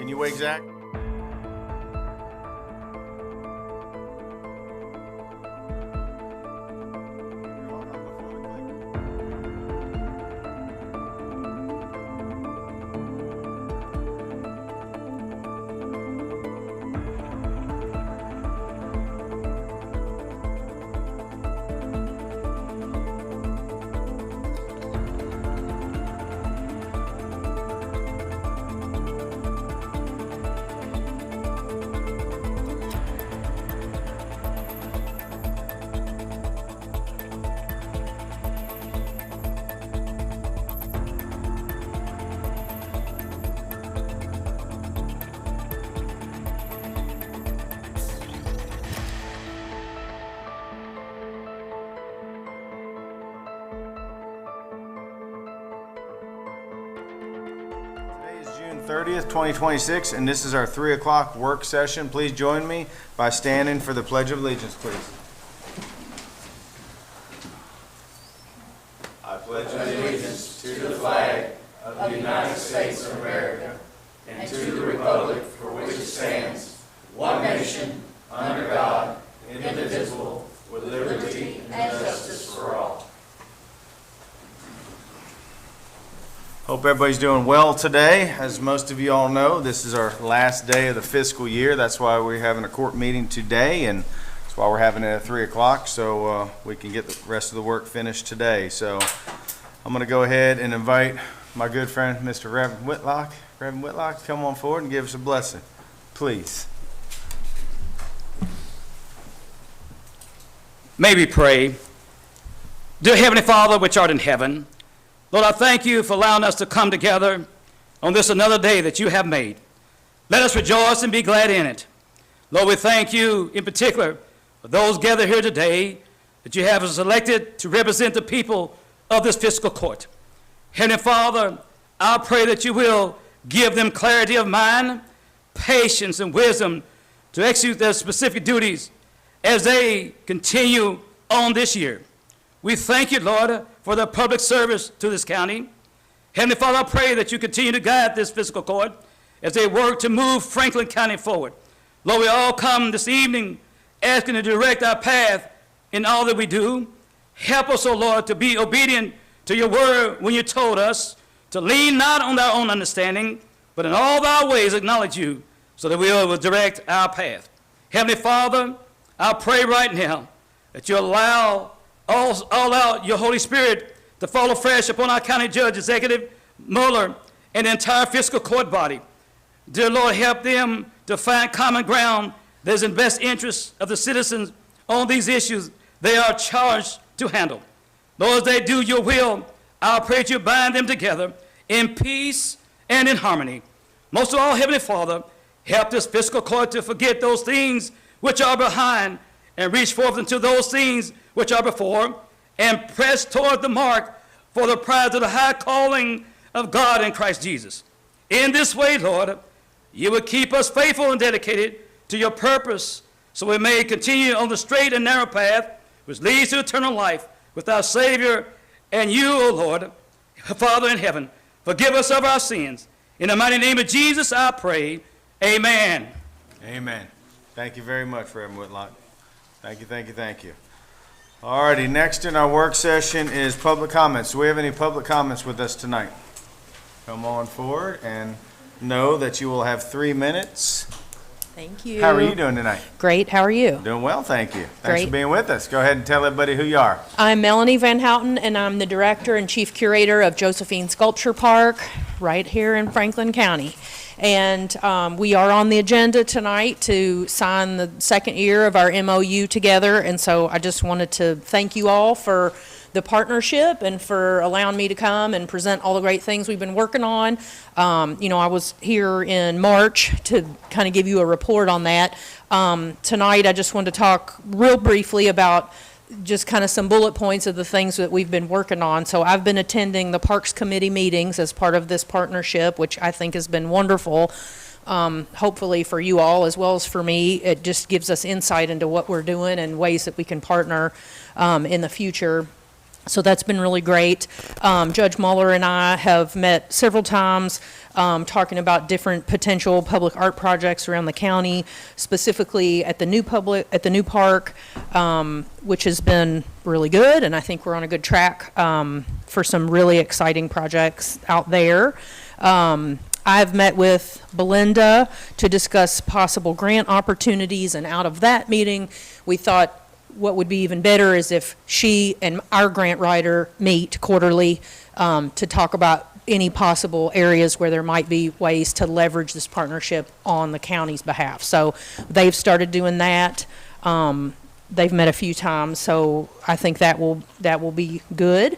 Can you wake Zach? June 30th, 2026, and this is our 3 o'clock work session. Please join me by standing for the Pledge of Allegiance, please. I pledge allegiance to the flag of the United States of America and to the republic for which it stands, one nation, under God, indivisible, with liberty and justice for all. Hope everybody's doing well today. As most of you all know, this is our last day of the fiscal year. That's why we're having a court meeting today, and that's why we're having it at 3 o'clock, so we can get the rest of the work finished today. So I'm going to go ahead and invite my good friend, Mr. Reverend Whitlock. Reverend Whitlock, come on forward and give us a blessing, please. May we pray. Dear Heavenly Father, which art in heaven, Lord, I thank you for allowing us to come together on this another day that you have made. Let us rejoice and be glad in it. Lord, we thank you in particular for those gathered here today that you have selected to represent the people of this fiscal court. Heavenly Father, I pray that you will give them clarity of mind, patience, and wisdom to execute their specific duties as they continue on this year. We thank you, Lord, for their public service to this county. Heavenly Father, I pray that you continue to guide this fiscal court as they work to move Franklin County forward. Lord, we all come this evening asking to direct our path in all that we do. Help us, O Lord, to be obedient to your word when you told us to lean not on our own understanding, but in all our ways acknowledge you so that we will direct our path. Heavenly Father, I pray right now that you allow all out your Holy Spirit to fall afresh upon our county judge, executive, Mueller, and the entire fiscal court body. Dear Lord, help them to find common ground that is in the best interest of the citizens on these issues they are charged to handle. Lord, as they do your will, I pray that you bind them together in peace and in harmony. Most of all, Heavenly Father, help this fiscal court to forget those things which are behind and reach forth into those things which are before, and press toward the mark for the prize of the high calling of God in Christ Jesus. In this way, Lord, you will keep us faithful and dedicated to your purpose, so we may continue on the straight and narrow path which leads to eternal life with our Savior and you, O Lord, Father in heaven. Forgive us of our sins. In the mighty name of Jesus, I pray. Amen. Amen. Thank you very much, Reverend Whitlock. Thank you, thank you, thank you. Alrighty, next in our work session is public comments. Do we have any public comments with us tonight? Come on forward and know that you will have 3 minutes. Thank you. How are you doing tonight? Great. How are you? Doing well, thank you. Thanks Great. for being with us. Go ahead and tell everybody who you are. I'm Melanie Van Houten, and I'm the director and chief curator of Josephine Sculpture Park right here in Franklin County. And we are on the agenda tonight to sign the second year of our MOU together. And so I just wanted to thank you all for the partnership and for allowing me to come and present all the great things we've been working on. I was here in March to kind of give you a report on that. Tonight, I just wanted to talk real briefly about just kind of some bullet points of the things that we've been working on. So I've been attending the Parks Committee meetings as part of this partnership, which I think has been wonderful. Hopefully for you all as well as for me. It just gives us insight into what we're doing and ways that we can partner in the future. So that's been really great. Judge Mueller and I have met several times, talking about different potential public art projects around the county, specifically at the new park, which has been really good, and I think we're on a good track for some really exciting projects out there. I've met with Belinda to discuss possible grant opportunities, and out of that meeting, we thought what would be even better is if she and our grant writer meet quarterly to talk about any possible areas where there might be ways to leverage this partnership on the county's behalf. So they've started doing that. They've met a few times, so I think that will be good.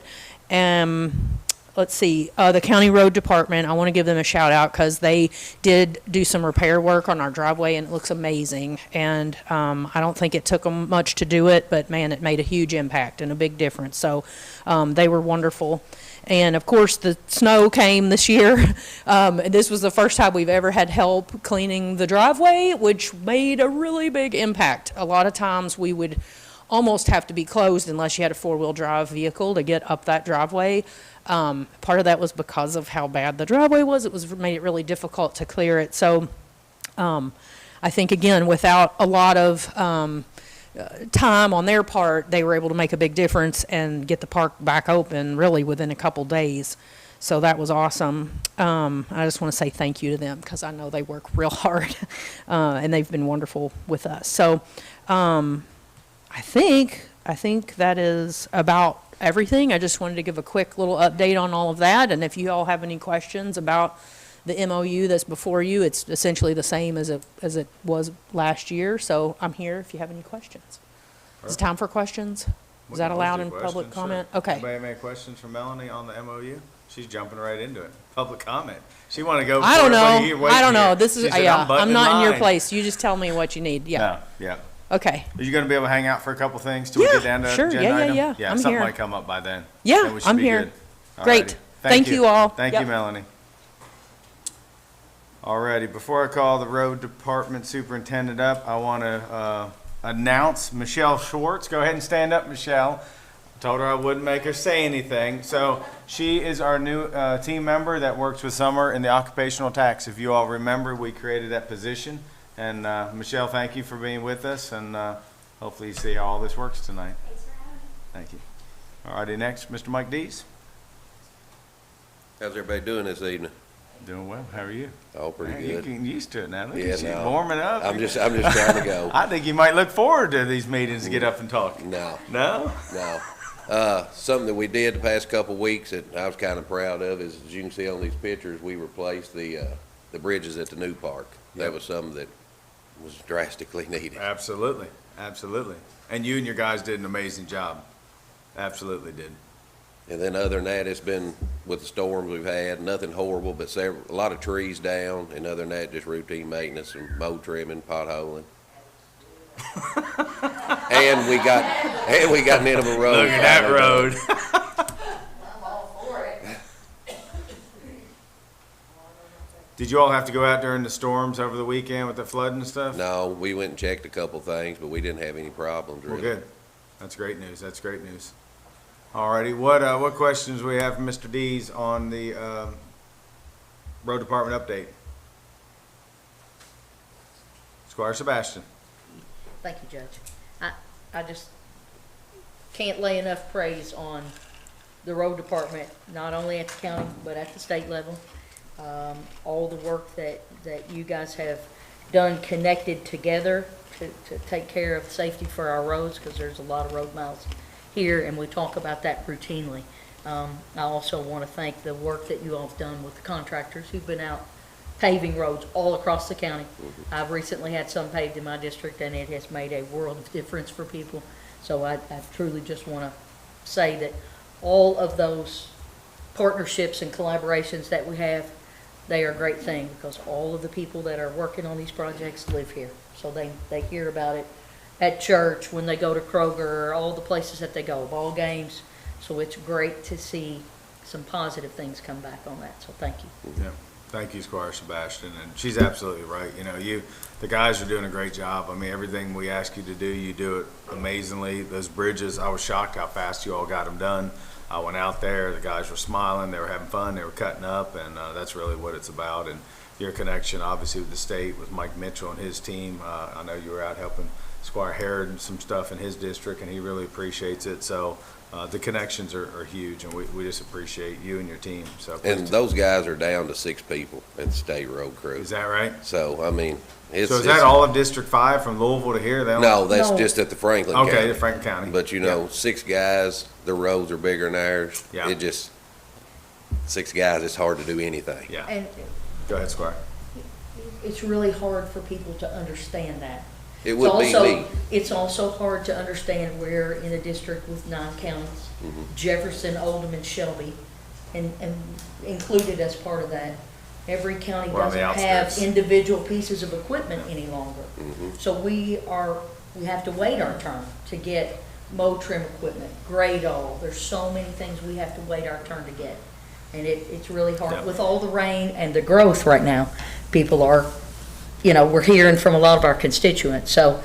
Let's see, the county road department, I want to give them a shout out because they did do some repair work on our driveway and it looks amazing. And I don't think it took them much to do it, but man, it made a huge impact and a big difference. So they were wonderful. And of course, the snow came this year. This was the first time we've ever had help cleaning the driveway, which made a really big impact. A lot of times we would almost have to be closed unless you had a four-wheel drive vehicle to get up that driveway. Part of that was because of how bad the driveway was. It made it really difficult to clear it. So I think, again, without a lot of time on their part, they were able to make a big difference and get the park back open really within a couple days. So that was awesome. I just want to say thank you to them because I know they work real hard and they've been wonderful with us. So I think that is about everything. I just wanted to give a quick little update on all of that. And if you all have any questions about the MOU that's before you, it's essentially the same as it was last year. So I'm here if you have any questions. Is it time for questions? Is that allowed in public comment? Okay. Anybody have any questions for Melanie on the MOU? She's jumping right into it. Public comment. She want to go. I don't know. I don't know. Here. This is, She said, yeah, I'm not in your line." place. You just tell me what you need. Yeah. No, yeah. Okay. Are you going to be able to hang out for a couple things till we Yeah, get down to sure. agenda Yeah, item? yeah. Yeah, I'm something here. might come up by then. Yeah, Then we should I'm be here. good. Great. Alrighty. Thank you all. Thank Yep. you, Melanie. Alrighty, before I call the road department superintendent up, I want to announce Michelle Schwartz. Go ahead and stand up, Michelle. I told her I wouldn't make her say anything. So she is our new team member that works with Summer in the occupational tax. If you all remember, we created that position. And Michelle, thank you for being with us, and hopefully you see how all this works tonight. Thanks for having me. Thank you. Alrighty, next, Mr. Mike Dees. How's everybody doing this evening? Doing well. How are you? Oh, pretty Man, you're good. getting used to it now. Look Yeah, at you no. warming up. I'm just trying to go. I think you might look forward to these meetings to get up and talk. No, No? no. Something that we did the past couple of weeks that I was kind of proud of is, as you can see on these pictures, we replaced the bridges at the new park. That was something that was drastically needed. Absolutely. Absolutely. And you and your guys did an amazing job. Absolutely did. And then other than that, it's been with the storms we've had, nothing horrible, but a lot of trees down, and other than that, just routine maintenance and mow trimming, potholing. and we got Nineveh Road. Look at that road. I'm all for it. Did you all have to go out during the storms over the weekend with the flood and stuff? No, we went and checked a couple things, but we didn't have any problems Well, really. good. That's great news. That's great news. Alrighty, what questions we have from Mr. Dees on the road department update? Squire Sebastian. Thank you, Judge. I just can't lay enough praise on the road department, not only at the county, but at the state level. All the work that you guys have done connected together to take care of safety for our roads, because there's a lot of road miles here, and we talk about that routinely. I also want to thank the work that you all have done with the contractors who've been out paving roads all across the county. I've recently had some paved in my district, and it has made a world of difference for people. So I truly just want to say that all of those partnerships and collaborations that we have, they are a great thing, because all of the people that are working on these projects live here. So they hear about it at church, when they go to Kroger, all the places that they go, ball games. So it's great to see some positive things come back on that, so thank you. Yeah. Thank you, Squire Sebastian, and she's absolutely right. You know, the guys are doing a great job. I mean, everything we ask you to do, you do it amazingly. Those bridges, I was shocked how fast you all got them done. I went out there, the guys were smiling, they were having fun, they were cutting up, and that's really what it's about. And your connection, obviously, with the state, with Mike Mitchell and his team. I know you were out helping Squire Herod some stuff in his district, and he really appreciates it. So the connections are huge, and we just appreciate you and your team. So And those guys are down to 6 people at the state road crew. is that right? So, I mean, it's. So is that all of District 5 from Louisville to here? They only- No, that's No. just at the Franklin County. Okay, the Franklin County. But you know, 6 guys, the roads are bigger than ours. Yeah. It just, 6 guys, it's hard to do anything. Yeah. And Go ahead, Squire. it's really hard for people to understand that. It would be me. It's also hard to understand we're in a district with 9 counties, Jefferson, Oldham, and Shelby, and included as part of that. Every county We're on the doesn't have outskirts. individual pieces of equipment any longer. So we have to wait our turn to get mow trim equipment, grade all. There's so many things we have to wait our turn to get. And it's really hard. Yep. With all the rain and the growth right now, people are, we're hearing from a lot of our constituents. So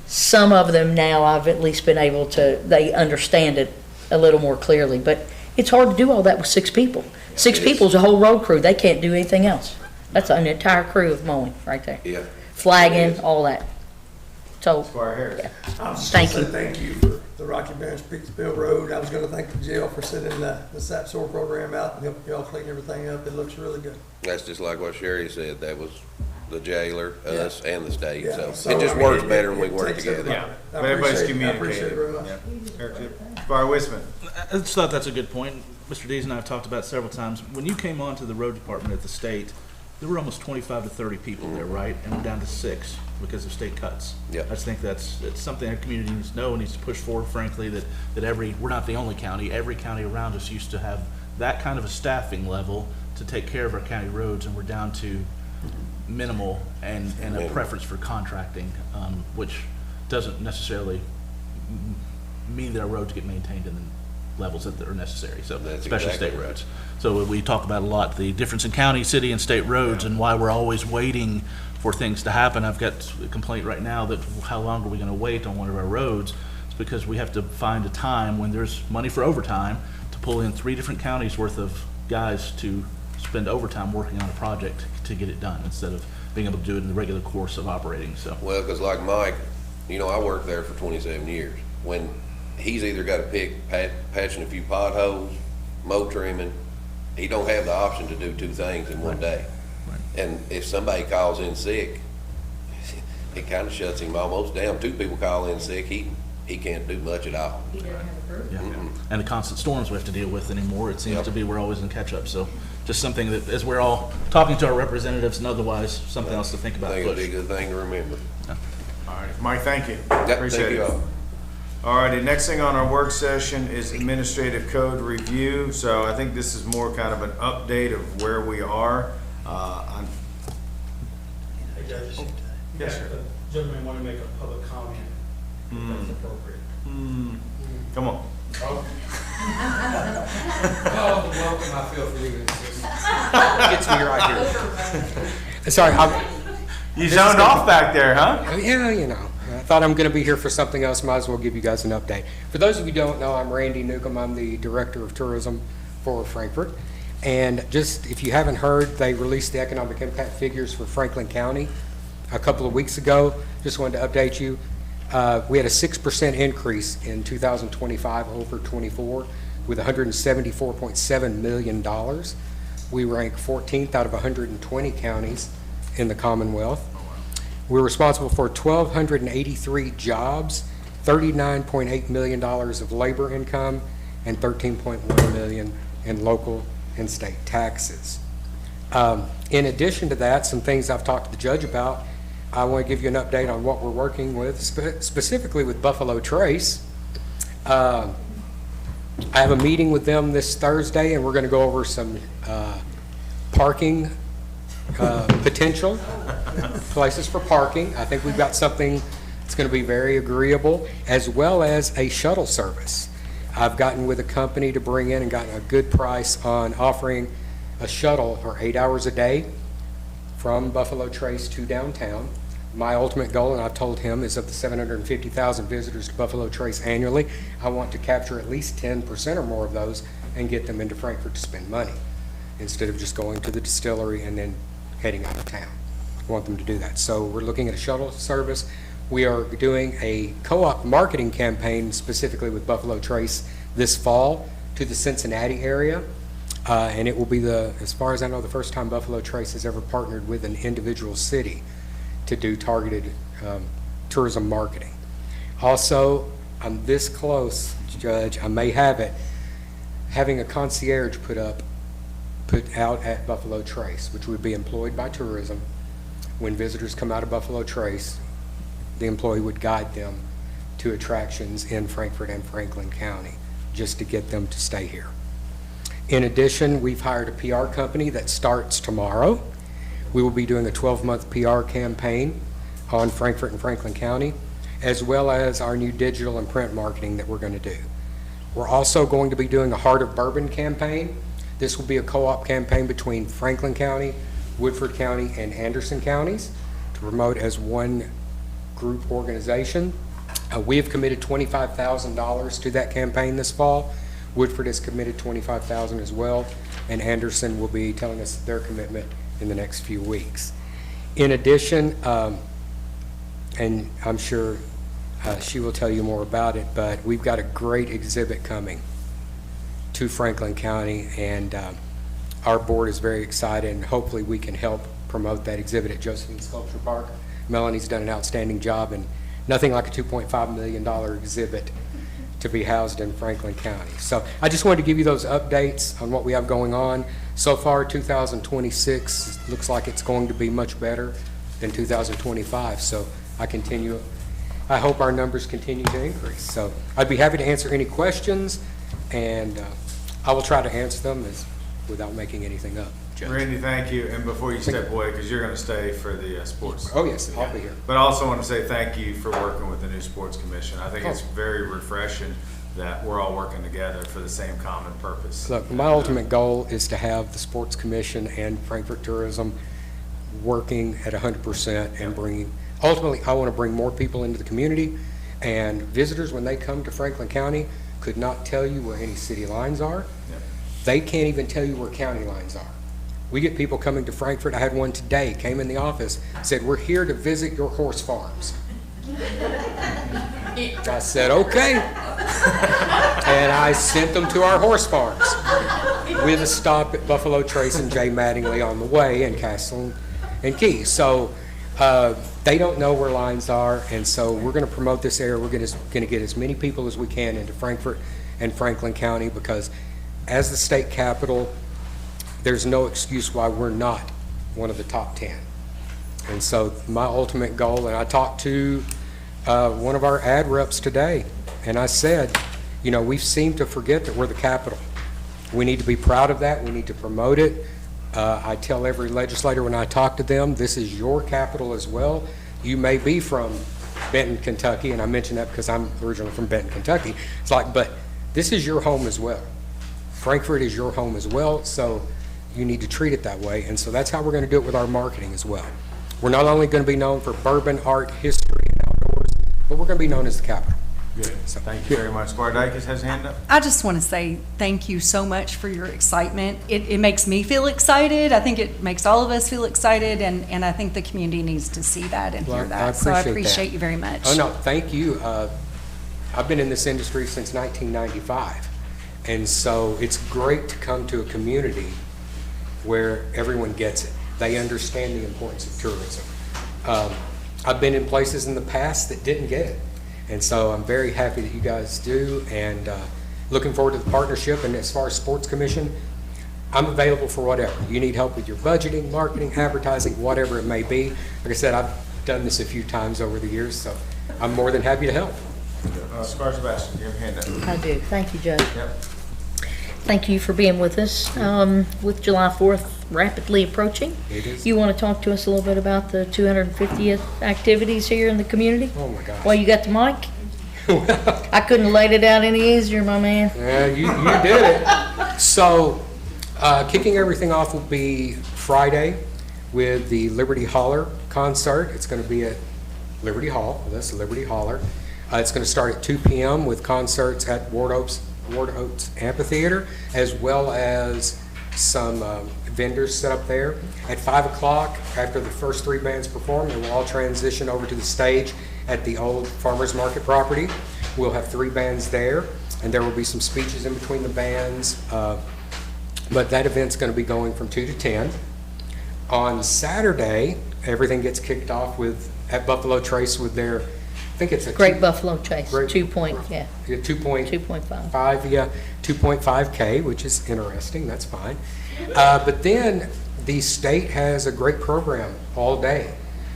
some of them now, I've at least been able to, they understand it a little more clearly. But it's hard to do all that with 6 people. 6 it is. people's a whole road crew. They can't do anything else. That's an entire crew of mowing right there. Yeah. It Flagging, is. all that. So, Squire Harris. yeah. I was just Thank gonna you. say thank you for the Rocky Branch Petersville Road. I was gonna thank the jail for sending the SAP SOAR program out and helping y'all clean everything up. It looks really good. That's just like what Sherry said. That was the jailer, us, and the state. Yeah, So it just works better when we work takes together. Yeah, I but everybody's appreciate it. I appreciate it communicating. very much. Yeah. Eric, Squire Wisman. I just thought that's a good point. Mr. Dees and I have talked about it several times. When you came on to the road department at the state, there were almost 25 to 30 people there, right? And we're down to 6 because of state cuts. Yep. I just think it's something our community needs to know and needs to push forward, frankly, that we're not the only county. Every county around us used to have that kind of a staffing level to take care of our county roads, and we're down to minimal and a preference for contracting, which doesn't necessarily mean that our roads get maintained in the levels that are necessary, so That's especially exactly state right. roads. So we talk about a lot, the difference in county, city, and state roads, and why we're always waiting for things to happen. I've got a complaint right now that how long are we gonna wait on one of our roads? It's because we have to find a time when there's money for overtime to pull in 3 different counties worth of guys to spend overtime working on a project to get it done, instead of being able to do it in the regular course of operating, so. Well, because like Mike, I worked there for 27 years. When he's either got to pick patching a few potholes, mow trimming, he don't have the option to do 2 things in one day. And if somebody calls in sick, it kind of shuts him almost down. 2 people call in sick, he can't do much at all. He doesn't have a crew. Yeah, and the constant storms we have to deal with anymore, it seems to be we're always in catch-up, so just something that, as we're all talking to our representatives and otherwise, something else to think I about. think it'd be a push. good thing to remember. All right, Mike, thank you. Yep, Appreciate thank you it. all. All righty, next thing on our work session is administrative code review. So I think this is more kind of an update of where we are. Hey, Judge. Yes, sir. The gentleman want to make a public comment, if that's appropriate. Come on. Oh, the welcome I feel for you. Gets me right here. Sorry, You zoned off back there, huh? yeah, I thought I'm going to be here for something else. Might as well give you guys an update. For those of you who don't know, I'm Randy Newcomb. I'm the Director of Tourism for Frankfort. And just, if you haven't heard, they released the economic impact figures for Franklin County a couple of weeks ago. Just wanted to update you. We had a 6% increase in 2025 over 24 with $174.7 million. We rank 14th out of 120 counties in the Commonwealth. We're responsible for 1,283 jobs, $39.8 million of labor income, and $13.1 million in local and state taxes. In addition to that, some things I've talked to the judge about, I want to give you an update on what we're working with, specifically with Buffalo Trace. I have a meeting with them this Thursday, and we're going to go over some parking potential places for parking. I think we've got something that's going to be very agreeable, as well as a shuttle service. I've gotten with a company to bring in and gotten a good price on offering a shuttle for 8 hours a day from Buffalo Trace to downtown. My ultimate goal, and I've told him, is of the 750,000 visitors to Buffalo Trace annually, I want to capture at least 10% or more of those and get them into Frankfort to spend money, instead of just going to the distillery and then heading out of town. I want them to do that. So we're looking at a shuttle service. We are doing a co-op marketing campaign specifically with Buffalo Trace this fall to the Cincinnati area. And it will be as far as I know, the first time Buffalo Trace has ever partnered with an individual city to do targeted tourism marketing. Also, I'm this close, Judge, I may have it, having a concierge put out at Buffalo Trace, which would be employed by tourism. When visitors come out of Buffalo Trace, the employee would guide them to attractions in Frankfort and Franklin County, just to get them to stay here. In addition, we've hired a PR company that starts tomorrow. We will be doing a 12-month PR campaign on Frankfort and Franklin County, as well as our new digital and print marketing that we're going to do. We're also going to be doing a Heart of Bourbon campaign. This will be a co-op campaign between Franklin County, Woodford County, and Anderson counties to promote as one group organization. We have committed $25,000 to that campaign this fall. Woodford has committed $25,000 as well, and Anderson will be telling us their commitment in the next few weeks. In addition, and I'm sure she will tell you more about it, but we've got a great exhibit coming to Franklin County, and our board is very excited, and hopefully we can help promote that exhibit at Josephine Sculpture Park. Melanie's done an outstanding job, and nothing like a $2.5 million exhibit to be housed in Franklin County. So I just wanted to give you those updates on what we have going on. So far, 2026 looks like it's going to be much better than 2025. So I hope our numbers continue to increase. So I'd be happy to answer any questions, and I will try to answer them without making anything up. Judge. Randy, thank you. And before you step away, because you're going to stay for the sports. Oh, yes, I'll be here. But I also want to say thank you for working with the new sports commission. I think it's very refreshing that we're all working together for the same common purpose. Look, my ultimate goal is to have the sports commission and Frankfort Tourism working at 100% and bringing, ultimately, I want to bring more people into the community, and visitors, when they come to Franklin County, could not tell you where any city lines are. Yep. They can't even tell you where county lines are. We get people coming to Frankfort. I had one today, came in the office, said, "We're here to visit your horse farms." I said, "Okay." And I sent them to our horse farms with a stop at Buffalo Trace and Jay Mattingly on the way, and Castle and Key. So they don't know where lines are, and so we're going to promote this area. We're going to get as many people as we can into Frankfort and Franklin County, because as the state capital, there's no excuse why we're not one of the top 10. And so my ultimate goal, and I talked to one of our ad reps today, and I said, you know, we seem to forget that we're the capital. We need to be proud of that. We need to promote it. I tell every legislator when I talk to them, this is your capital as well. You may be from Benton, Kentucky, and I mention that because I'm originally from Benton, Kentucky. It's like, but this is your home as well. Frankfort is your home as well, so you need to treat it that way. And so that's how we're going to do it with our marketing as well. We're not only going to be known for bourbon, art, history, and outdoors, but we're going to be known as the capital. Good. So, thank you very much. Bardakis has a hand up. I just want to say thank you so much for your excitement. It makes me feel excited. I think it makes all of us feel excited, and I think the community needs to see that and hear that. So I appreciate you very much. Oh, no, thank you. I've been in this industry since 1995, and so it's great to come to a community where everyone gets it. They understand the importance of tourism. I've been in places in the past that didn't get it. And so I'm very happy that you guys do, and looking forward to the partnership. And as far as Sports Commission, I'm available for whatever. You need help with your budgeting, marketing, advertising, whatever it may be. Like I said, I've done this a few times over the years, so I'm more than happy to help. Scar Sebastian, you have a hand up. I do. Thank you, Judge. Yep. Thank you for being with us. With July 4th rapidly approaching, It is. you want to talk to us a little bit about the 250th activities here in the community? Oh, my gosh. Well, you got the mic? I couldn't have laid it out any easier, my man. Yeah, you did it. So, Kicking everything off will be Friday with the Liberty Holler concert. It's going to be at Liberty Hall. That's Liberty Holler. It's going to start at 2 p.m. with concerts at Ward Oaks Amphitheater, as well as some vendors set up there. At 5 o'clock, after the first 3 bands perform, they will all transition over to the stage at the old Farmers Market property. We'll have 3 bands there, and there will be some speeches in between the bands. But that event's going to be going from 2 to 10. On Saturday, everything gets kicked off at Buffalo Trace with their, I think it's a Great Buffalo Chase, Great- 2.5. Yeah, 2.5K, which is interesting, that's fine. But then the state has a great program all day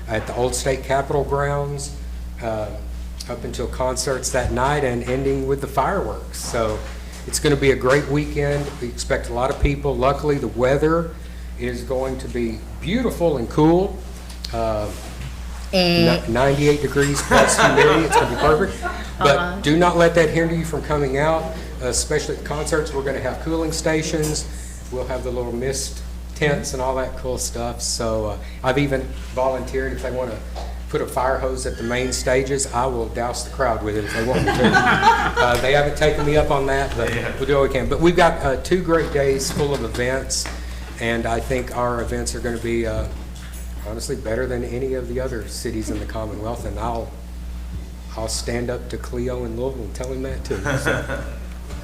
at the old state capitol grounds, up until concerts that night and ending with the fireworks. So it's going to be a great weekend. We expect a lot of people. Luckily, the weather is going to be beautiful and cool. 98 degrees plus humidity. It's going to be perfect. But do not let that hinder you from coming out, especially at concerts. We're going to have cooling stations. We'll have the little mist tents and all that cool stuff. So I've even volunteered if they want to put a fire hose at the main stages. I will douse the crowd with it if they want me to. They haven't taken me up on that, but we'll do what we can. But we've got 2 great days full of events, and I think our events are going to be honestly better than any of the other cities in the Commonwealth, and I'll stand up to Cleo in Louisville and tell him that too. So,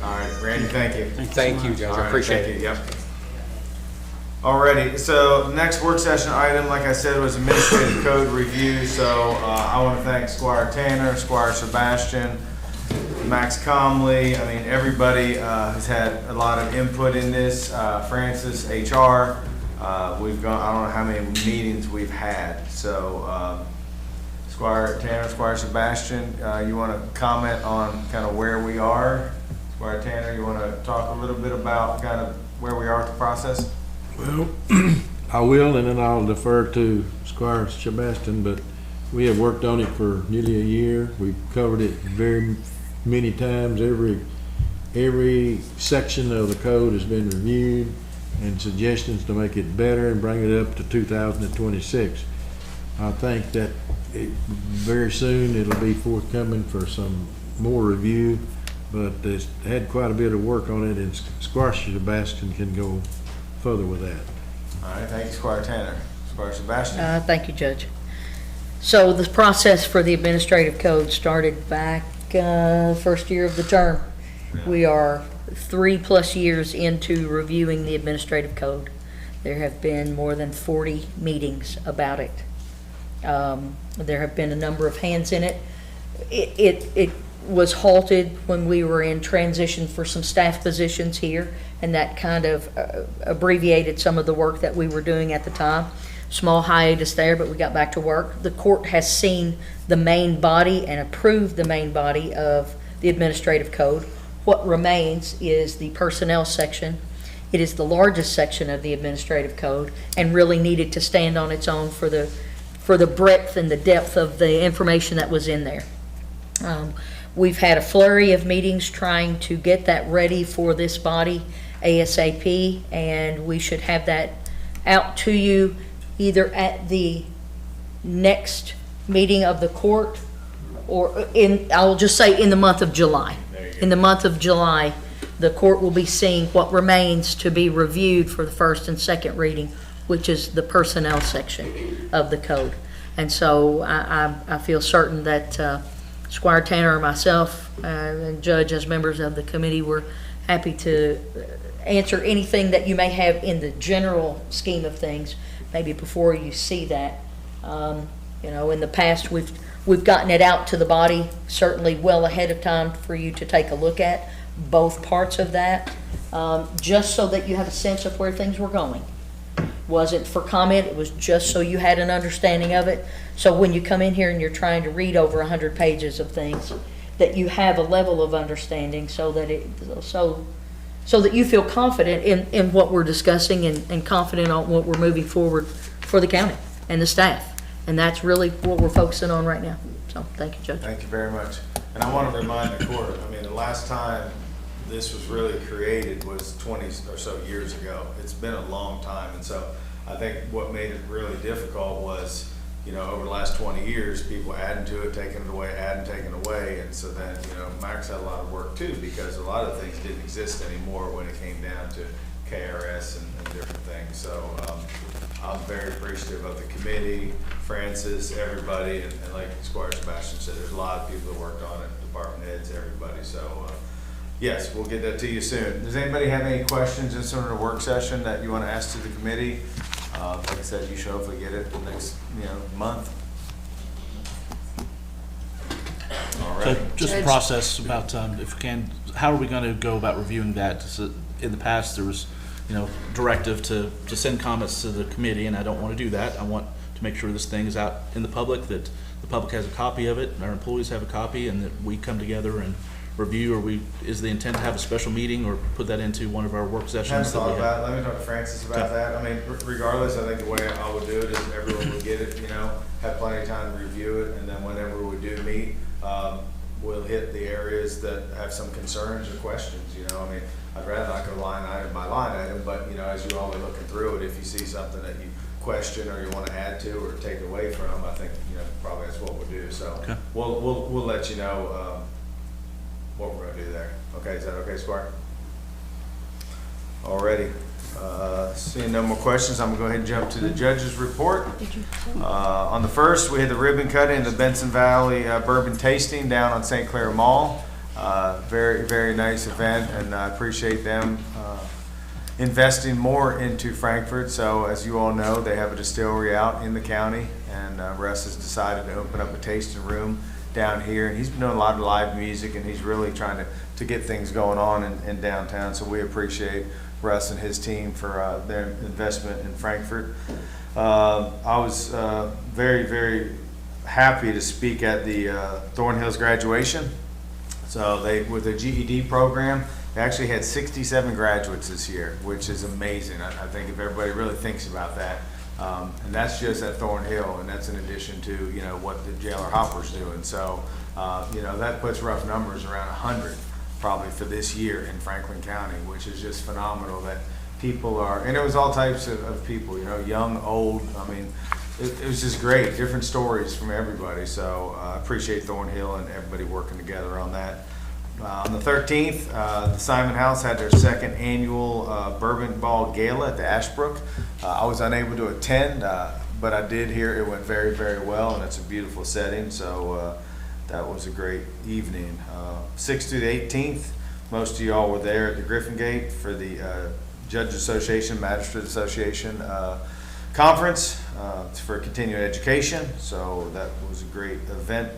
All right, Randy, thank you. thank you, Judge. All I right, appreciate thank it. you, Yep. Alrighty, so the next work session item, like I said, was administrative code review. So I want to thank Squire Tanner, Squire Sebastian, Max Comley. I mean, everybody has had a lot of input in this. Francis, HR. We've gone, I don't know how many meetings we've had. So Squire Tanner, Squire Sebastian, you want to comment on kind of where we are? Squire Tanner, you want to talk a little bit about kind of where we are with the process? Well, I will, and then I'll defer to Squire Sebastian, but we have worked on it for nearly a year. We've covered it very many times. Every section of the code has been reviewed, and suggestions to make it better and bring it up to 2026. I think that very soon it'll be forthcoming for some more review, but it's had quite a bit of work on it, and Squire Sebastian can go further with that. All right, thank you, Squire Tanner. Squire Sebastian? Thank you, Judge. So the process for the administrative code started back first year of the term. Yeah. We are 3+ years into reviewing the administrative code. There have been more than 40 meetings about it. There have been a number of hands in it. It was halted when we were in transition for some staff positions here, and that kind of abbreviated some of the work that we were doing at the time. Small hiatus there, but we got back to work. The court has seen the main body and approved the main body of the administrative code. What remains is the personnel section. It is the largest section of the administrative code and really needed to stand on its own for the breadth and the depth of the information that was in there. We've had a flurry of meetings trying to get that ready for this body ASAP, and we should have that out to you either at the next meeting of the court or I'll just say in the month of July. In the month of July, the court will be seeing what remains to be reviewed for the first and second reading, which is the personnel section of the code. And so I feel certain that Squire Tanner and myself and Judge, as members of the committee, were happy to answer anything that you may have in the general scheme of things, maybe before you see that. In the past, we've gotten it out to the body certainly well ahead of time for you to take a look at both parts of that, just so that you have a sense of where things were going. Wasn't for comment, it was just so you had an understanding of it. So when you come in here and you're trying to read over 100 pages of things, that you have a level of understanding so that you feel confident in what we're discussing and confident on what we're moving forward for the county and the staff. And that's really what we're focusing on right now. So thank you, Judge. Thank you very much. And I want to remind the court, I mean, the last time this was really created was 20 or so years ago. It's been a long time, and so I think what made it really difficult was, over the last 20 years, people adding to it, taking it away, adding, taking away, and so then, Max had a lot of work too, because a lot of things didn't exist anymore when it came down to KRS and different things. So I'm very appreciative of the committee, Francis, everybody, and like Squire Sebastian said, there's a lot of people that worked on it, department heads, everybody. So yes, we'll get that to you soon. Does anybody have any questions in sort of a work session that you want to ask to the committee? Like I said, you should hopefully get it the next, month. All right. So just a process about, if we can, how are we going to go about reviewing that? So in the past, there was, directive to send comments to the committee, and I don't want to do that. I want to make sure this thing is out in the public, that the public has a copy of it, and our employees have a copy, and that we come together and review, or is the intent to have a special meeting or put that into one of our work sessions? Haven't thought about it. Let me talk to Francis about that. I mean, regardless, I think the way I would do it is everyone would get it, have plenty of time to review it, and then whenever we do meet, we'll hit the areas that have some concerns or questions, I mean, I'd rather not go line item by line item, but, as you all are looking through it, if you see something that you question or you want to add to or take away from, I think, probably that's what we'll do. So Okay. we'll let you know, what we're gonna do there. Okay, is that okay, Squire? Alrighty. Seeing no more questions, I'm gonna go ahead and jump to the judge's report. On the first, we had the ribbon cutting in the Benson Valley Bourbon Tasting down on St. Clair Mall. Very, very nice event, and I appreciate them investing more into Frankfurt. So as you all know, they have a distillery out in the county, and Russ has decided to open up a tasting room down here, and he's been doing a lot of live music, and he's really trying to get things going on in downtown. So we appreciate Russ and his team for their investment in Frankfurt. I was very, very happy to speak at the Thornhill's graduation. So with the GED program, they actually had 67 graduates this year, which is amazing. I think if everybody really thinks about that. And that's just at Thornhill, and that's in addition to, what the Jailer Hopper's doing. So, that puts rough numbers around 100 probably for this year in Franklin County, which is just phenomenal that people are, and it was all types of people, young, old. I mean, it was just great, different stories from everybody. So I appreciate Thornhill and everybody working together on that. On the 13th, the Simon House had their second annual Bourbon Ball Gala at the Ashbrook. I was unable to attend, but I did hear it went very, very well, and it's a beautiful setting. So that was a great evening. 6th through the 18th, most of y'all were there at the Griffin Gate for the Judge Association, Magistrate Association conference for continuing education. So that was a great event.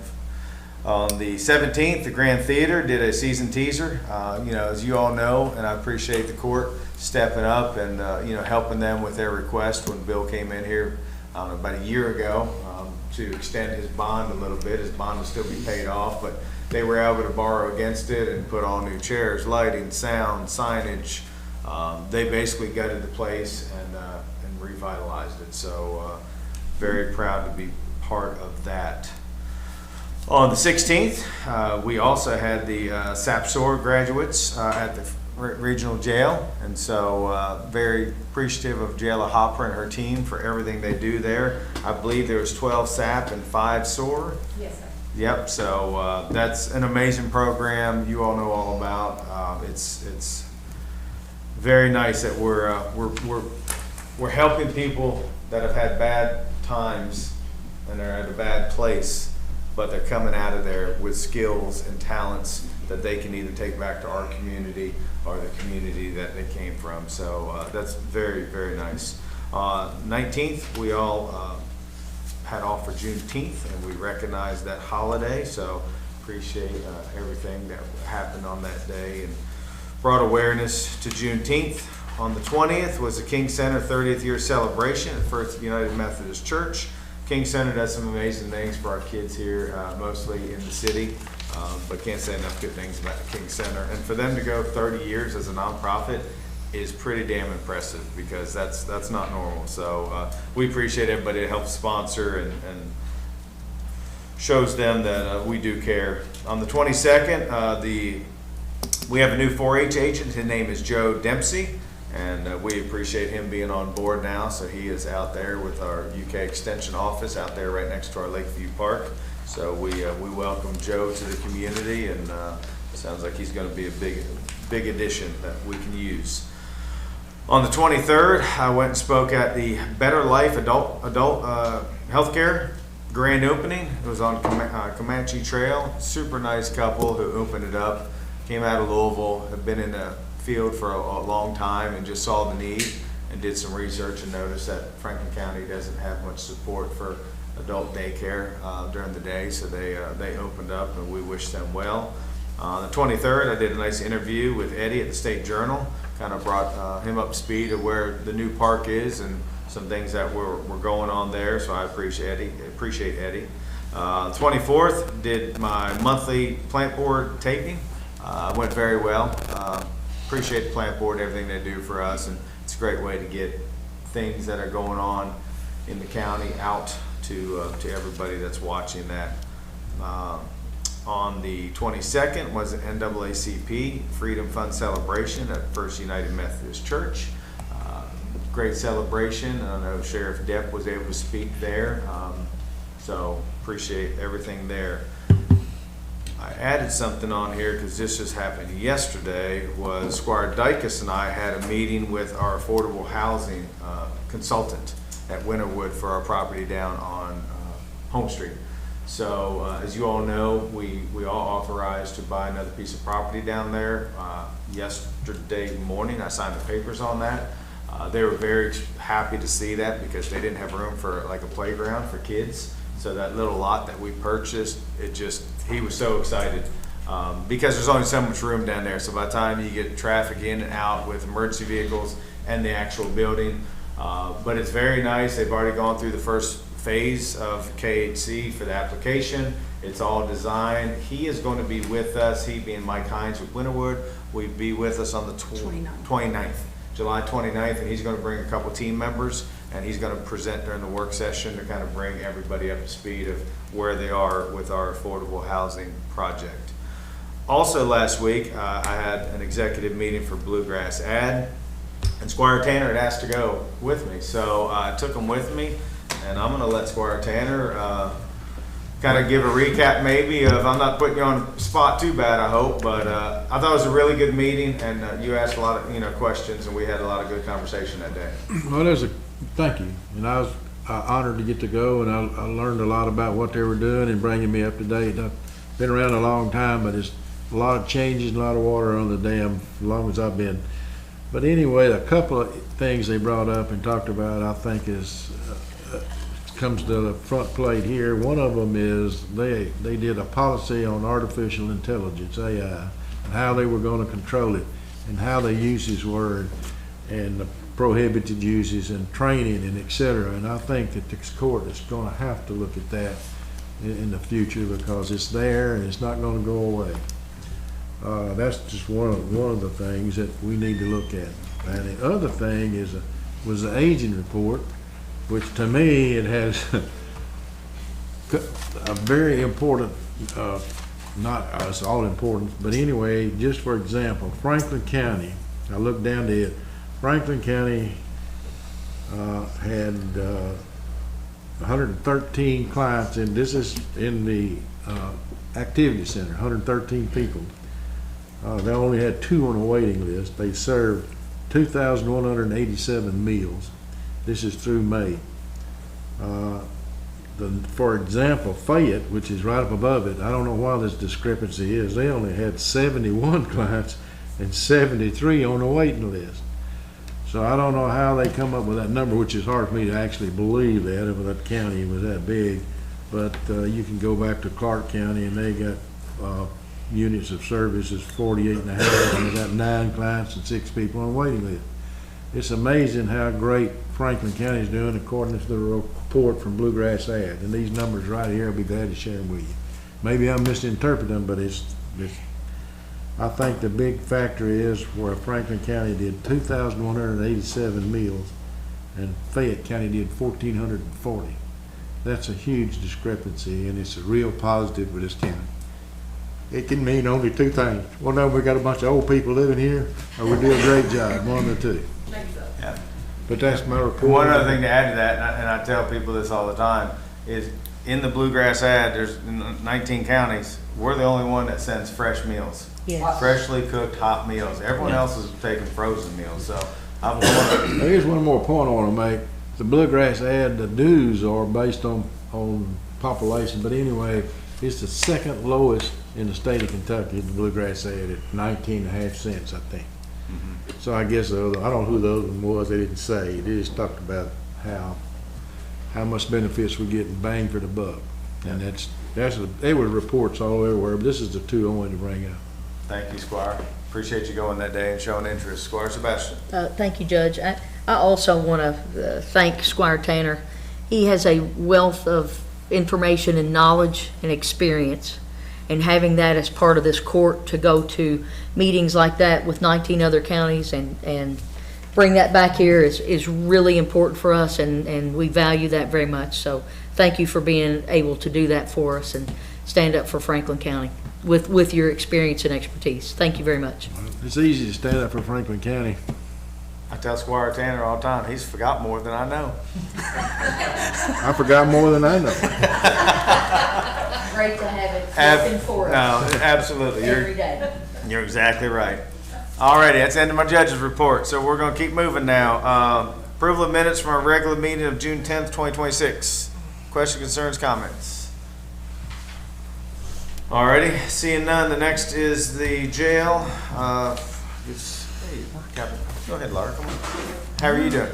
On the 17th, the Grand Theater did a season teaser. As you all know, and I appreciate the court stepping up and helping them with their request when Bill came in here, about a year ago, to extend his bond a little bit. His bond will still be paid off, but they were able to borrow against it and put all new chairs, lighting, sound, signage. They basically gutted the place and revitalized it. So very proud to be part of that. On the 16th, we also had the SAPSOR graduates at the regional jail, and so very appreciative of Jayla Hopper and her team for everything they do there. I believe there was 12 SAP and 5 SOR. Yes, sir. Yep, so that's an amazing program you all know all about. It's very nice that we're helping people that have had bad times and are at a bad place, but they're coming out of there with skills and talents that they can either take back to our community or the community that they came from. So that's very, very nice. 19th, we all had off for Juneteenth, and we recognize that holiday. So appreciate everything that happened on that day and brought awareness to Juneteenth. On the 20th was the King Center 30th year celebration at First United Methodist Church. King Center does some amazing things for our kids here, mostly in the city, but can't say enough good things about the King Center. And for them to go 30 years as a nonprofit is pretty damn impressive, because that's not normal. So we appreciate everybody that helps sponsor and shows them that we do care. On the 22nd, the We have a new 4-H agent. His name is Joe Dempsey, and we appreciate him being on board now. So he is out there with our UK Extension office out there right next to our Lakeview Park. So we welcome Joe to the community, and sounds like he's going to be a big addition that we can use. On the 23rd, I went and spoke at the Better Life Adult Healthcare grand opening. It was on Comanche Trail. Super nice couple who opened it up. Came out of Louisville, have been in the field for a long time, and just saw the need and did some research and noticed that Franklin County doesn't have much support for adult daycare during the day, so they opened up, and we wish them well. On the 23rd, I did a nice interview with Eddie at the State Journal, kind of brought him up to speed of where the new park is and some things that were going on there, so I appreciate Eddie. 24th, did my monthly plant board taping. Went very well. Appreciate the plant board, everything they do for us, and it's a great way to get things that are going on in the county out to everybody that's watching that. On the 22nd was the NAACP Freedom Fund celebration at First United Methodist Church. Great celebration. I know Sheriff Depp was able to speak there, so appreciate everything there. I added something on here because this just happened yesterday. Was Squire Dykus and I had a meeting with our affordable housing consultant at Winterwood for our property down on Home Street. So as you all know, we all authorized to buy another piece of property down there. Yesterday morning, I signed the papers on that. They were very happy to see that because they didn't have room for like a playground for kids. So that little lot that we purchased, he was so excited because there's only so much room down there. So by the time you get traffic in and out with emergency vehicles and the actual building, but it's very nice. They've already gone through the first phase of KHC for the application. It's all designed. He is going to be with us, he being Mike Hines with Winterwood, will be with us on the 29th, July 29th, and he's going to bring a couple team members, and he's going to present during the work session to kind of bring everybody up to speed of where they are with our affordable housing project. Also last week, I had an executive meeting for Bluegrass Ad, and Squire Tanner had asked to go with me, so I took him with me, and I'm going to let Squire Tanner kind of give a recap maybe of, I'm not putting you on the spot too bad, I hope, but I thought it was a really good meeting, and you asked a lot of questions, and we had a lot of good conversation that day. Well, thank you, and I was honored to get to go, and I learned a lot about what they were doing and bringing me up to date. I've been around a long time, but it's a lot of changes, a lot of water on the dam as long as I've been. But anyway, a couple of things they brought up and talked about, I think comes to the front plate here. One of them is they did a policy on artificial intelligence, AI, and how they were going to control it and how the uses were and the prohibited uses and training and et cetera. And I think that the court is going to have to look at that in the future because it's there and it's not going to go away. That's just one of the things that we need to look at. And the other thing was the aging report, which to me it has a very important, not it's all important, but anyway, just for example, Franklin County, I looked down to it, Franklin County had 113 clients, and this is in the activity center, 113 people. They only had 2 on the waiting list. They served 2,187 meals. This is through May. For example, Fayette, which is right up above it, I don't know why this discrepancy is. They only had 71 clients and 73 on the waiting list. So I don't know how they come up with that number, which is hard for me to actually believe that if that county was that big. But you can go back to Clark County and they got units of services 48 and a half, and they got 9 clients and 6 people on the waiting list. It's amazing how great Franklin County is doing according to the report from Bluegrass Ad. And these numbers right here, I'll be glad to share them with you. Maybe I'm misinterpreting them, but I think the big factor is where Franklin County did 2,187 meals and Fayette County did 1,440. That's a huge discrepancy, and it's a real positive for this county. it can mean only two things. One of them, we got a bunch of old people living here, or we do a great job, one of the two. Yeah. But that's my report. One other thing to add to that, and I tell people this all the time, is in the Bluegrass ad, there's 19 counties, we're the only one that sends fresh meals. Yes. Freshly cooked hot meals. Everyone else is taking frozen meals, so I'm Here's one more point I want to make. The Bluegrass ad, the dues are based on population, but anyway, it's the second lowest in the state of Kentucky, the Bluegrass ad at 19.5 cents, I think. So I guess I don't know who the other one was, they didn't say. They just talked about how much benefits we're getting bang for the buck. And there were reports all everywhere, but this is the two I wanted to bring up. Thank you, Squire. Appreciate you going that day and showing interest. Squire Sebastian. Thank you, Judge. I also want to thank Squire Tanner. He has a wealth of information and knowledge and experience. And having that as part of this court to go to meetings like that with 19 other counties and bring that back here is really important for us, and we value that very much. So thank you for being able to do that for us and stand up for Franklin County with your experience and expertise. Thank you very much. It's easy to stand up for Franklin County. I tell Squire Tanner all the time, he's forgot more than I know. I forgot more than I know. Great to have it working for us. No, absolutely. Every day. You're exactly right. All righty, that's the end of my judge's report. So we're going to keep moving now. Approval of minutes from our regular meeting of June 10th, 2026. Questions, concerns, comments? All righty, seeing none, the next is the jail. Go ahead, Laura, come on. How are you doing?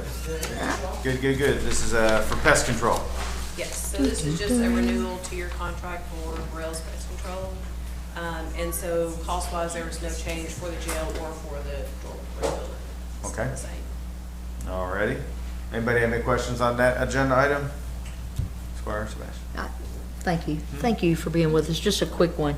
Good, good, good. This is for pest control. Yes, so this is just a renewal to your contract for Rails Pest Control. And so cost-wise, there was no change for the jail or for the building. It's Okay. the same. All righty. Anybody have any questions on that agenda item? Squire Sebastian. Thank you. Thank you for being with us. Just a quick one.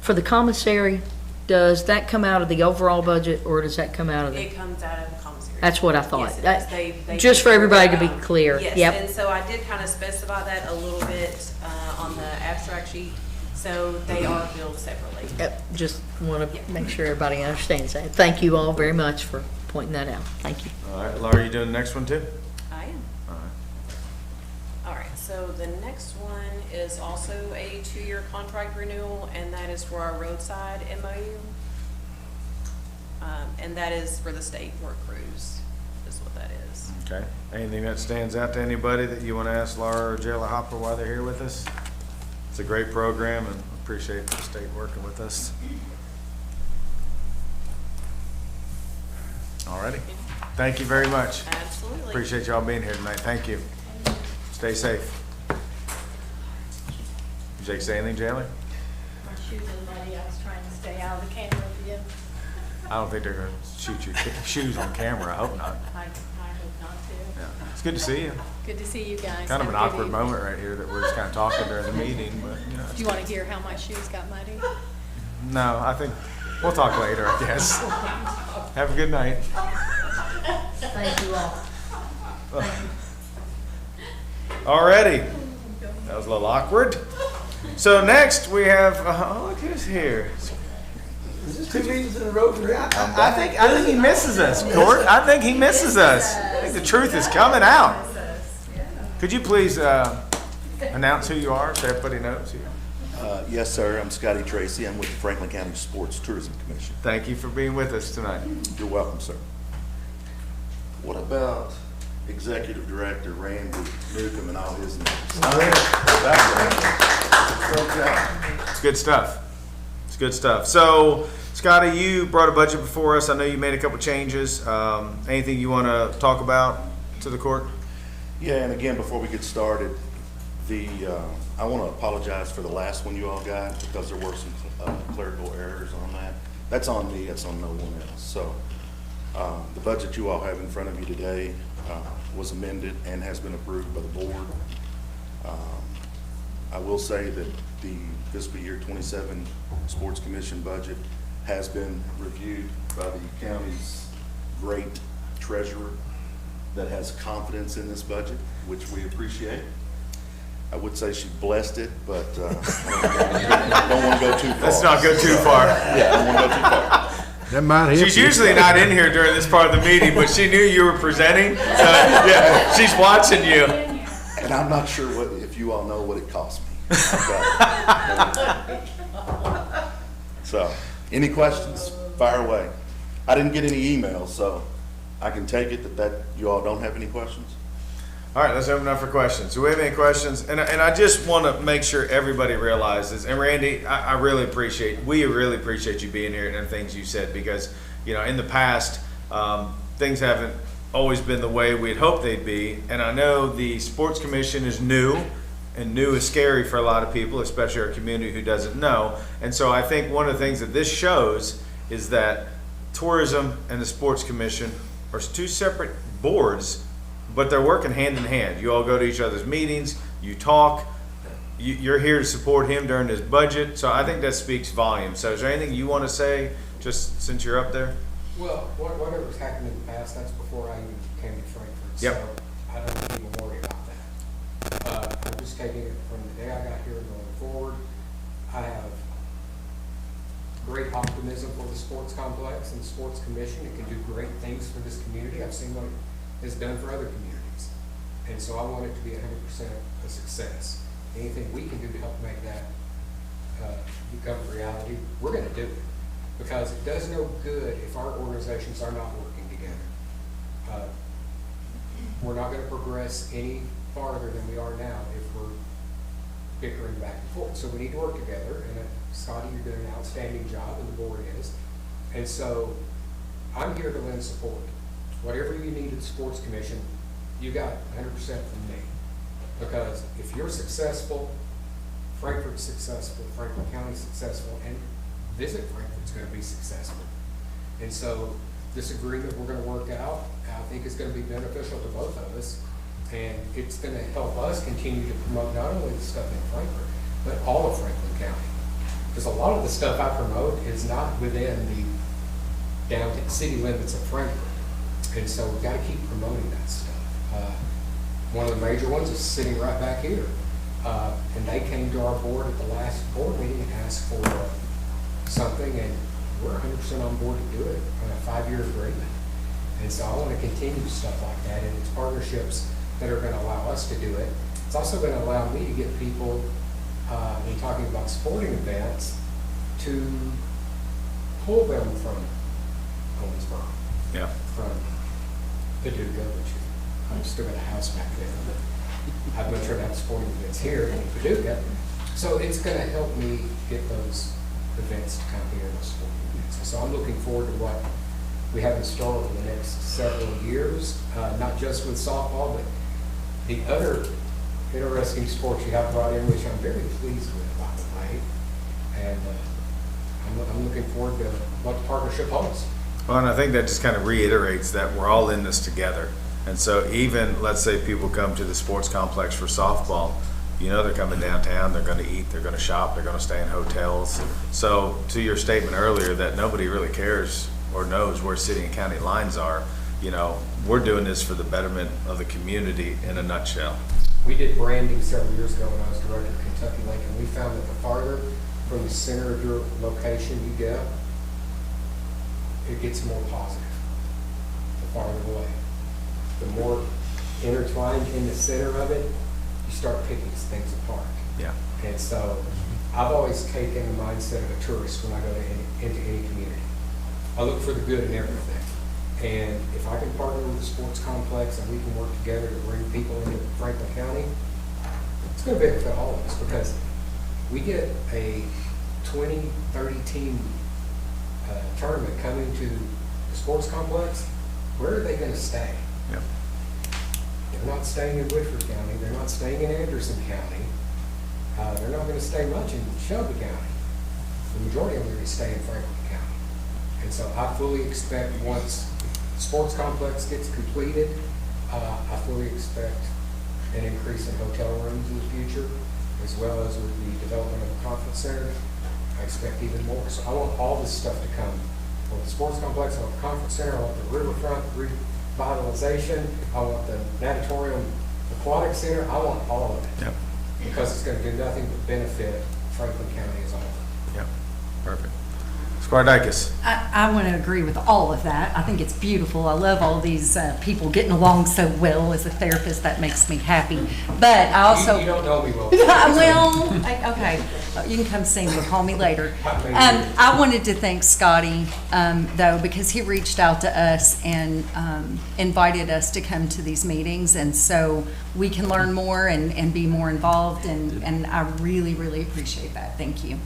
For the commissary, does that come out of the overall budget, or does that come out of the? It comes out of the commissary. That's what I thought. Yes, it does. They Just for everybody to be clear. Yes, Yep. and so I did kind of specify that a little bit on the abstract sheet. So they are billed separately. Yep. Just want to make sure everybody understands that. Thank you all very much for pointing that out. Thank you. All right, Laura, you doing the next one too? I am. All right. All right, so the next one is also a 2-year contract renewal, and that is for our roadside MOU. And that is for the state work crews, is what that is. Okay. Anything that stands out to anybody that you want to ask Laura or Jayla Hopper while they're here with us? It's a great program, and appreciate the state working with us. All righty. Thank you very much. Absolutely. Appreciate y'all being here tonight. Thank you. Stay safe. Jake, say anything, Jayla? My shoes are muddy, I was trying to stay out of the camera view. I don't think they're going to shoot your shoes on camera. I hope not. I hope not to. Yeah. It's good to see you. Good to see you guys. Kind of Have an a good awkward evening. moment right here that we're just kind of talking during the meeting, but, you know. Do you want to hear how my shoes got muddy? No, I think we'll talk later, I guess. Have a good night. Thank you all. Alrighty. That was a little awkward. So next we have, oh, look who's here. Is this 2 meetings in a row for that? I think he misses us, Court. I think he misses us. I think the truth is coming out. Could you please announce who you are so everybody knows you? Yes, sir. I'm Scotty Tracy. I'm with the Franklin County Sports Tourism Commission. Thank you for being with us tonight. You're welcome, sir. What about Executive Director Randy Newcomb and all his names? It's good stuff. It's good stuff. So, Scotty, you brought a budget before us. I know you made a couple changes. Anything you want to talk about to the court? Yeah, and again, before we get started, I want to apologize for the last one you all got because there were some clerical errors on that. That's on me. That's on no one else. So, the budget you all have in front of you today was amended and has been approved by the board. I will say that the fiscal year 27 Sports Commission budget has been reviewed by the county's great treasurer that has confidence in this budget, which we appreciate. I would say she blessed it, but don't want to go too far. Let's not go too far. Yeah, don't want to go too far. That might help She's you. usually not in here during this part of the meeting, but she knew you were presenting, so yeah, she's watching you. And I'm not sure if you all know what it cost me. So, any questions? Fire away. I didn't get any emails, so I can take it that you all don't have any questions? All right, let's open up for questions. Do we have any questions? And I just want to make sure everybody realizes, and Randy, we really appreciate you being here and things you said, because, you know, in the past, things haven't always been the way we'd hoped they'd be. And I know the Sports Commission is new, and new is scary for a lot of people, especially our community who doesn't know. And so I think one of the things that this shows is that tourism and the Sports Commission are two separate boards, but they're working hand in hand. You all go to each other's meetings, you talk, you're here to support him during his budget. So I think that speaks volumes. So is there anything you want to say, just since you're up there? Well, whatever's happened in the past, that's before I even came to Frankfurt. Yep. So I don't even worry about that. I'm just taking it from the day I got here and going forward. I have great optimism for the sports complex and the sports commission. It can do great things for this community. I've seen what it's done for other communities. And so I want it to be 100% a success. Anything we can do to help make that become a reality, we're going to do it. Because it does no good if our organizations are not working together. We're not going to progress any farther than we are now if we're bickering back and forth. So we need to work together. And Scotty, you're doing an outstanding job, and the board is. And so I'm here to lend support. Whatever you need at the Sports Commission, you got 100% from me. Because if you're successful, Frankfurt's successful, Franklin County's successful, and Visit Frankfurt's going to be successful. And so this agreement we're going to work out, I think is going to be beneficial to both of us. And it's going to help us continue to promote not only the stuff in Frankfurt, but all of Franklin County. Because a lot of the stuff I promote is not within the downtown city limits of Frankfurt. And so we've got to keep promoting that stuff. One of the major ones is sitting right back here. And they came to our board at the last board meeting and asked for something, and we're 100% on board to do it on a 5-year agreement. And so I want to continue stuff like that, and it's partnerships that are going to allow us to do it. It's also going to allow me to get people, when talking about sporting events, to pull them from Owensboro, Yeah. from Paducah, which I've still got a house back there, but I'd much rather have sporting events here than in Paducah. So it's going to help me get those events to come here, those sporting events. So I'm looking forward to what we have in store over the next several years, not just with softball, but the other interesting sports you have brought in, which I'm very pleased with, by the way. And I'm looking forward to what the partnership holds. Well, and I think that just kind of reiterates that we're all in this together. And so even, let's say people come to the sports complex for softball, you know they're coming downtown, they're going to eat, they're going to shop, they're going to stay in hotels. So to your statement earlier that nobody really cares or knows where city and county lines are, you know, we're doing this for the betterment of the community in a nutshell. We did branding several years ago when I was director of Kentucky Lake, and we found that the farther from the center of your location you get, it gets more positive the farther away. The more intertwined in the center of it, you start picking things apart. Yeah. And so I've always taken the mindset of a tourist when I go into any community. I look for the good in everything. And if I can partner with the sports complex and we can work together to bring people into Franklin County, it's going to benefit all of us, because we get a 20, 30 team tournament coming to the sports complex. Where are they going to stay? Yeah. They're not staying in Woodford County. They're not staying in Anderson County. They're not going to stay much in Shelby County. The majority of them are going to stay in Franklin County. And so I fully expect once the sports complex gets completed, I fully expect an increase in hotel rooms in the future, as well as with the development of the conference center. I expect even more. So I want all this stuff to come. I want the sports complex, I want the conference center, I want the riverfront revitalization, I want the natatorium aquatic center, I want all of it. Yep. because it's going to do nothing but benefit Franklin County as a whole. Yep, perfect. Squire Dykes. I want to agree with all of that. I think it's beautiful. I love all these people getting along so well. As a therapist, that makes me happy. But I also... You don't know me well. Okay. You can come see me or call me later. I wanted to thank Scotty, though, because he reached out to us and invited us to come to these meetings. And so we can learn more and be more involved. And I really, really appreciate that. Thank you.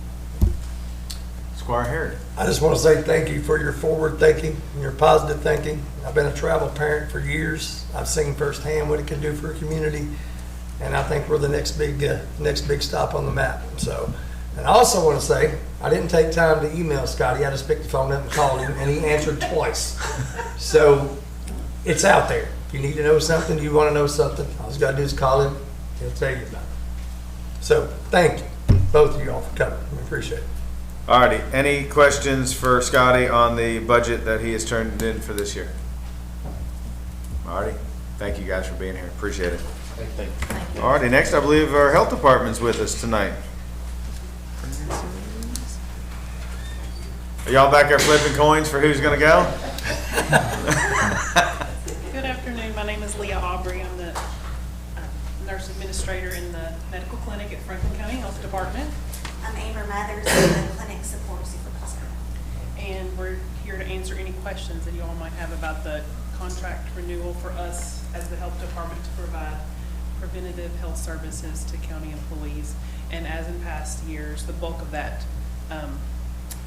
Squire Harrod. I just want to say thank you for your forward thinking and your positive thinking. I've been a travel parent for years. I've seen firsthand what it can do for a community, and I think we're the next big stop on the map. So, and I also want to say I didn't take time to email Scotty. I just picked the phone up and called him, and he answered twice. So it's out there. If you need to know something, you want to know something, all you got to do is call him. He'll tell you about it. So thank you, both of you all, for coming. We appreciate it. Alrighty, any questions for Scotty on the budget that he has turned in for this year? Alrighty, thank you guys for being here, appreciate it. Thank you. Alrighty, next I believe our health department's with us tonight. Are y'all back there flipping coins for who's gonna go? Good afternoon, my name is Leah Aubrey. I'm the nurse administrator in the medical clinic at Franklin County Health Department. I'm Amber Mathers, the clinic support supervisor. And we're here to answer any questions that you all might have about the contract renewal for us as the health department to provide preventative health services to county employees. And as in past years, the bulk of that,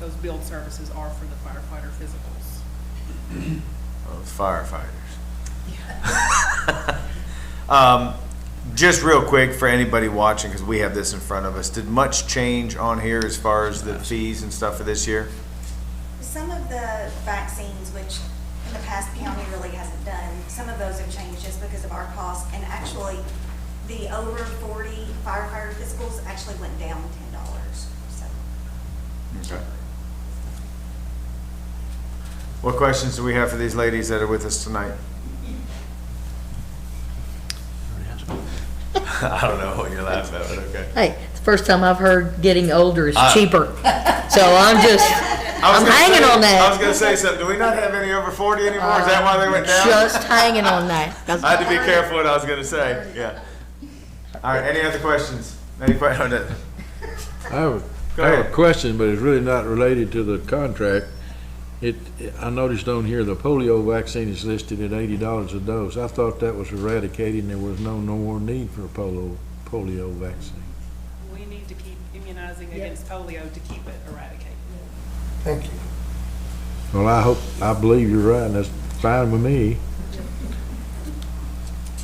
those billed services are for the firefighter physicals. Firefighters. Just real quick for anybody watching, because we have this in front of us, did much change on here as far as the fees and stuff for this year? Some of the vaccines, which in the past the county really hasn't done, some of those have changed just because of our cost. And actually, the over 40 firefighter physicals actually went down $10. So. Okay. What questions do we have for these ladies that are with us tonight? I don't know what you're laughing at, but okay. Hey, it's the first time I've heard getting older is cheaper. So I'm hanging on that. I was going to say something. Do we not have any over 40 anymore? Is that why they went down? Just hanging on that. I had to be careful what I was going to say. Yeah. All right. Any other questions? Any questions? I have a question, but it's really not related to the contract. I noticed on here the polio vaccine is listed at $80 a dose. I thought that was eradicated and there was no more need for a polio vaccine. We need to keep immunizing against polio to keep it eradicated. Thank you. Well, I believe you're right, and that's fine with me.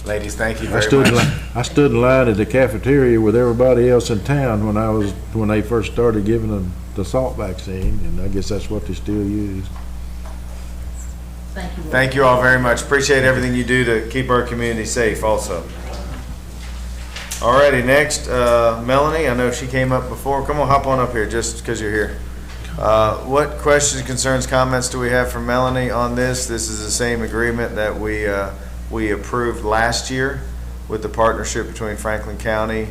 Ladies, thank you very much. I stood in line at the cafeteria with everybody else in town when they first started giving them the salt vaccine, and I guess that's what they still use. Thank you. Thank you all very much. Appreciate everything you do to keep our community safe also. Alrighty, next, Melanie, I know she came up before. Come on, hop on up here just because you're here. What questions, concerns, comments do we have for Melanie on this? This is the same agreement that we approved last year with the partnership between Franklin County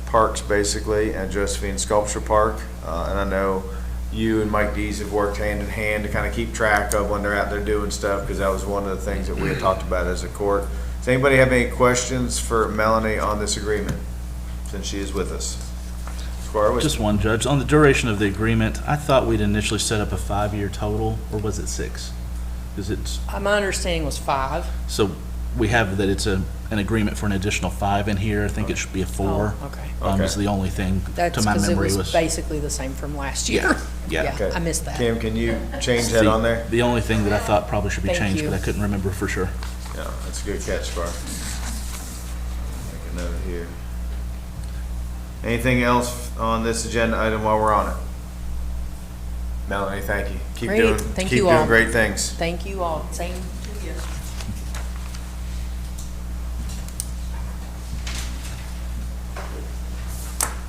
Parks, basically, and Josephine Sculpture Park. And I know you and Mike Dees have worked hand in hand to kind of keep track of when they're out there doing stuff, because that was one of the things that we had talked about as a court. Does anybody have any questions for Melanie on this agreement, since she is with us? Squire, just one, Judge. On the duration of the agreement, I thought we'd initially set up a 5-year total, or was it 6? Because it's... My understanding was 5. So we have that it's an agreement for an additional 5 in here. I think it should be a 4. Oh, okay. Is the only thing That's to my because it memory was basically the same from last year. Yeah. Okay. I missed that. Kim, can you change that on there? The only thing that I thought probably should be Thank changed, you. but I couldn't remember for sure. Yeah, that's a good catch, Squire. Make a note here. Anything else on this agenda item while we're on it? Melanie, thank you. Keep Great. doing Thank keep you doing all. great things. Thank you all. Same to you.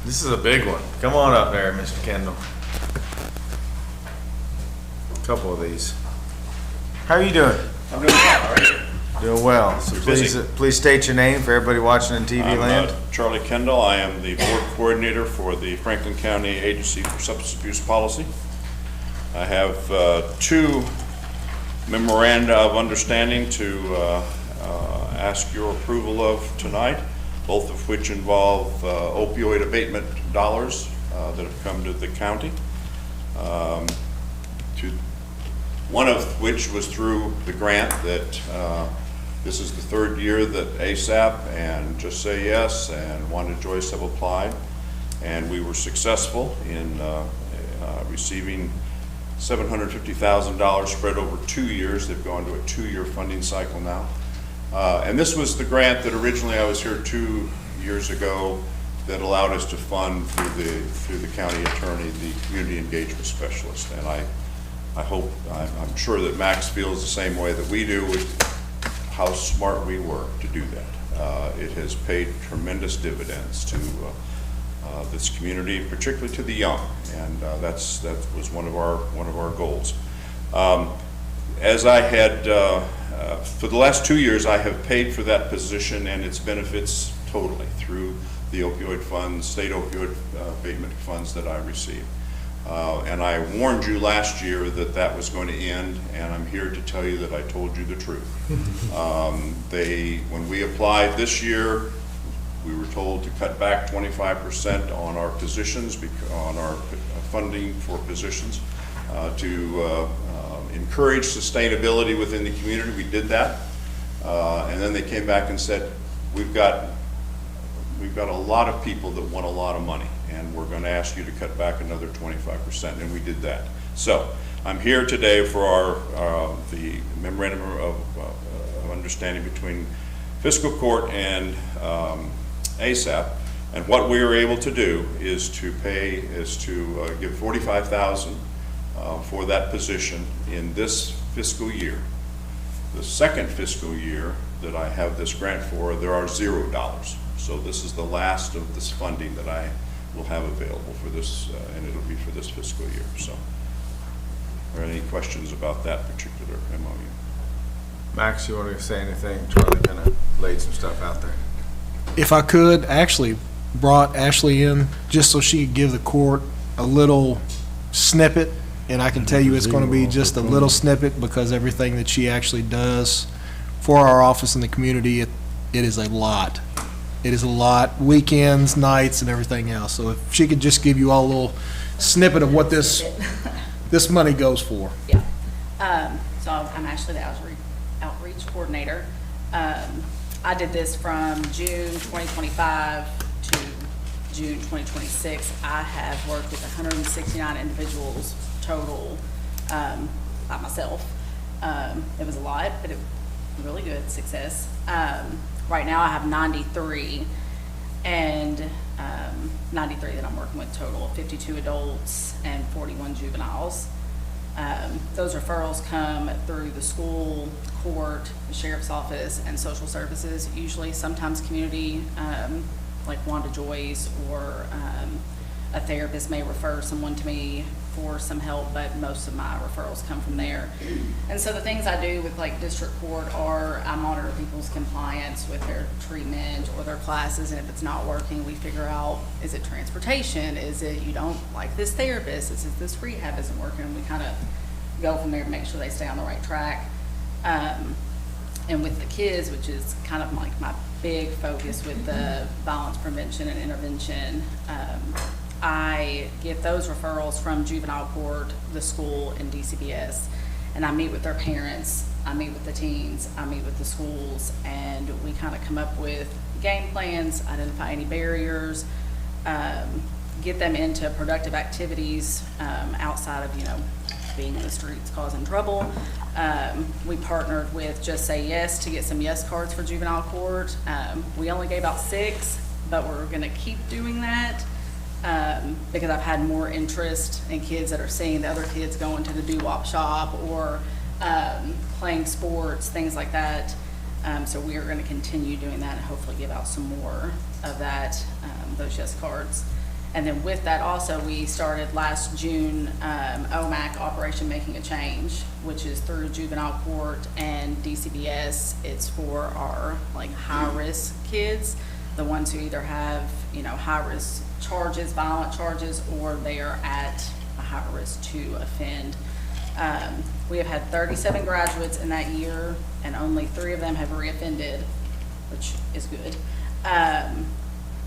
This is a big one. Come on up there, Mr. Kendall. A couple of these. How are you doing? I'm doing well, all right. Doing well. So please state your name for everybody watching in TV land. Charlie Kendall. I am the board coordinator for the Franklin County Agency for Substance Abuse Policy. I have two memoranda of understanding to ask your approval of tonight, both of which involve opioid abatement dollars that have come to the county. One of which was through the grant that this is the third year that ASAP and Just Say Yes and Wanda Joyce have applied, and we were successful in receiving $750,000 spread over 2 years. They've gone to a 2-year funding cycle now. And this was the grant that originally I was here 2 years ago that allowed us to fund through the county attorney, the community engagement specialist. And I'm sure that Max feels the same way that we do with how smart we were to do that. It has paid tremendous dividends to this community, particularly to the young, and that was one of our goals. As I had for the last 2 years, I have paid for that position and its benefits totally through the opioid funds, state opioid abatement funds that I received. And I warned you last year that that was going to end, and I'm here to tell you that I told you the truth. When we applied this year, we were told to cut back 25% on our positions, on our funding for positions, to encourage sustainability within the community. We did that, and then they came back and said, we've got a lot of people that want a lot of money, and we're going to ask you to cut back another 25%, and we did that. So I'm here today for the memorandum of understanding between Fiscal Court and ASAP, and what we were able to do is to give $45,000 for that position in this fiscal year. The second fiscal year that I have this grant for, there are $0. So this is the last of this funding that I will have available for this, and it'll be for this fiscal year. So, are there any questions about that particular MOU? Max, you want to say anything? Charlie kind of laid some stuff out there. If I could, I actually brought Ashley in just so she could give the court a little snippet, and I can tell you it's going to be just a little snippet because everything that she actually does for our office in the community, it is a lot. It is a lot, weekends, nights, and everything else. So if she could just give you all a little snippet of what this money goes for. Yeah. So I'm actually the outreach coordinator. I did this from June 2025 to June 2026. I have worked with 169 individuals total by myself. It was a lot, but it was really good success. Right now I have 93, and 93 that I'm working with total, 52 adults and 41 juveniles. Those referrals come through the school, court, the sheriff's office, and social services. Usually, sometimes community, like Wanda Joyce or a therapist may refer someone to me for some help, but most of my referrals come from there. And so the things I do with like district court are I monitor people's compliance with their treatment or their classes, and if it's not working, we figure out, is it transportation? Is it you don't like this therapist? Is it this rehab isn't working? We kind of go from there to make sure they stay on the right track. And with the kids, which is kind of like my big focus with the violence prevention and intervention, I get those referrals from juvenile court, the school, and DCBS, and I meet with their parents, I meet with the teens, I meet with the schools, and we kind of come up with game plans, identify any barriers, get them into productive activities outside of, being in the streets causing trouble. We partnered with Just Say Yes to get some yes cards for juvenile court. We only gave out 6, but we're gonna keep doing that. Because I've had more interest in kids that are seeing the other kids going to the doo-wop shop or playing sports, things like that. So we are going to continue doing that and hopefully give out some more of that, those yes cards. And then with that also, we started last June, OMAC, Operation Making a Change, which is through juvenile court and DCBS. It's for our like high-risk kids, the ones who either have, you know, high-risk charges, violent charges, or they are at a high risk to offend. We have had 37 graduates in that year, and only 3 of them have reoffended, which is good.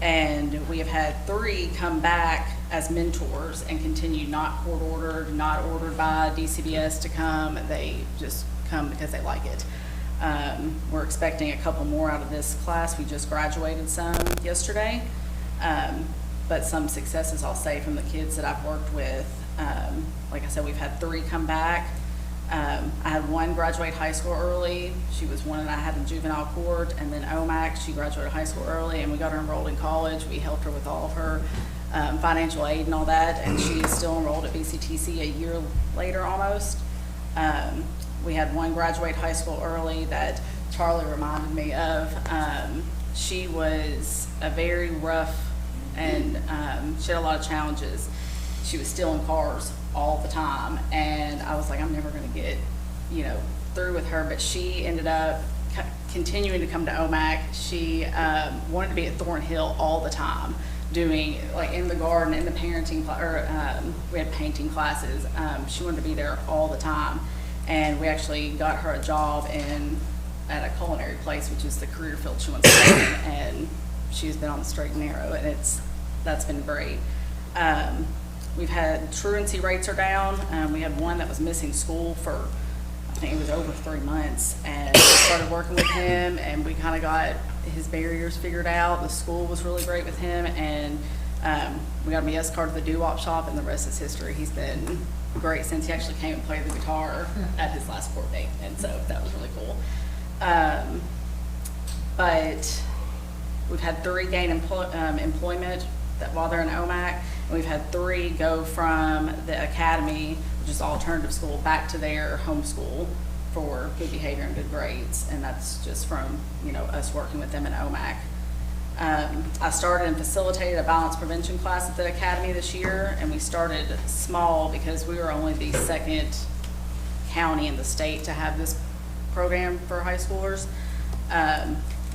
And we have had 3 come back as mentors and continue, not court ordered, not ordered by DCBS to come. They just come because they like it. We're expecting a couple more out of this class. We just graduated some yesterday. But some successes, I'll say, from the kids that I've worked with. Like I said, we've had 3 come back. I had 1 graduate high school early. She was one that I had in juvenile court. And then OMAC, she graduated high school early, and we got her enrolled in college. We helped her with all of her financial aid and all that, and she is still enrolled at BCTC a year later almost. We had 1 graduate high school early that Charlie reminded me of. She was a very rough, and she had a lot of challenges. She was stealing cars all the time, and I was like, I'm never going to get, you know, through with her. But she ended up continuing to come to OMAC. She wanted to be at Thornhill all the time, doing like in the garden, in the parenting, we had painting classes. She wanted to be there all the time, and we actually got her a job at a culinary place, which is the career field she wants to be in, and she's been on the straight and narrow, and that's been great. We've had truancy rates are down. We had 1 that was missing school for, I think it was over 3 months, and we started working with him, and we kind of got his barriers figured out. The school was really great with him, and we got him a yes card to the doo-wop shop, and the rest is history. He's been great since he actually came and played the guitar at his last court date, and so that was really cool. But we've had 3 gain employment while they're in OMAC, and we've had 3 go from the academy, which is alternative school, back to their home school for good behavior and good grades, and that's just from, you know, us working with them in OMAC. I started and facilitated a violence prevention class at the academy this year, and we started small because we were only the 2nd county in the state to have this program for high schoolers.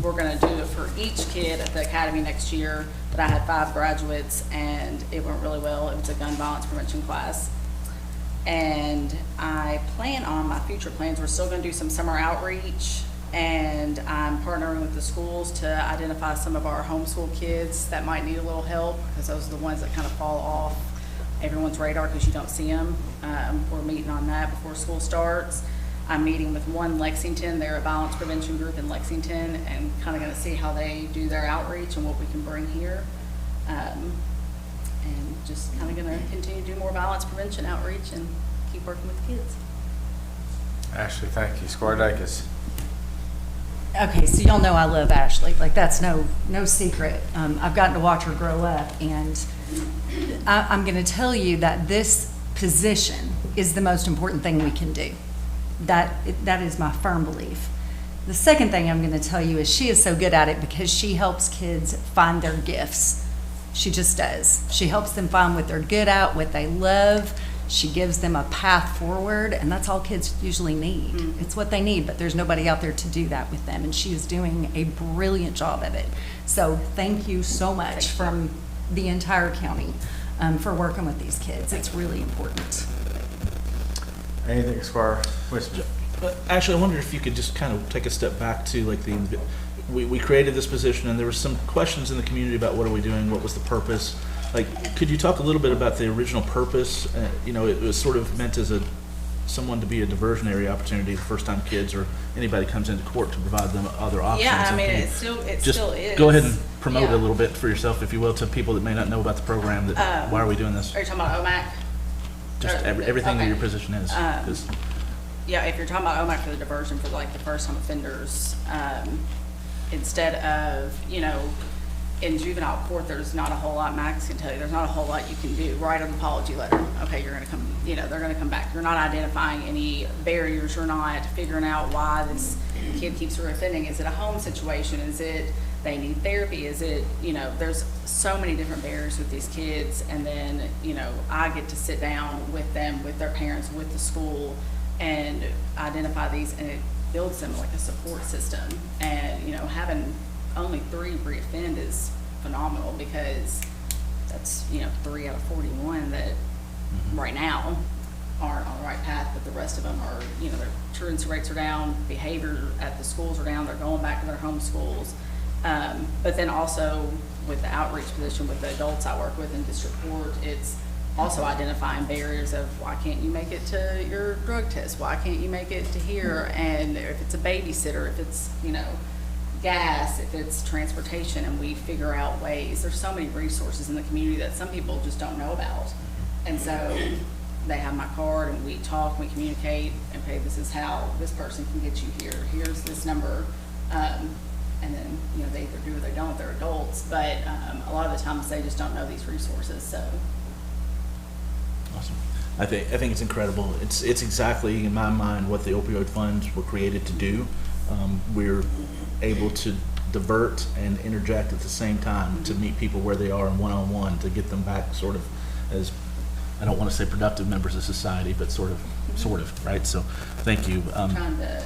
We're going to do it for each kid at the academy next year, but I had 5 graduates, and it went really well. It was a gun violence prevention class. And I plan on my future plans, we're still going to do some summer outreach, and I'm partnering with the schools to identify some of our homeschool kids that might need a little help, because those are the ones that kind of fall off everyone's radar because you don't see them. We're meeting on that before school starts. I'm meeting with one Lexington, they're a violence prevention group in Lexington, and kind of going to see how they do their outreach and what we can bring here. And just kind of going to continue to do more violence prevention outreach and keep working with kids. Ashley, thank you. Squire Dacus. Okay, so y'all know I love Ashley. Like, that's no secret. I've gotten to watch her grow up, and I'm going to tell you that this position is the most important thing we can do. That is my firm belief. The second thing I'm going to tell you is she is so good at it because she helps kids find their gifts. She just does. She helps them find what they're good at, what they love. She gives them a path forward, and that's all kids usually need. Mm-hmm. It's what they need, but there's nobody out there to do that with them, and she is doing a brilliant job of it. So thank you so much from the entire county for working with these kids. It's really important. Anything, Squire? Actually, I wonder if you could just kind of take a step back to like we created this position, and there were some questions in the community about what are we doing, what was the purpose. Like, could you talk a little bit about the original purpose? It was sort of meant as someone to be a diversionary opportunity the first time kids or anybody comes into court to provide them other options. Yeah, I mean, it still is. Go ahead and promote it a little bit for yourself, if you will, to people that may not know about the program. Why are we doing this? Are you talking about OMAC? Just everything that your position is. Yeah, if you're talking about OMAC for the diversion for like the first time offenders, instead of, in juvenile court, there's not a whole lot, Max can tell you, there's not a whole lot you can do. Write an apology letter. Okay, you're going to come, they're going to come back. You're not identifying any barriers. You're not figuring out why this kid keeps reoffending. Is it a home situation? Is it they need therapy? Is it, there's so many different barriers with these kids. And then, I get to sit down with them, with their parents, with the school, and identify these, and it builds them like a support system. And, having only 3 reoffend is phenomenal, because that's, 3 out of 41 that right now aren't on the right path, but the rest of them are, their truancy rates are down, behavior at the schools are down, they're going back to their home schools. But then also with the outreach position with the adults I work with in district court, it's also identifying barriers of why can't you make it to your drug test? Why can't you make it to here? And if it's a babysitter, if it's, gas, if it's transportation, and we figure out ways. There's so many resources in the community that some people just don't know about. And so they have my card, and we talk, we communicate, and okay, this is how this person can get you here. Here's this number. And then, they either do or they don't. They're adults. But a lot of the times they just don't know these resources. So. Awesome. I think it's incredible. It's exactly, in my mind, what the opioid funds were created to do. We're able to divert and interject at the same time to meet people where they are in one-on-one, to get them back sort of as, I don't want to say productive members of society, but sort of, right? So thank you. Trying to,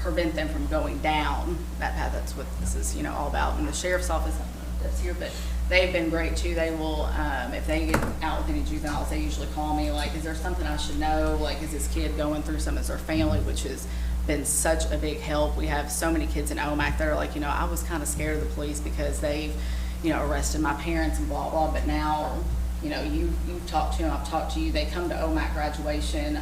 prevent them from going down that path. That's what this is, all about. And the sheriff's office, I don't know if that's here, but they've been great too. They will, if they get out with any juveniles, they usually call me like, is there something I should know? Like, is this kid going through something? Is their family, which has been such a big help. We have so many kids in OMAC that are like, I was kind of scared of the police because they've, arrested my parents and blah, blah. But now, you've talked to them, I've talked to you. They come to OMAC graduation.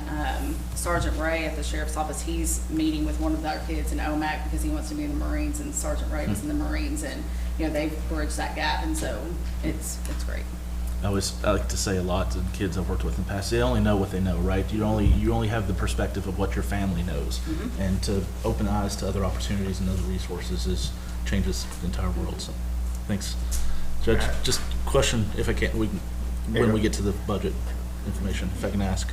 Sergeant Ray at the sheriff's office, he's meeting with one of our kids in OMAC because he wants to be in the Marines, and Sergeant Ray was in the Marines, and they've bridged that gap, and so it's great. I like to say a lot to the kids I've worked with in the past, they only know what they know, right? You only have the perspective of what your family knows. And to open eyes to other opportunities and other resources changes the entire world. So thanks. Judge, just question, if I can, when we get to the budget information, if I can ask.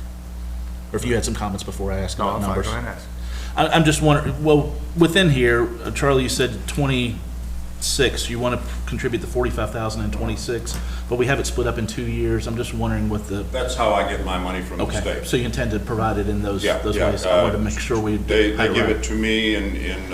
Or if you had some comments before I ask about numbers. Go ahead and ask. I'm just wondering, well, within here, Charlie, you said 26, you want to contribute the 45,000 in 26, but we have it split up in 2 years. I'm just wondering what the... That's how I get my money from the state. Okay, so you intend to provide it in those ways? Yeah. I wanted to make sure we... They give it to me in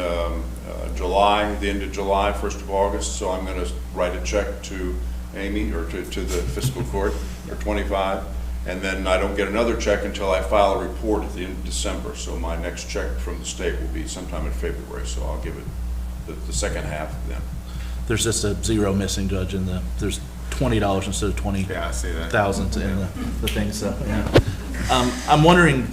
July, the end of July, 1st of August, so I'm going to write a check to Amy, or to the Fiscal Court for 25, and then I don't get another check until I file a report at the end of December, so my next check from the state will be sometime in February, so I'll give it the second half then. There's just a zero missing, Judge, there's $20 instead of 20,000 in the thing, so, yeah. I'm wondering,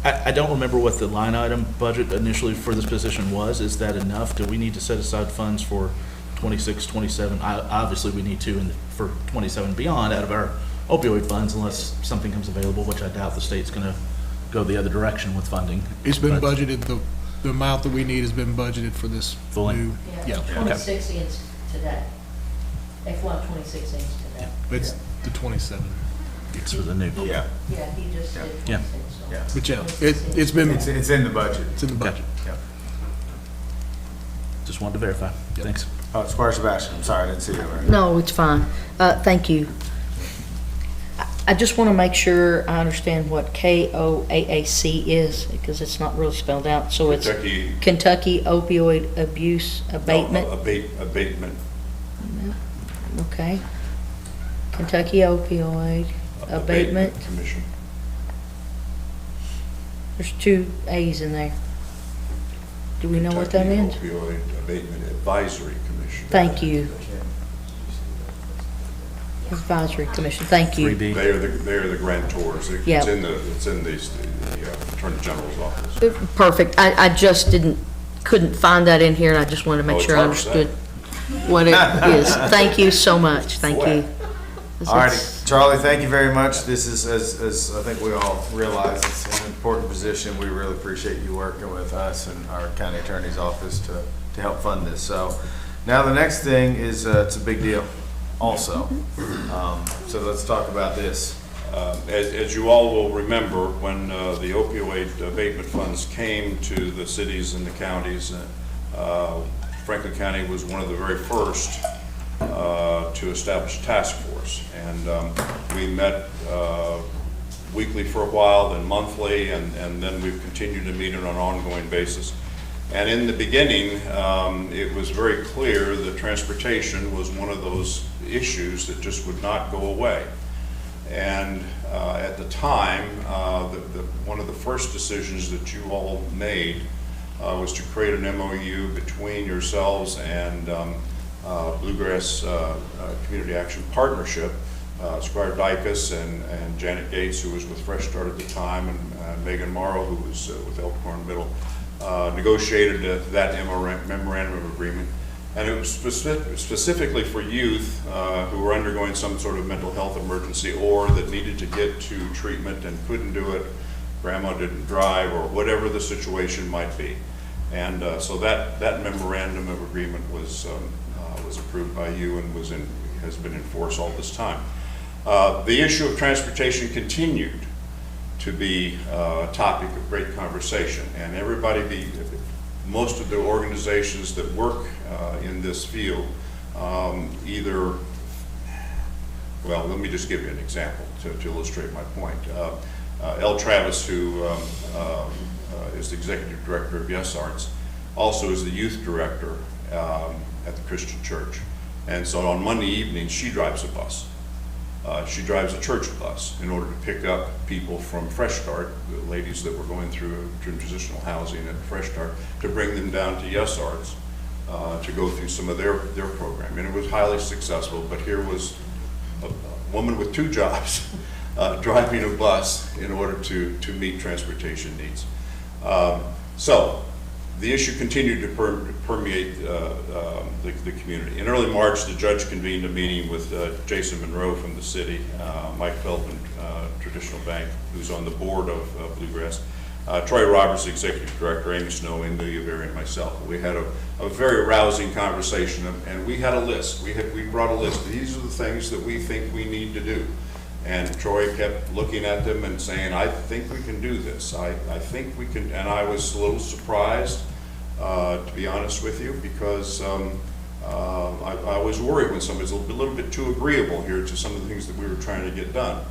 I don't remember what the line item budget initially for this position was. Is that enough? Do we need to set aside funds for 26, 27? Obviously, we need to for 27 beyond out of our opioid funds, unless something comes available, which I doubt the state's going to go the other direction with funding. It's been budgeted, the amount that we need has been budgeted for this fully. Yeah. 26 cents today. F1 26 cents today. It's the 27. It's for the new. Yeah. Yeah, he just said 26. Yeah. Yeah. But yeah, it's been. It's in the budget. It's in the budget. Yeah. Just wanted to verify. Thanks. Oh, Squire Sebastian, I'm sorry, I didn't see you. No, it's fine. Thank you. I just want to make sure I understand what KOAAC is, because it's not really spelled out. So it's Kentucky Opioid Abuse Abatement? No, abatement. Okay. Kentucky Opioid Abatement Commission. There's 2 A's in there. Do we know what that means? Opioid Abatement Advisory Commission. Thank you. Advisory Commission, thank you. They are the grantors. Yeah. It's in the Attorney General's office. Perfect. I just couldn't find that in here, and I just wanted to make sure I understood what it is. Thank you so much. Thank you. All righty, Charlie, thank you very much. This is, as I think we all realize, it's an important position. We really appreciate you working with us and our county attorney's office to help fund this. So now the next thing is, it's a big deal also. So let's talk about this. As you all will remember, when the opioid abatement funds came to the cities and the counties Franklin County was one of the very first to establish a task force. And we met weekly for a while, then monthly, and then we've continued to meet on an ongoing basis. And in the beginning, it was very clear that transportation was one of those issues that just would not go away. And at the time, one of the first decisions that you all made was to create an MOU between yourselves and Bluegrass Community Action Partnership. Squire Dykus and Janet Gates, who was with Fresh Start at the time, and Megan Morrow, who was with Elkhorn Middle, negotiated that memorandum of agreement. And it was specifically for youth who were undergoing some sort of mental health emergency or that needed to get to treatment and couldn't do it, grandma didn't drive, or whatever the situation might be. And so that memorandum of agreement was approved by you and has been in force all this time. The issue of transportation continued to be a topic of great conversation, and most of the organizations that work in this field well, let me just give you an example to illustrate my point. L. Travis, who is the executive director of Yes Arts, also is the youth director at the Christian Church. And so on Monday evenings, she drives a bus. She drives a church bus in order to pick up people from Fresh Start, the ladies that were going through transitional housing at Fresh Start, to bring them down to Yes Arts to go through some of their program. And it was highly successful, but here was a woman with 2 jobs driving a bus in order to meet transportation needs. So the issue continued to permeate the community. In early March, the judge convened a meeting with Jason Monroe from the city, Mike Feldman, Traditional Bank, who's on the board of Bluegrass, Troy Roberts, executive director, Amy Snow, Amelia Berry, and myself. We had a very rousing conversation, and we had a list. We brought a list. These are the things that we think we need to do. And Troy kept looking at them and saying, I think we can do this. I think we can, and I was a little surprised, to be honest with you, because I was worried when somebody's a little bit too agreeable here to some of the things that we were trying to get done.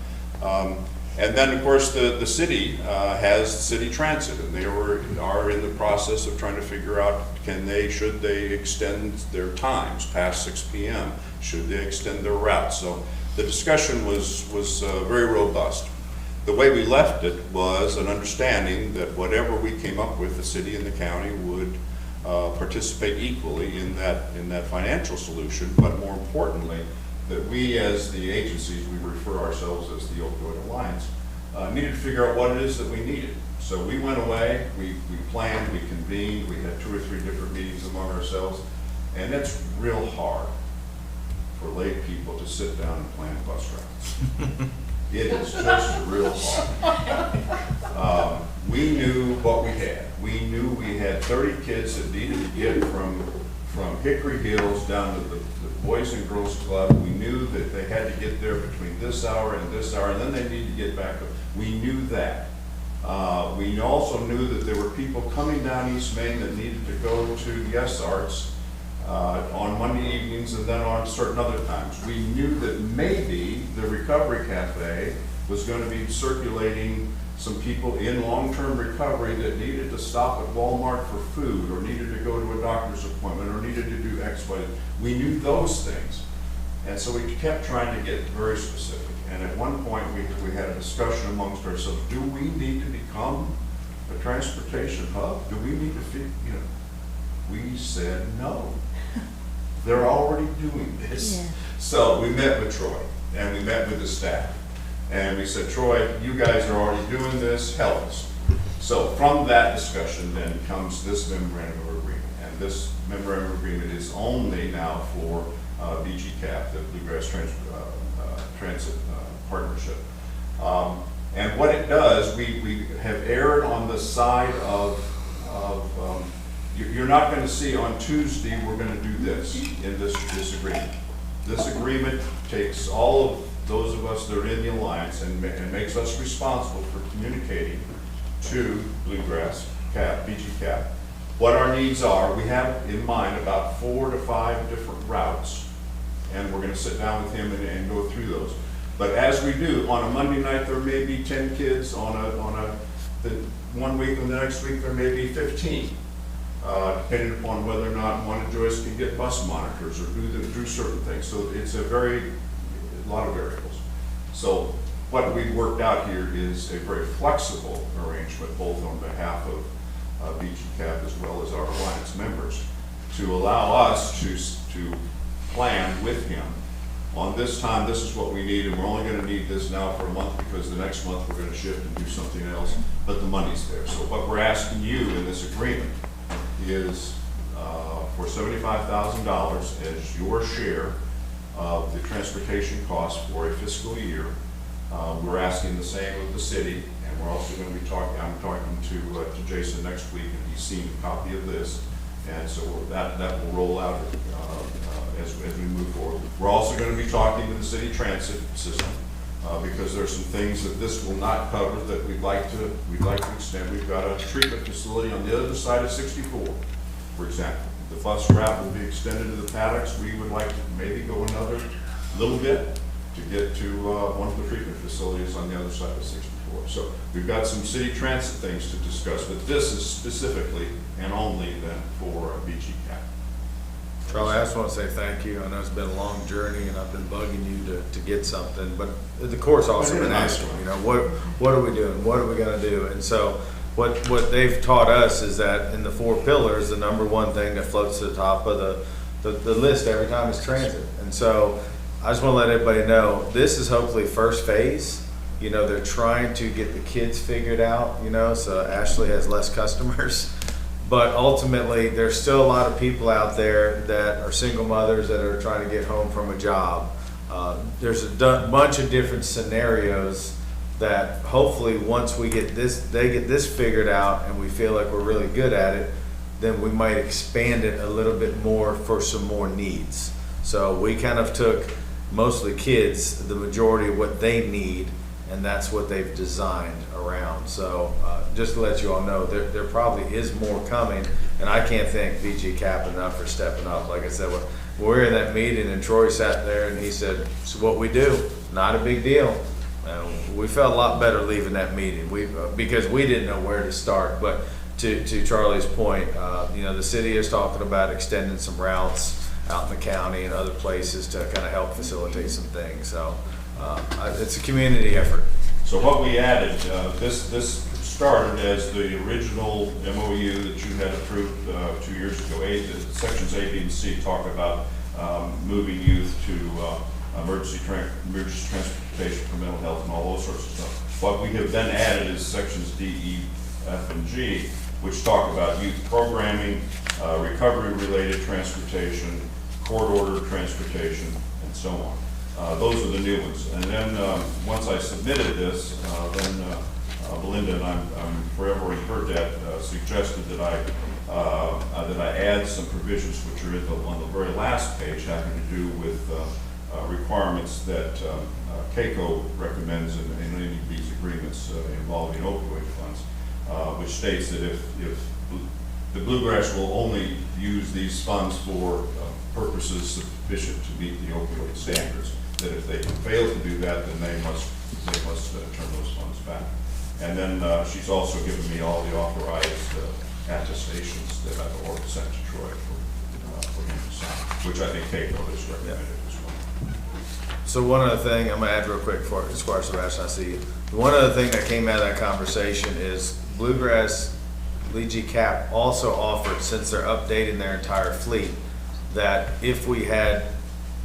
And then, of course, the city has city transit, and they are in the process of trying to figure out, should they extend their times past 6 p.m.? Should they extend their routes? So the discussion was very robust. The way we left it was an understanding that whatever we came up with, the city and the county would participate equally in that financial solution, but more importantly, that we as the agencies, we refer ourselves as the Opioid Alliance, needed to figure out what it is that we needed. So we went away, we planned, we convened, we had 2 or 3 different meetings among ourselves, and it's real hard for lay people to sit down and plan bus routes. It is just real hard. We knew what we had. We knew we had 30 kids that needed to get from Hickory Hills down to the Boys and Girls Club. We knew that they had to get there between this hour, and then they needed to get back up. We knew that. We also knew that there were people coming down East Main that needed to go to Yes Arts on Monday evenings and then on certain other times. We knew that maybe the Recovery Cafe was going to be circulating some people in long-term recovery that needed to stop at Walmart for food, or needed to go to a doctor's appointment, or needed to do X, Y. We knew those things. And so we kept trying to get very specific. And at one point, we had a discussion amongst ourselves, do we need to become a transportation hub? Do we need to we said no. They're already doing this. Yeah. So we met with Troy, and we met with the staff. And we said, Troy, you guys are already doing this, help us. So from that discussion then comes this memorandum of agreement. And this memorandum of agreement is only now for BGCAP, the Bluegrass Transit Partnership. And what it does, we have erred on the side of you're not going to see on Tuesday we're going to do this in this agreement. This agreement takes all of those of us that are in the alliance and makes us responsible for communicating to Bluegrass CAP, BGCAP, what our needs are. We have in mind about 4 to 5 different routes, and we're gonna sit down with him and go through those. But as we do, on a Monday night, there may be 10 kids, the one week, and the next week, there may be 15. Depending upon whether or not one of Joyce can get bus monitors or do certain things. So it's a lot of variables. So what we've worked out here is a very flexible arrangement, both on behalf of BGCAP as well as our Alliance members, to allow us to plan with him. On this time, this is what we need, and we're only gonna need this now for a month, because the next month we're gonna shift and do something else, but the money's there. So what we're asking you in this agreement is for $75,000 as your share of the transportation costs for a fiscal year. We're asking the same of the city, and we're also going to be talking, I'm talking to Jason next week, and he's seen a copy of this, and so that will roll out as we move forward. We're also going to be talking to the city transit system, because there's some things that this will not cover that we'd like to extend. We've got a treatment facility on the other side of 64, for example. The bus route will be extended to the paddocks. We would like to maybe go another little bit to get to one of the treatment facilities on the other side of 64. So we've got some city transit things to discuss, but this is specifically and only then for BGCAP. Charlie, I just want to say thank you. I know it's been a long journey, and I've been bugging you to get something, but the court's also been asking, what are we doing? What are we going to do? And so what they've taught us is that in the 4 pillars, the number one thing that floats to the top of the list every time is transit. And so I just want to let everybody know, this is hopefully first phase. They're trying to get the kids figured out, so Ashley has less customers. But ultimately, there's still a lot of people out there that are single mothers that are trying to get home from a job. There's a bunch of different scenarios that hopefully once they get this figured out and we feel like we're really good at it, then we might expand it a little bit more for some more needs. So we kind of took mostly kids, the majority of what they need, and that's what they've designed around. So just to let you all know, there probably is more coming, and I can't thank BGCAP enough for stepping up. Like I said, when we were in that meeting and Troy sat there and he said, "So what we do, not a big deal." We felt a lot better leaving that meeting because we didn't know where to start. But to Charlie's point, the city is talking about extending some routes out in the county and other places to kind of help facilitate some things. So it's a community effort. So what we added, this started as the original MOU that you had approved 2 years ago. Sections A, B, and C talk about moving youth to emergency transportation for mental health and all those sorts of stuff. What we have then added is sections D, E, F, and G, which talk about youth programming, recovery-related transportation, court-ordered transportation, and so on. Those are the new ones. And then once I submitted this, then Belinda, and I'm forever heard that, suggested that I add some provisions which are on the very last page, having to do with requirements that CAECO recommends in any of these agreements involving opioid funds, which states that if the Bluegrass will only use these funds for purposes sufficient to meet the opioid standards, that if they fail to do that, then they must turn those funds back. And then she's also given me all the authorized attestations that I've already sent to Troy for him to sign, which I think CAECO has recommended as well. So one other thing I'm going to add real quick for Squire Sebastian, I see you. One other thing that came out of that conversation is Bluegrass BGCAP also offered, since they're updating their entire fleet, that if we had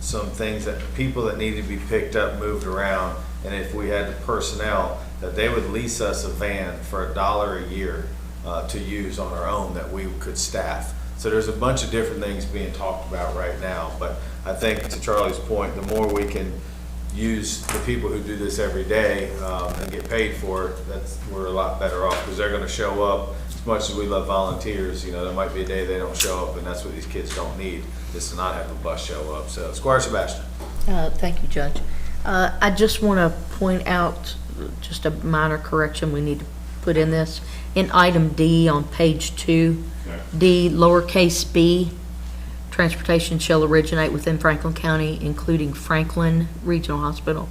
some things that people that needed to be picked up, moved around, and if we had the personnel, that they would lease us a van for $1 a year to use on our own that we could staff. So there's a bunch of different things being talked about right now, but I think to Charlie's point, the more we can use the people who do this every day and get paid for it, we're a lot better off, because they're going to show up. As much as we love volunteers, there might be a day they don't show up, and that's what these kids don't need, is to not have the bus show up. So Squire Sebastian. Thank you, Judge. I just want to point out just a minor correction we need to put in this. In item D on page 2, Okay. D lowercase b, transportation shall originate within Franklin County, including Franklin Regional Hospital.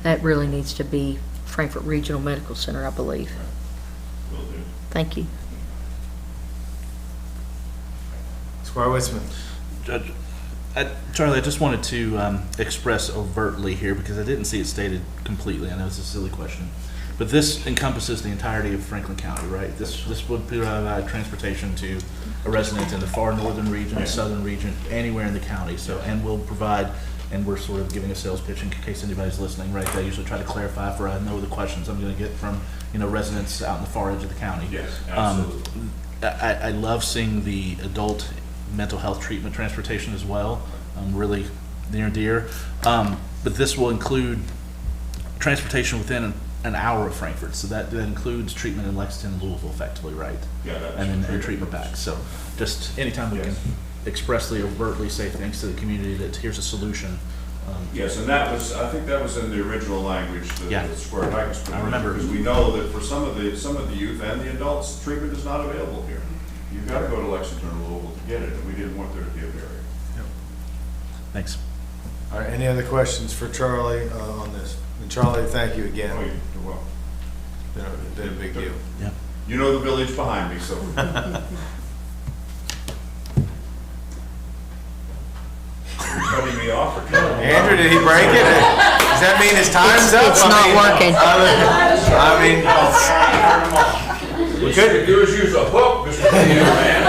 That really needs to be Frankfurt Regional Medical Center, I believe. Will do. Thank you. Squire Witzman. Judge, Charlie, I just wanted to express overtly here, because I didn't see it stated completely. I know it's a silly question. But this encompasses the entirety of Franklin County, right? This would provide transportation to a resident in the far northern region, southern region, anywhere in the county. So, and we'll provide, and we're sort of giving a sales pitch in case anybody's listening, right? I usually try to clarify for I know the questions I'm going to get from, residents out in the far edge of the county. Yes, absolutely. I love seeing the adult mental health treatment transportation as well, really near and dear. But this will include transportation within an hour of Frankfurt, so that includes treatment in Lexington and Louisville effectively, right? Yeah, that's And then true. treatment back. So just anytime we can expressly, overtly say thanks to the community that here's a solution. Yes, and I think that was in the original language that Yeah. the Square Titans put in. I remember. Because we know that for some of the youth and the adults, treatment is not available here. You've got to go to Lexington or Louisville to get it, and we didn't want there to be a barrier. Thanks. All right, any other questions for Charlie on this? And Charlie, thank you again. Oh, you're welcome. Been a big deal. Yeah. You know the village behind me, so. You're cutting me off or cutting me off? Andrew, did he break it? Does that mean his time's up? It's not working. We could do is use a hook, Mr. Man.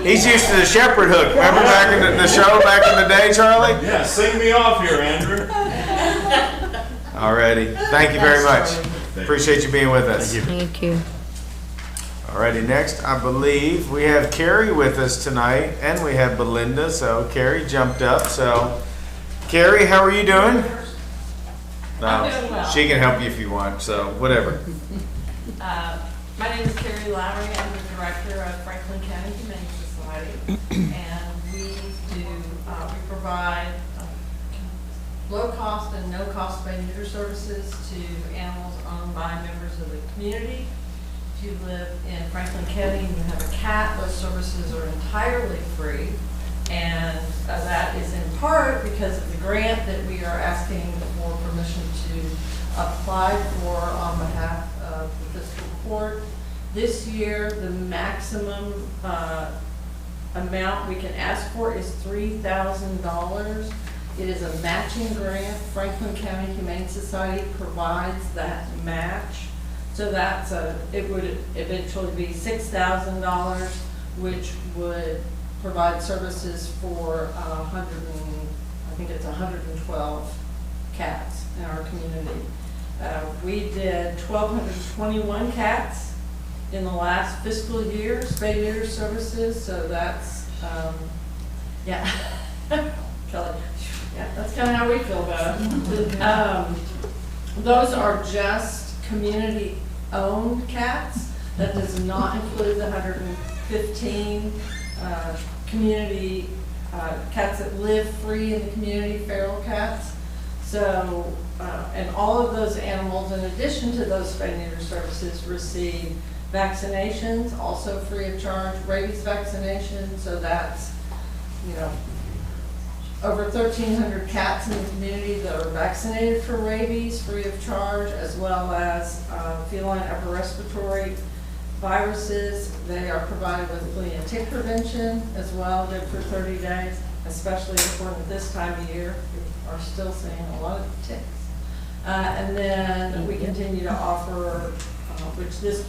He's used to the shepherd hook. Remember back in the show back in the day, Charlie? Yeah, sing me off here, Andrew. Alrighty. Thank you very much. Appreciate you being with us. Thank you. Alrighty, next, I believe we have Carrie with us tonight, and we have Belinda. So Carrie jumped up. So Carrie, how are you doing? I'm doing well. She can help you if you want. So whatever. My name is Carrie Lowry. I'm the director of Franklin County Humane Society, and we provide low-cost and no-cost spay neuter services to animals owned by members of the community. If you live in Franklin County and you have a cat, those services are entirely free, and that is in part because of the grant that we are asking for permission to apply for on behalf of the Fiscal Court. This year, the maximum amount we can ask for is $3,000. It is a matching grant. Franklin County Humane Society provides that match. So it would eventually be $6,000, which would provide services for 112 cats in our community. We did 1,221 cats in the last fiscal year, spay neuter services, so that's, yeah. Kelly, yeah, that's kind of how we feel about it. Those are just community-owned cats. That does not include the 115 community cats that live free in the community, feral cats. So, and all of those animals, in addition to those spay neuter services, receive vaccinations, also free of charge, rabies vaccination. So that's, over 1,300 cats in the community that are vaccinated for rabies free of charge, as well as feline upper respiratory viruses. They are provided with flea and tick prevention as well, good for 30 days, especially important this time of year. We are still seeing a lot of ticks. And then we continue to offer, which this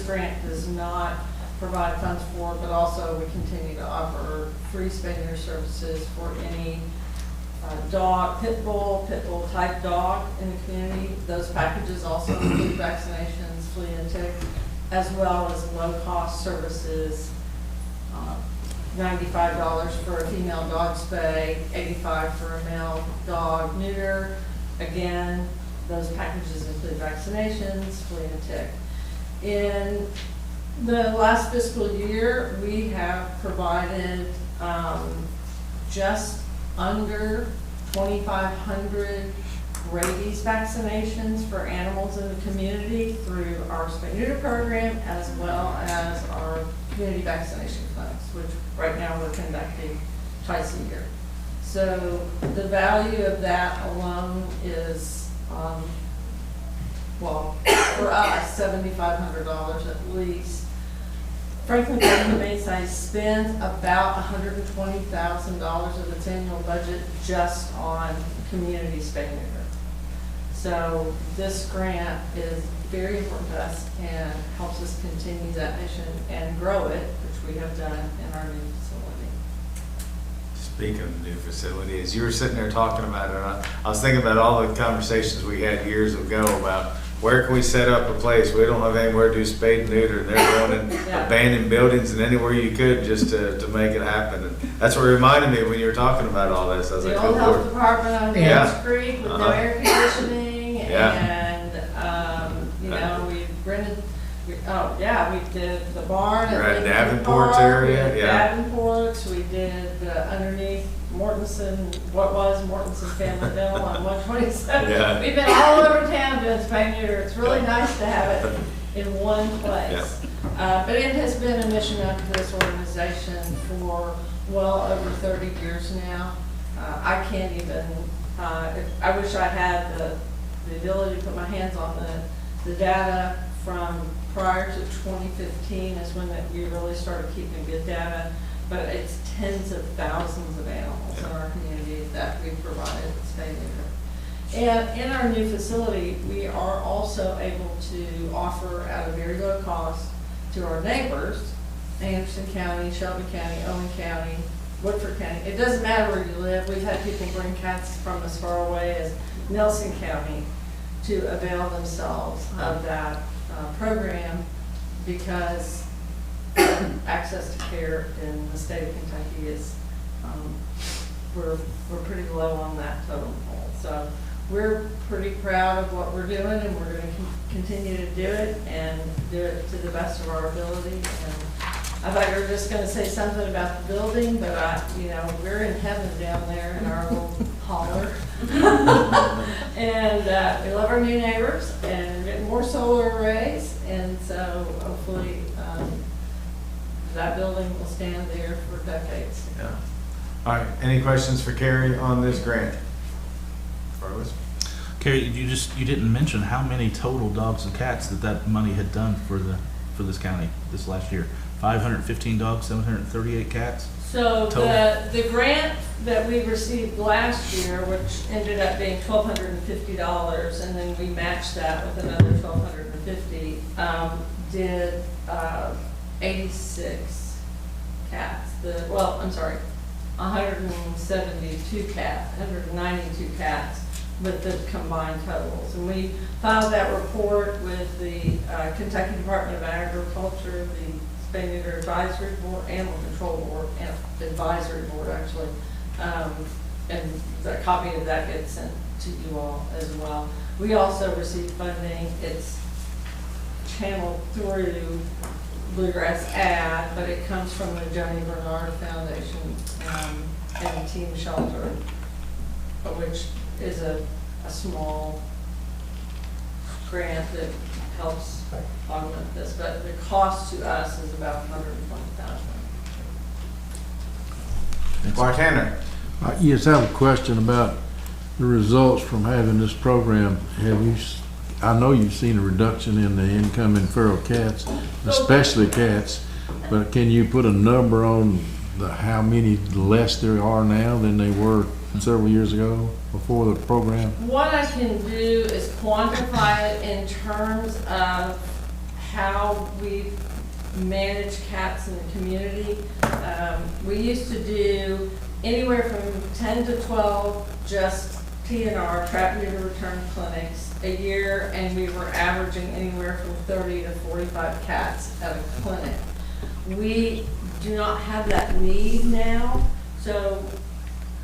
grant does not provide funds for, but also we continue to offer free spay neuter services for any dog, pit bull type dog in the community. Those packages also include vaccinations, flea and tick, as well as low-cost services, $95 for a female dog spay, $85 for a male dog neuter. Again, those packages include vaccinations, flea and tick. In the last fiscal year, we have provided just under 2,500 rabies vaccinations for animals in the community through our spay-neuter program, as well as our community vaccination clinics, which right now we're conducting twice a year. So the value of that alone is, well, for us, $7,500 at least. Franklin County Humane Society spends about $120,000 of its annual budget just on community spay-neuter. So this grant is very important to us and helps us continue that mission and grow it, which we have done in our new facility. Speaking of the new facility, as you were sitting there talking about it, I was thinking about all the conversations we had years ago about where can we set up a place? We don't have anywhere to do spade and neuter, and they're going in abandoned buildings and anywhere you could just to make it happen. And that's what reminded me when you were talking about all this. I was like, The old oh, health Lord. department on Dance Creek with no air conditioning, Yeah. and, you know, we rented, we did the barn We're at Lincoln Davenport's Park, area, we did yeah. Davenport's, we did underneath Mortensen, what was Mortensen Family Dental on 127. Yeah. We've been all over town doing spay-neuter. It's really nice to have it in one place. But it has been a mission of this organization for well over 30 years now. I can't even, I wish I had the ability to put my hands on the data from prior to 2015 is when we really started keeping good data. But it's tens of thousands of animals in our community that we've provided spay-neuter. And in our new facility, we are also able to offer at a very low cost to our neighbors, Anderson County, Shelby County, Owen County, Woodford County. It doesn't matter where you live. We've had people bring cats from as far away as Nelson County to avail themselves of that program because access to care in the state of Kentucky is, we're pretty low on that totem pole. So we're pretty proud of what we're doing, and we're going to continue to do it and do it to the best of our ability. And I thought you were just going to say something about the building, but we're in heaven down there in our little holler. And we love our new neighbors, and we're getting more solar arrays, and so hopefully that building will stand there for decades. Yeah. All right, any questions for Carrie on this grant? Carlos? Carrie, you didn't mention how many total dogs and cats that money had done for this county this last year. 515 dogs, 738 cats. So the grant that we received last year, which ended up being $1,250, and then we matched that with another $1,250, did 86 cats. 172 cats, 192 cats with the combined totals. And we filed that report with the Kentucky Department of Agriculture, the Spay-Neuter Advisory Board, Animal Control Board, and Advisory Board actually. And a copy of that gets sent to you all as well. We also received funding. It's channeled through Bluegrass Ad, but it comes from the Joni Bernard Foundation and Team Shelter, which is a small grant that helps augment this, but the cost to us is about $120,000. Bartender. Yes, I have a question about the results from having this program. I know you've seen a reduction in the incoming feral cats, especially cats, but can you put a number on how many less there are now than they were several years ago before the program? What I can do is quantify it in terms of how we manage cats in the community. We used to do anywhere from 10 to 12 just TNR, trap neuter return clinics a year, and we were averaging anywhere from 30 to 45 cats at a clinic. We do not have that need now, so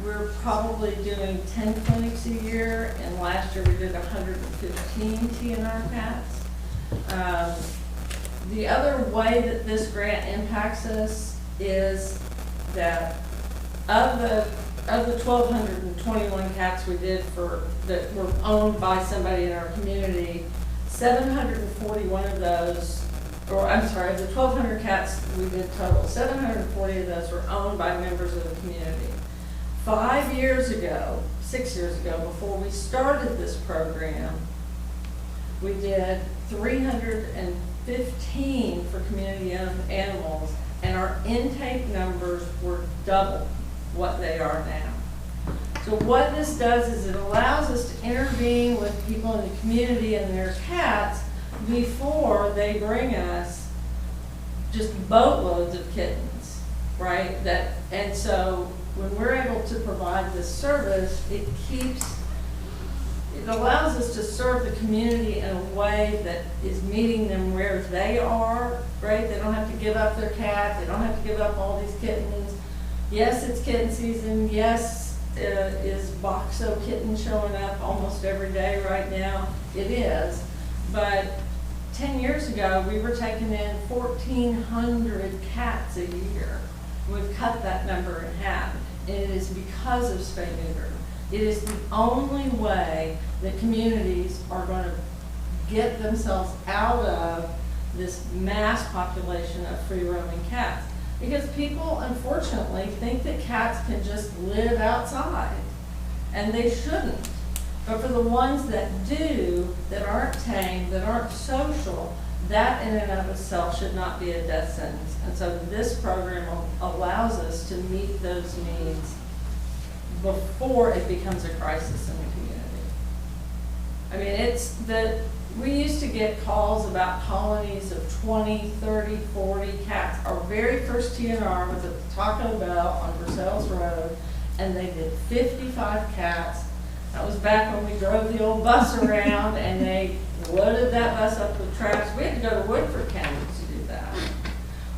we're probably doing 10 clinics a year, and last year we did 115 TNR cats. The other way that this grant impacts us is that of the of the 1,221 cats we did that were owned by somebody in our community, 741 of those, or I'm sorry, of the 1,200 cats we did total, 740 of those were owned by members of the community. 6 years ago, before we started this program, we did 315 for community-owned animals, and our intake numbers were double what they are now. So what this does is it allows us to intervene with people in the community and their cats before they bring us just boatloads of kittens, right? And so when we're able to provide this service, it allows us to serve the community in a way that is meeting them where they are, right? They don't have to give up their cat. They don't have to give up all these kittens. Yes, it's kitten season. Yes, is Boxo kitten showing up almost every day right now? It is. But 10 years ago, we were taking in 1,400 cats a year. We've cut that number in half. And it is because of spay-neuter. It is the only way that communities are going to get themselves out of this mass population of free-roaming cats. Because people, unfortunately, think that cats can just live outside, and they shouldn't. But for the ones that do, that aren't tame, that aren't social, that in and of itself should not be a death sentence. And so this program allows us to meet those needs before it becomes a crisis in the community. I mean, we used to get calls about colonies of 20, 30, 40 cats. Our very first TNR was at the Taco Bell on Versailles Road, and they did 55 cats. That was back when we drove the old bus around, and they loaded that bus up with trash. We had to go to Woodford County to do that.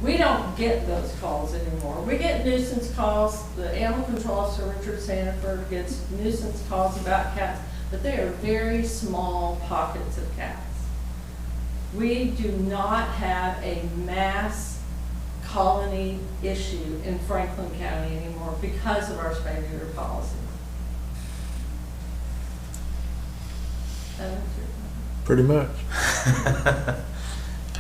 We don't get those calls anymore. We get nuisance calls. The animal control officer, Richard Sanford, gets nuisance calls about cats, but they are very small pockets of cats. We do not have a mass colony issue in Franklin County anymore because of our spay-neuter policy. Pretty much.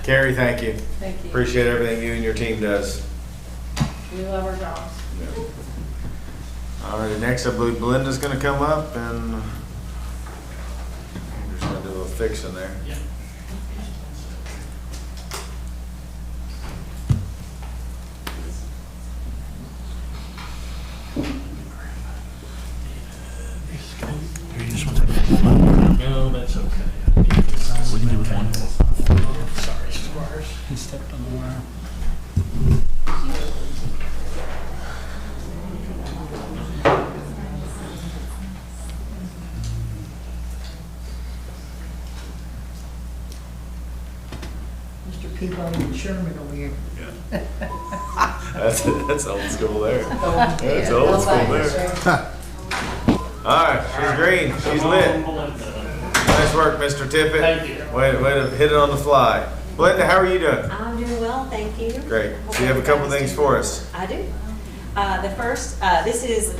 Carrie, thank you. Thank you. Appreciate everything you and your team does. We love our dogs. All right, next I believe Belinda's gonna come up and I'm just gonna do a little fixing there. Yeah. No, that's okay. We can do with one. Sorry, Squires. He stepped on the wire. Mr. Peabody and Sherman over here. That's old school there. That's old school there. All right, she's green. She's lit. Nice work, Mr. Tippett. Thank you. Way to hit it on the fly. Belinda, how are you doing? I'm doing well, thank you. Great. So you have a couple things for us. I do. The first, this is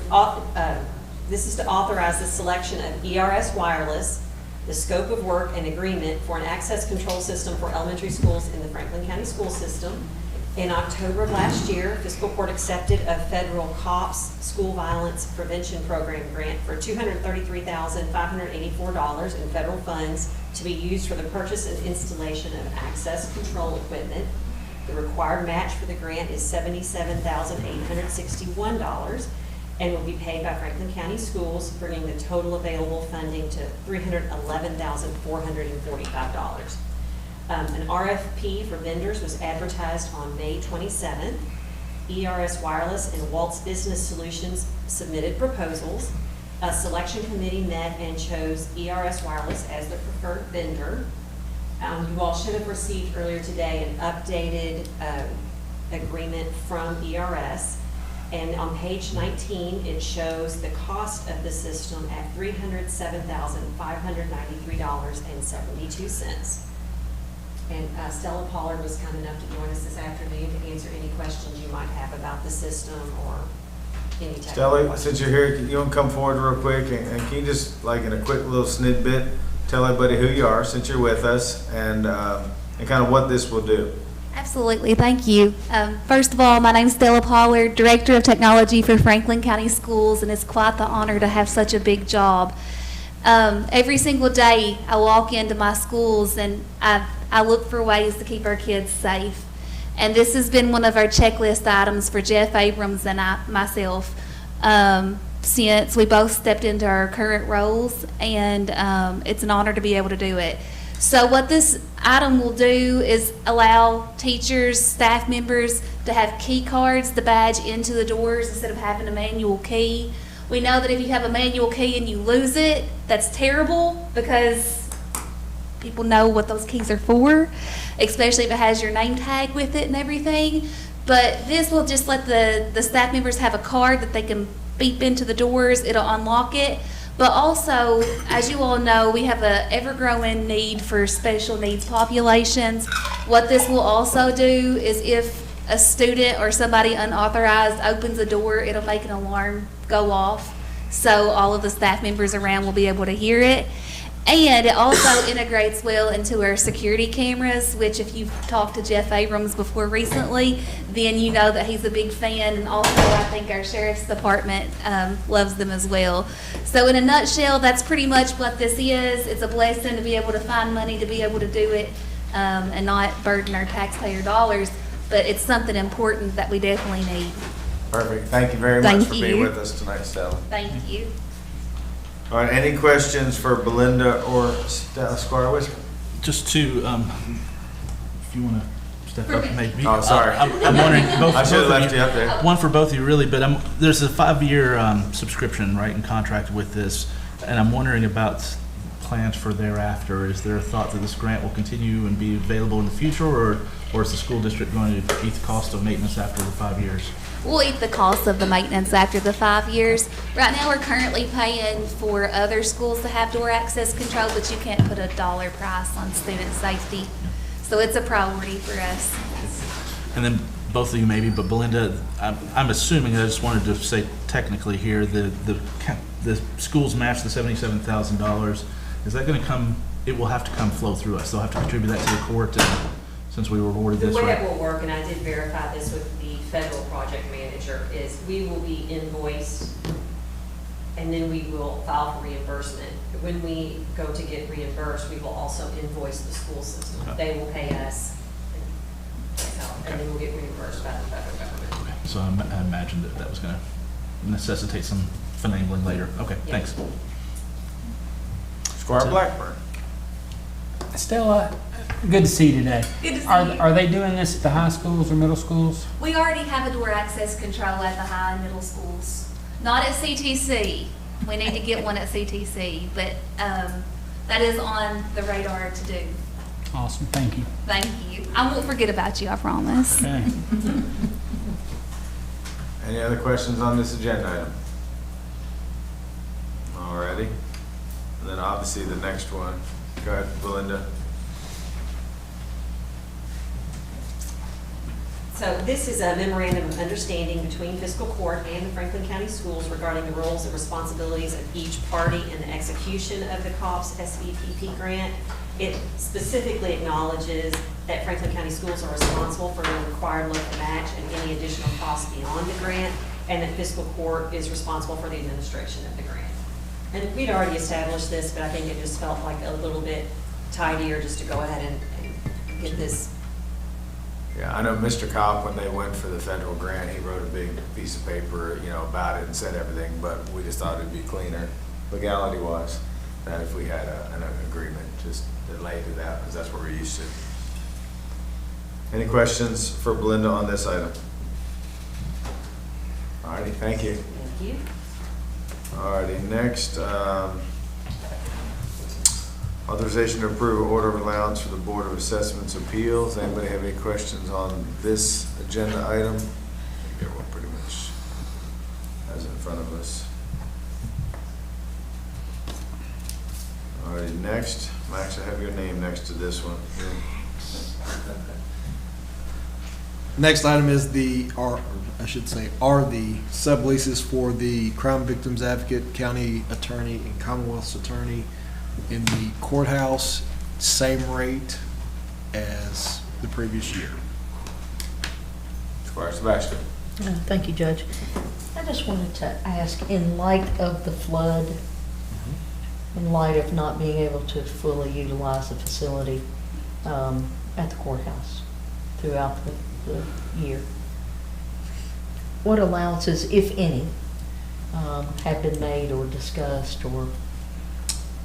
to authorize the selection of ERS Wireless, the scope of work and agreement for an access control system for elementary schools in the Franklin County School System. In October of last year, Fiscal Court accepted a federal COPS School Violence Prevention Program grant for $233,584 in federal funds to be used for the purchase and installation of access control equipment. The required match for the grant is $77,861 and will be paid by Franklin County Schools, bringing the total available funding to $311,445. An RFP for vendors was advertised on May 27th. ERS Wireless and Waltz Business Solutions submitted proposals. A selection committee met and chose ERS Wireless as the preferred vendor. You all should have received earlier today an updated agreement from ERS. And on page 19, it shows the cost of the system at $307,593.72. And Stella Pollard was kind enough to join us this afternoon to answer any questions you might have about the system or any type of Stella, questions. since you're here, can you want to come forward real quick, and can you just, like, in a quick little snippet, tell everybody who you are, since you're with us, and kind of what this will do? Absolutely, thank you. First of all, my name's Stella Pollard, Director of Technology for Franklin County Schools, and it's quite the honor to have such a big job. Every single day, I walk into my schools and I look for ways to keep our kids safe. And this has been one of our checklist items for Jeff Abrams and myself since we both stepped into our current roles, and it's an honor to be able to do it. So what this item will do is allow teachers, staff members to have key cards to badge into the doors instead of having a manual key. We know that if you have a manual key and you lose it, that's terrible because people know what those keys are for, especially if it has your name tag with it and everything. But this will just let the staff members have a card that they can beep into the doors. It'll unlock it. But also, as you all know, we have an ever-growing need for special needs populations. What this will also do is if a student or somebody unauthorized opens a door, it'll make an alarm go off. So all of the staff members around will be able to hear it. And it also integrates well into our security cameras, which if you've talked to Jeff Abrams before recently, then you know that he's a big fan. And also I think our sheriff's department loves them as well. So in a nutshell, that's pretty much what this is. It's a blessing to be able to find money to be able to do it and not burden our taxpayer dollars. But it's something important that we definitely need. Perfect. Thank you very much for being with us tonight, Stella. Thank you. All right, any questions for Belinda or Stella Squire? Just to, if you want to step up and maybe. Oh, sorry. I'm wondering, both I should have of left you up there. One for both of you, really, but there's a 5-year subscription, right, and contract with this, and I'm wondering about plans for thereafter. Is there a thought that this grant will continue and be available in the future, or is the school district going to eat the cost of maintenance after the 5 years? We'll eat the cost of the maintenance after the 5 years. Right now, we're currently paying for other schools to have door access control, but you can't put a dollar price on student safety. So it's a priority for us. And then both of you maybe, but Belinda, I'm assuming, I just wanted to say technically here, the schools match the $77,000. Is that going to come, it will have to flow through us. They'll have to contribute that to the court since we were awarded this, The way right? it will work, and I did verify this with the federal project manager, is we will be invoiced and then we will file for reimbursement. When we go to get reimbursed, we will also invoice the school system. Okay. They will pay us, and then we'll get reimbursed by the federal government. Okay. So I imagined that was going to necessitate some finagling later. Okay, Yeah. thanks. Squire Blackburn. Stella, good to see you today. Good to see you. Are they doing this at the high schools or middle schools? We already have a door access control at the high and middle schools. Not at CTC. We need to get one at CTC, but that is on the radar to do. Awesome, thank you. Thank you. I won't forget about you, I promise. Okay. Any other questions on this agenda item? Alrighty. And then obviously the next one. Go ahead, Belinda. So this is a memorandum of understanding between Fiscal Court and the Franklin County Schools regarding the roles and responsibilities of each party in the execution of the COPS SVPP grant. It specifically acknowledges that Franklin County Schools are responsible for the required local match and any additional costs beyond the grant, and that Fiscal Court is responsible for the administration of the grant. And we'd already established this, but I think it just felt like a little bit tidier just to go ahead and get this. Yeah, I know Mr. Cobb, when they went for the federal grant, he wrote a big piece of paper, about it and said everything, but we just thought it'd be cleaner legality-wise, that if we had an agreement, just that laid it out, because that's what we're used to. Any questions for Belinda on this item? All righty, thank you. Thank you. All righty, next, authorization to approve order of allowance for the Board of Assessments Appeals. Anybody have any questions on this agenda item? I think everyone pretty much has it in front of us. All righty, next, Max, I have your name next to this one. Next item is our I should say, are the subleases for the Crown Victims Advocate, County Attorney, and Commonwealth's Attorney. In the courthouse, same rate as the previous year. Squire Sebastian. Thank you, Judge. I just wanted to ask, in light of the flood, in light of not being able to fully utilize the facility at the courthouse throughout the year, what allowances, if any, have been made or discussed or?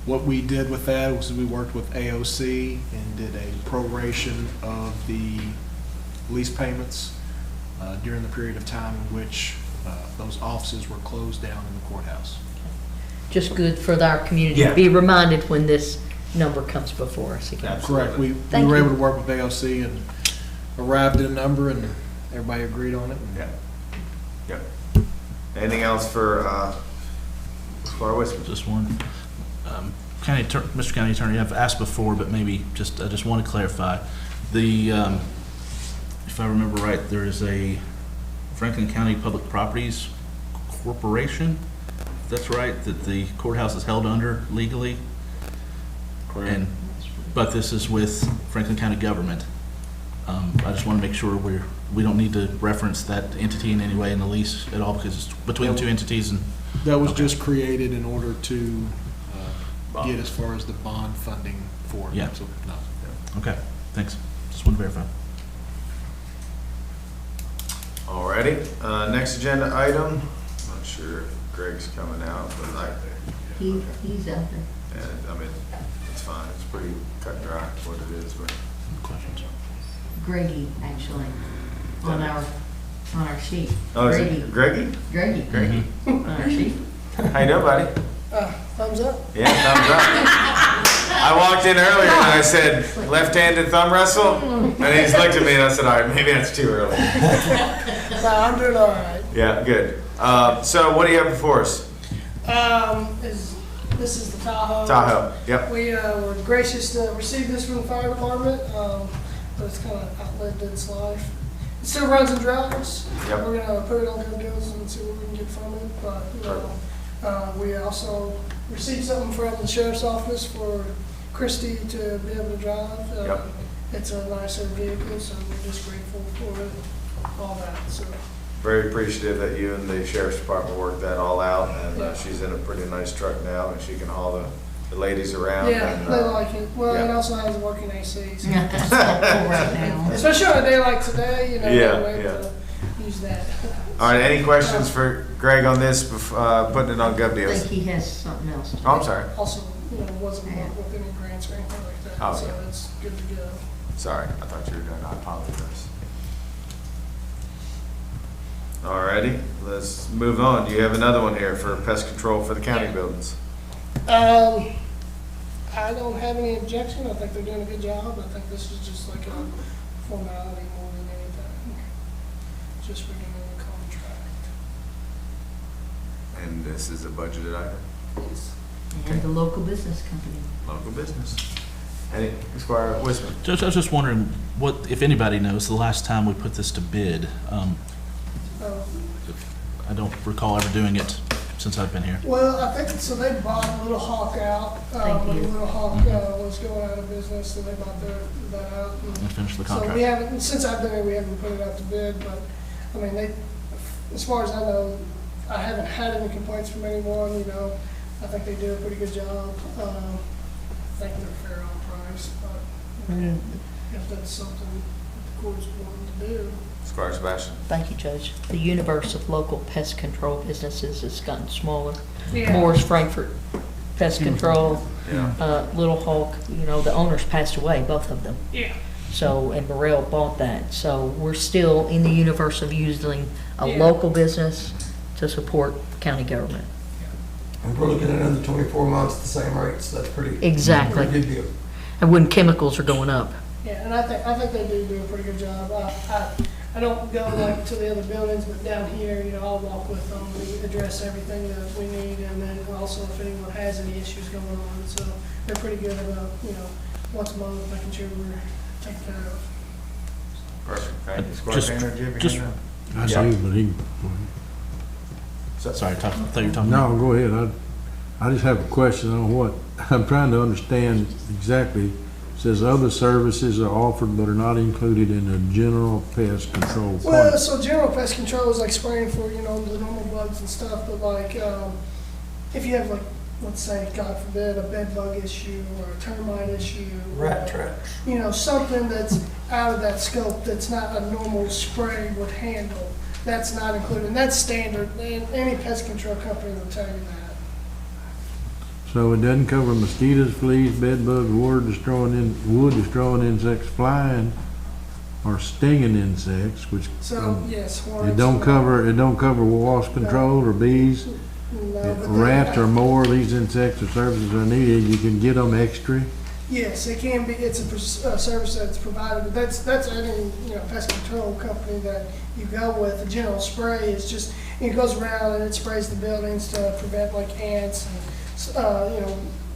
What we did with that was we worked with AOC and did a proration of the lease payments during the period of time in which those offices were closed down in the courthouse. Just good for our community to be reminded when this number comes before us again. Correct. We were able to work with AOC and arrived at a number, and everybody agreed on it. Yeah. Yep. Anything else for Squire Wisman? Just one. Mr. County Attorney, I've asked before, but maybe I just want to clarify. The, if I remember right, there is a Franklin County Public Properties Corporation. That's right, that the courthouse is held under legally. Correct. But this is with Franklin County government. I just want to make sure we don't need to reference that entity in any way in the lease at all, because it's between the two entities. And that was just created in order to get as far as the bond funding for it. Yeah. So, no. Okay, thanks. Just want to verify. Alrighty, next agenda item. Not sure if Greg's coming out, but He's out there. yeah, I mean, it's fine. It's pretty cut and dry what it is. But Questions? Greggy, actually, on our sheet. oh, is it Greggy? Greggy. On our sheet. How you doing, buddy? Thumbs up. Yeah, thumbs up. I walked in earlier and I said, left-handed thumb wrestle? And he just looked at me and I said, all right, maybe that's too early. No, I'm doing all right. Yeah, good. So what do you have before us? This is the Tahoe. Tahoe, yep. We were gracious to receive this from the fire department, but it's kind of outlived its life. It still runs and drives. Yep. We're gonna put it on good deals and see what we can get from it, but, we also received something from the sheriff's office for Christie to be able to drive. Yep. It's a nicer vehicle, so we're just grateful for it, all that, so. Very appreciative that you and the sheriff's department worked that all out, and she's in a pretty nice truck now, and she can haul the ladies around. Yeah, and, they like it. Well, yeah. it also has a working AC. So Yeah, that's helpful right now. especially on a day like today, Yeah, we're able yeah. to use that. All right, any questions for Greg on this, putting it on Gov I Deals? think he has something else. Oh, I'm sorry. Also, wasn't working with any grants or anything like that, Oh, so yeah. it's good to go. Sorry, I thought you were done. I apologize. All righty, let's move on. Do you have another one here for pest control for the county buildings? I don't have any objection. I think they're doing a good job. I think this is just like a formality more than anything. Just renewing the contract. And this is a budgeted item, And the local business company. local business. Any, Squire Wisman? Judge, I was just wondering what, if anybody knows, the last time we put this to bid. I don't recall ever doing it since I've been here. Well, I think, so they bought Little Hawk out, when Little Hawk, was going out of business, so they bought that out. And finish the So contract. we haven't, since I've been here, we haven't put it out to bid, but, I mean, they, as far as I know, I haven't had any complaints from anyone, I think they do a pretty good job. I think they're fair on price, but if that's something that the court's wanting to do. Squire Sebastian? Thank you, Judge. The universe of local pest control businesses has gotten smaller. Yeah. Moore's Frankfurt Pest Control, Yeah. Little Hawk, the owners passed away, both of them. Yeah. So, and Burrell bought that. So we're still in the universe of using a local business to support county government. And we're looking at another 24 months at the same rates. That's pretty. Exactly. Pretty good deal. And when chemicals are going up. Yeah, and I think they do a pretty good job. I don't go like to the other buildings, but down here, I'll walk with them, we address everything that we need, and then also if anyone has any issues going on, so they're pretty good about, once a month, making sure we're taken care of. Perfect, thank you. Squire Just, Painter, do you have your just hand I Yeah. do, but he, Sorry, I thought you were talking. no, go ahead. I just have a question on what, I'm trying to understand exactly. It says other services are offered but are not included in the general pest control Well, plan. so general pest control is like spraying for, the normal bugs and stuff, but like, if you have like, let's say, God forbid, a bed bug issue or a termite issue. Rat or, traps. Something that's out of that scope, that's not a normal spray would handle, that's not included, and that's standard, and any pest control company will tell you that. So it doesn't cover mosquitoes, fleas, bed bugs, wood destroying insects, flying or stinging insects, which So, yes, it hornets. don't cover wasp control or bees. No, If but they rats have- or more of these insects or services are needed, you can get them extra. Yes, it can be, it's a service that's provided, but that's any, pest control company that you go with. The general spray is just, it goes around and it sprays the buildings to prevent like ants and,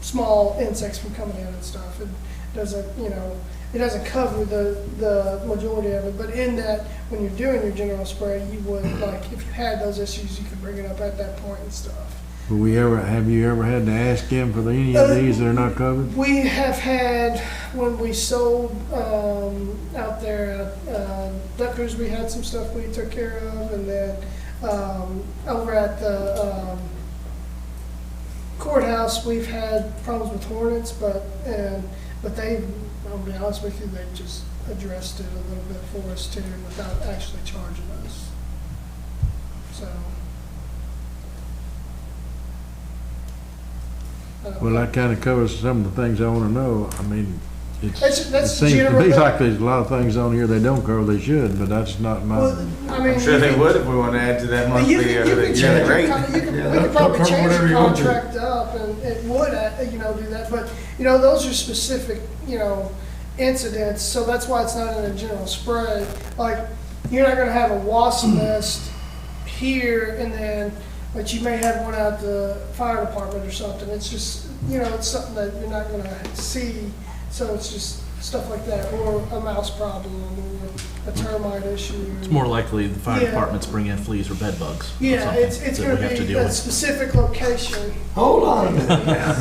small insects from coming in and stuff. It doesn't, it doesn't cover the majority of it, but in that, when you're doing your general spray, you would, like, if you had those issues, you could bring it up at that point and stuff. But have you ever had to ask them for any of these that are not covered? We have had, when we sold out there at Duckers, we had some stuff we took care of, and then over at the courthouse, we've had problems with hornets, but they, I'll be honest with you, they just addressed it a little bit for us too, without actually charging us. So. Well, that kind of covers some of the things I want to know. I mean, it That's seems to general- be like there's a lot of things on here they don't cover, they should, but that's not my. Well, I mean, I'm sure they would if we want to add to that monthly, You could yearly change rate. we could probably cover change whatever the you want to. contract up and it would, do that, but, those are specific, incidents, so that's why it's not in a general spray. Like, you're not gonna have a wasp nest here and then, but you may have one out the fire department or something. It's just, it's something that you're not gonna see, so it's just stuff like that, or a mouse problem, or a termite issue. It's more likely the fire Yeah. departments bring in fleas or bed bugs. or Yeah, something it's that gonna we have to be deal a with. specific location. Hold on a minute.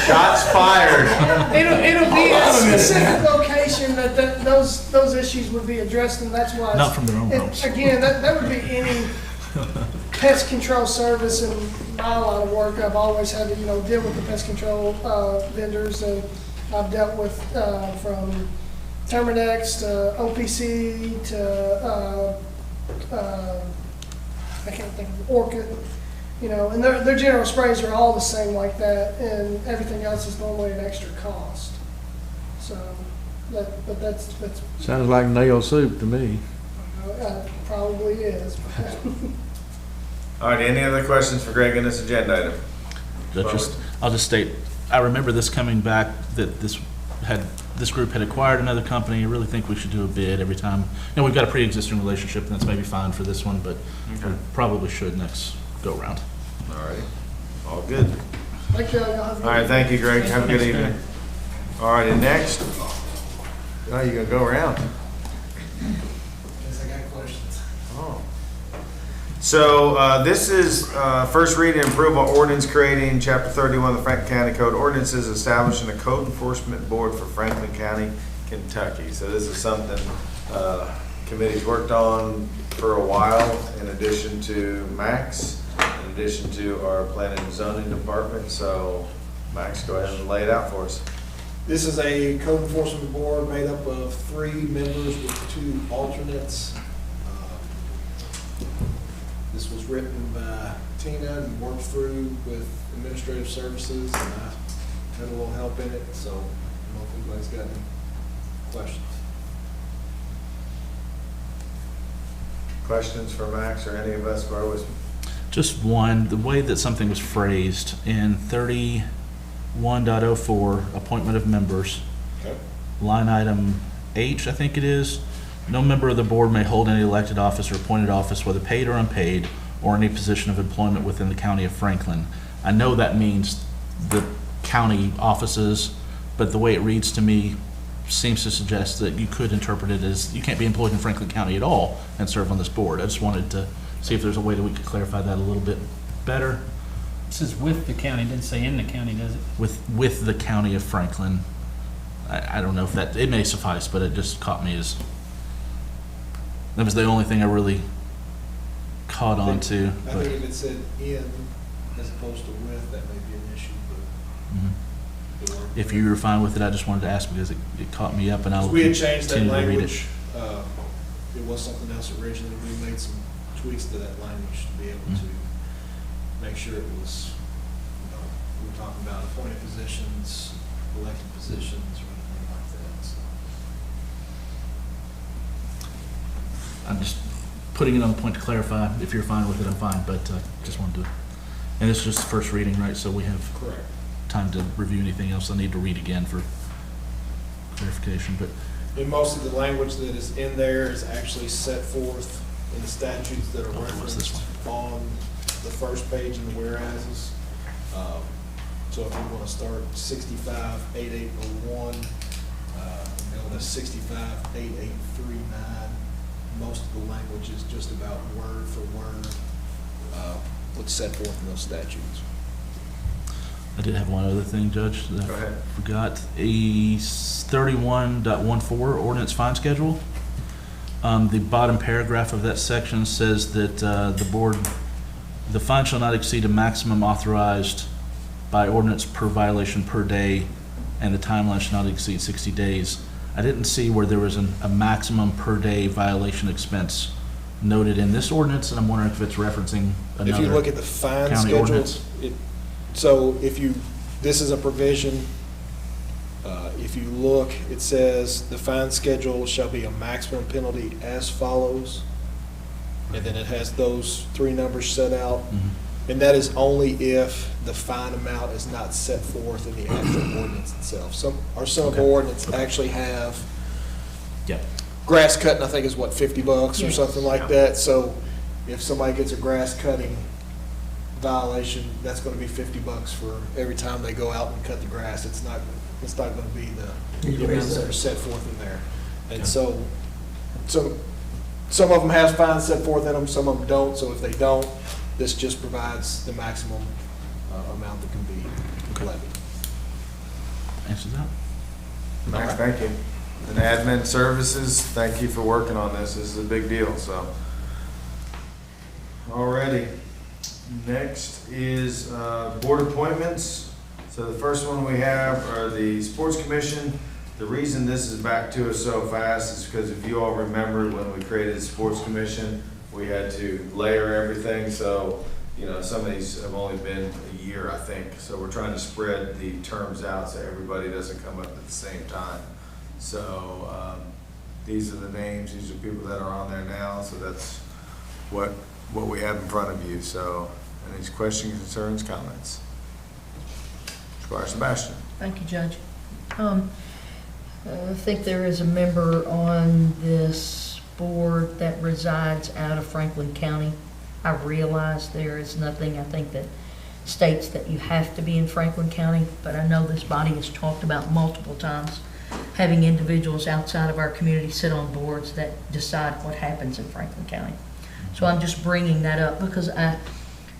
Shots fired. It'll be a specific location that those issues would be addressed, and that's why. Not from their own it- homes. Again, that would be any pest control service, and my line of work, I've always had to, deal with the pest control vendors, and I've dealt with from Terminex to OPC to, I can't think of, Orchid, and their general sprays are all the same like that, and everything else is normally an extra cost. So, but that's Sounds like nail soup to me. probably is. All right, any other questions for Greg on this agenda item? I'll just state, I remember this coming back, that this group had acquired another company. I really think we should do a bid every time. We've got a pre-existing relationship, and that's maybe fine for this one, but we probably should next go-around. All right, all good. Thank you. Y'all have a All good right, evening. thank you, Greg. Have a good evening. All right, and next, oh, you gonna go around? Guess I got questions. Oh. So, this is, first reading and approval of ordinance creating Chapter 31 of the Franklin County Code Ordinances establishing a code enforcement board for Franklin County, Kentucky. So this is something, committee's worked on for a while, in addition to Max, in addition to our planning and zoning department. So, Max, go ahead and lay it out for us. This is a code enforcement board made up of 3 members with 2 alternates. This was written by Tina and worked through with administrative services, and I had a little help in it, so I don't know if anybody's got any questions. Questions for Max or any of us, bear with me. Just one, the way that something was phrased in 31.04, appointment of members, line item H, I think it is, no member of the board may hold any elected office or appointed office, whether paid or unpaid, or any position of employment within the county of Franklin. I know that means the county offices, but the way it reads to me, seems to suggest that you could interpret it as you can't be employed in Franklin County at all and serve on this board. I just wanted to see if there's a way that we could clarify that a little bit better. It says with the county, it didn't say in the county, does it? With the county of Franklin. I don't know if that, it may suffice, but it just caught me as, that was the only thing I really caught on to. I think if it said in as opposed to with, that may be an issue, but. If you were fine with it, I just wanted to ask because it caught me up and I'll We had changed that continue to read language. It was something else originally. We made some tweaks to that language to be able to make sure it was, we were talking about appointed positions, elected positions, or anything like that. So. I'm just putting it on the point to clarify. If you're fine with it, I'm fine, but just wanted to, and it's just the first reading, right? So we have Correct. time to review anything else I need to read again for clarification, but And most of the language that is in there is actually set forth in the statutes that are referenced on the first page in the whereases. So if you want to start 65-8801, go to 65-8839, most of the language is just about word for word what's set forth in those statutes. I did have one other thing, Judge, that Go ahead. I forgot. A 31.14 ordinance fine schedule. The bottom paragraph of that section says that the fine shall not exceed a maximum authorized by ordinance per violation per day, and the timeline shall not exceed 60 days. I didn't see where there was a maximum per day violation expense noted in this ordinance, and I'm wondering if it's referencing another If you look at the fine county schedule, ordinance. so this is a provision, if you look, it says the fine schedule shall be a maximum penalty as follows. And then it has those three numbers set out. And that is only if the fine amount is not set forth in the actual ordinance itself. Some ordinance actually have grass cutting, I think is what, $50 or Yes. something like that. So if somebody gets a grass cutting violation, that's gonna be $50 for every time they go out and cut the grass. It's not gonna be the amounts that are set forth in there. And so some of them have fines set forth in them, some of them don't. So if they don't, this just provides the maximum amount that can be levied. Answers that? Max, thank you. And admin services, thank you for working on this. This is a big deal, so. Alrighty. Next is board appointments. So the first one we have are the Sports Commission. The reason this is back to us so fast is because if you all remember when we created the Sports Commission, we had to layer everything. So, some of these have only been a year, I think. So we're trying to spread the terms out so everybody doesn't come up at the same time. So these are the names, these are people that are on there now. So that's what we have in front of you. So any questions, concerns, comments? Squire Sebastian. Thank you, Judge. I think there is a member on this board that resides out of Franklin County. I realize there is nothing, I think, that states that you have to be in Franklin County, but I know this body has talked about multiple times having individuals outside of our community sit on boards that decide what happens in Franklin County. So I'm just bringing that up because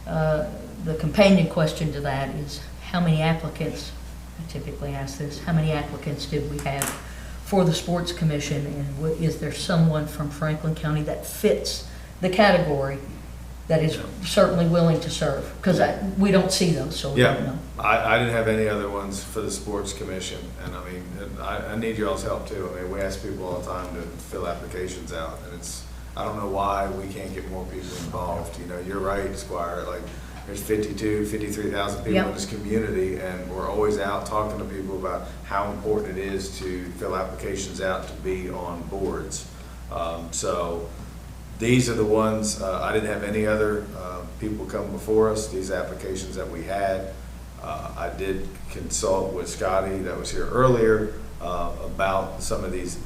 the companion question to that is how many applicants, I typically ask this, how many applicants did we have for the Sports Commission, and is there someone from Franklin County that fits the category that is certainly willing to serve? Because we don't see those, so we don't know. I didn't have any other ones for the Sports Commission, and I need y'all's help too. We ask people all the time to fill applications out, and I don't know why we can't get more people involved. You're right, Squire, there's 53,000 people in this community, and we're always out talking to people about how important it is to fill applications out to be on boards. So these are the ones, I didn't have any other people come before us, these applications that we had. I did consult with Scotty that was here earlier about some of these,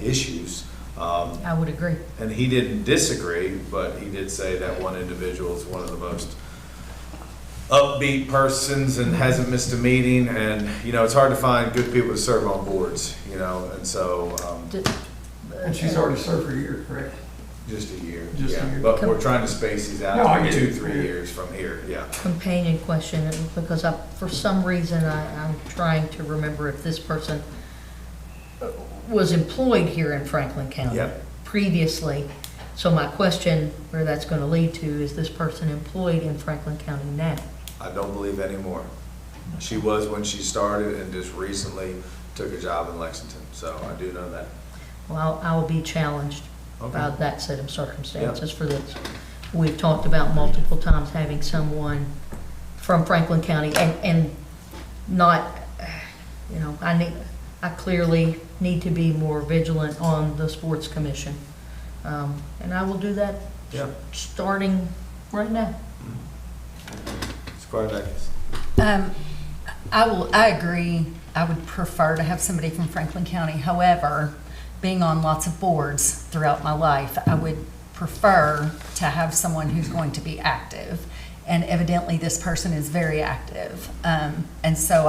issues. I would agree. And he didn't disagree, but he did say that one individual is one of the most upbeat persons and hasn't missed a meeting, and, you know, it's hard to find good people to serve on boards, you know, and so, And she's already served for a year, correct? just a year. Just a yeah. year. But we're trying to space these No, I out get to it. 2-3 years from here, yeah. Companion question, because for some reason, I'm trying to remember if this person was employed here in Franklin County Yep. previously. So my question, where that's going to lead to, is this person employed in Franklin County now? I don't believe anymore. She was when she started and just recently took a job in Lexington, so I do know that. Well, I will be challenged Okay. about that set of circumstances for this. We've talked about multiple times having someone from Franklin County and not, you know, I clearly need to be more vigilant on the sports commission. And I will do that Yeah. starting right now. Squire Beckes. I agree. I would prefer to have somebody from Franklin County. However, being on lots of boards throughout my life, I would prefer to have someone who's going to be active. And evidently, this person is very active. And so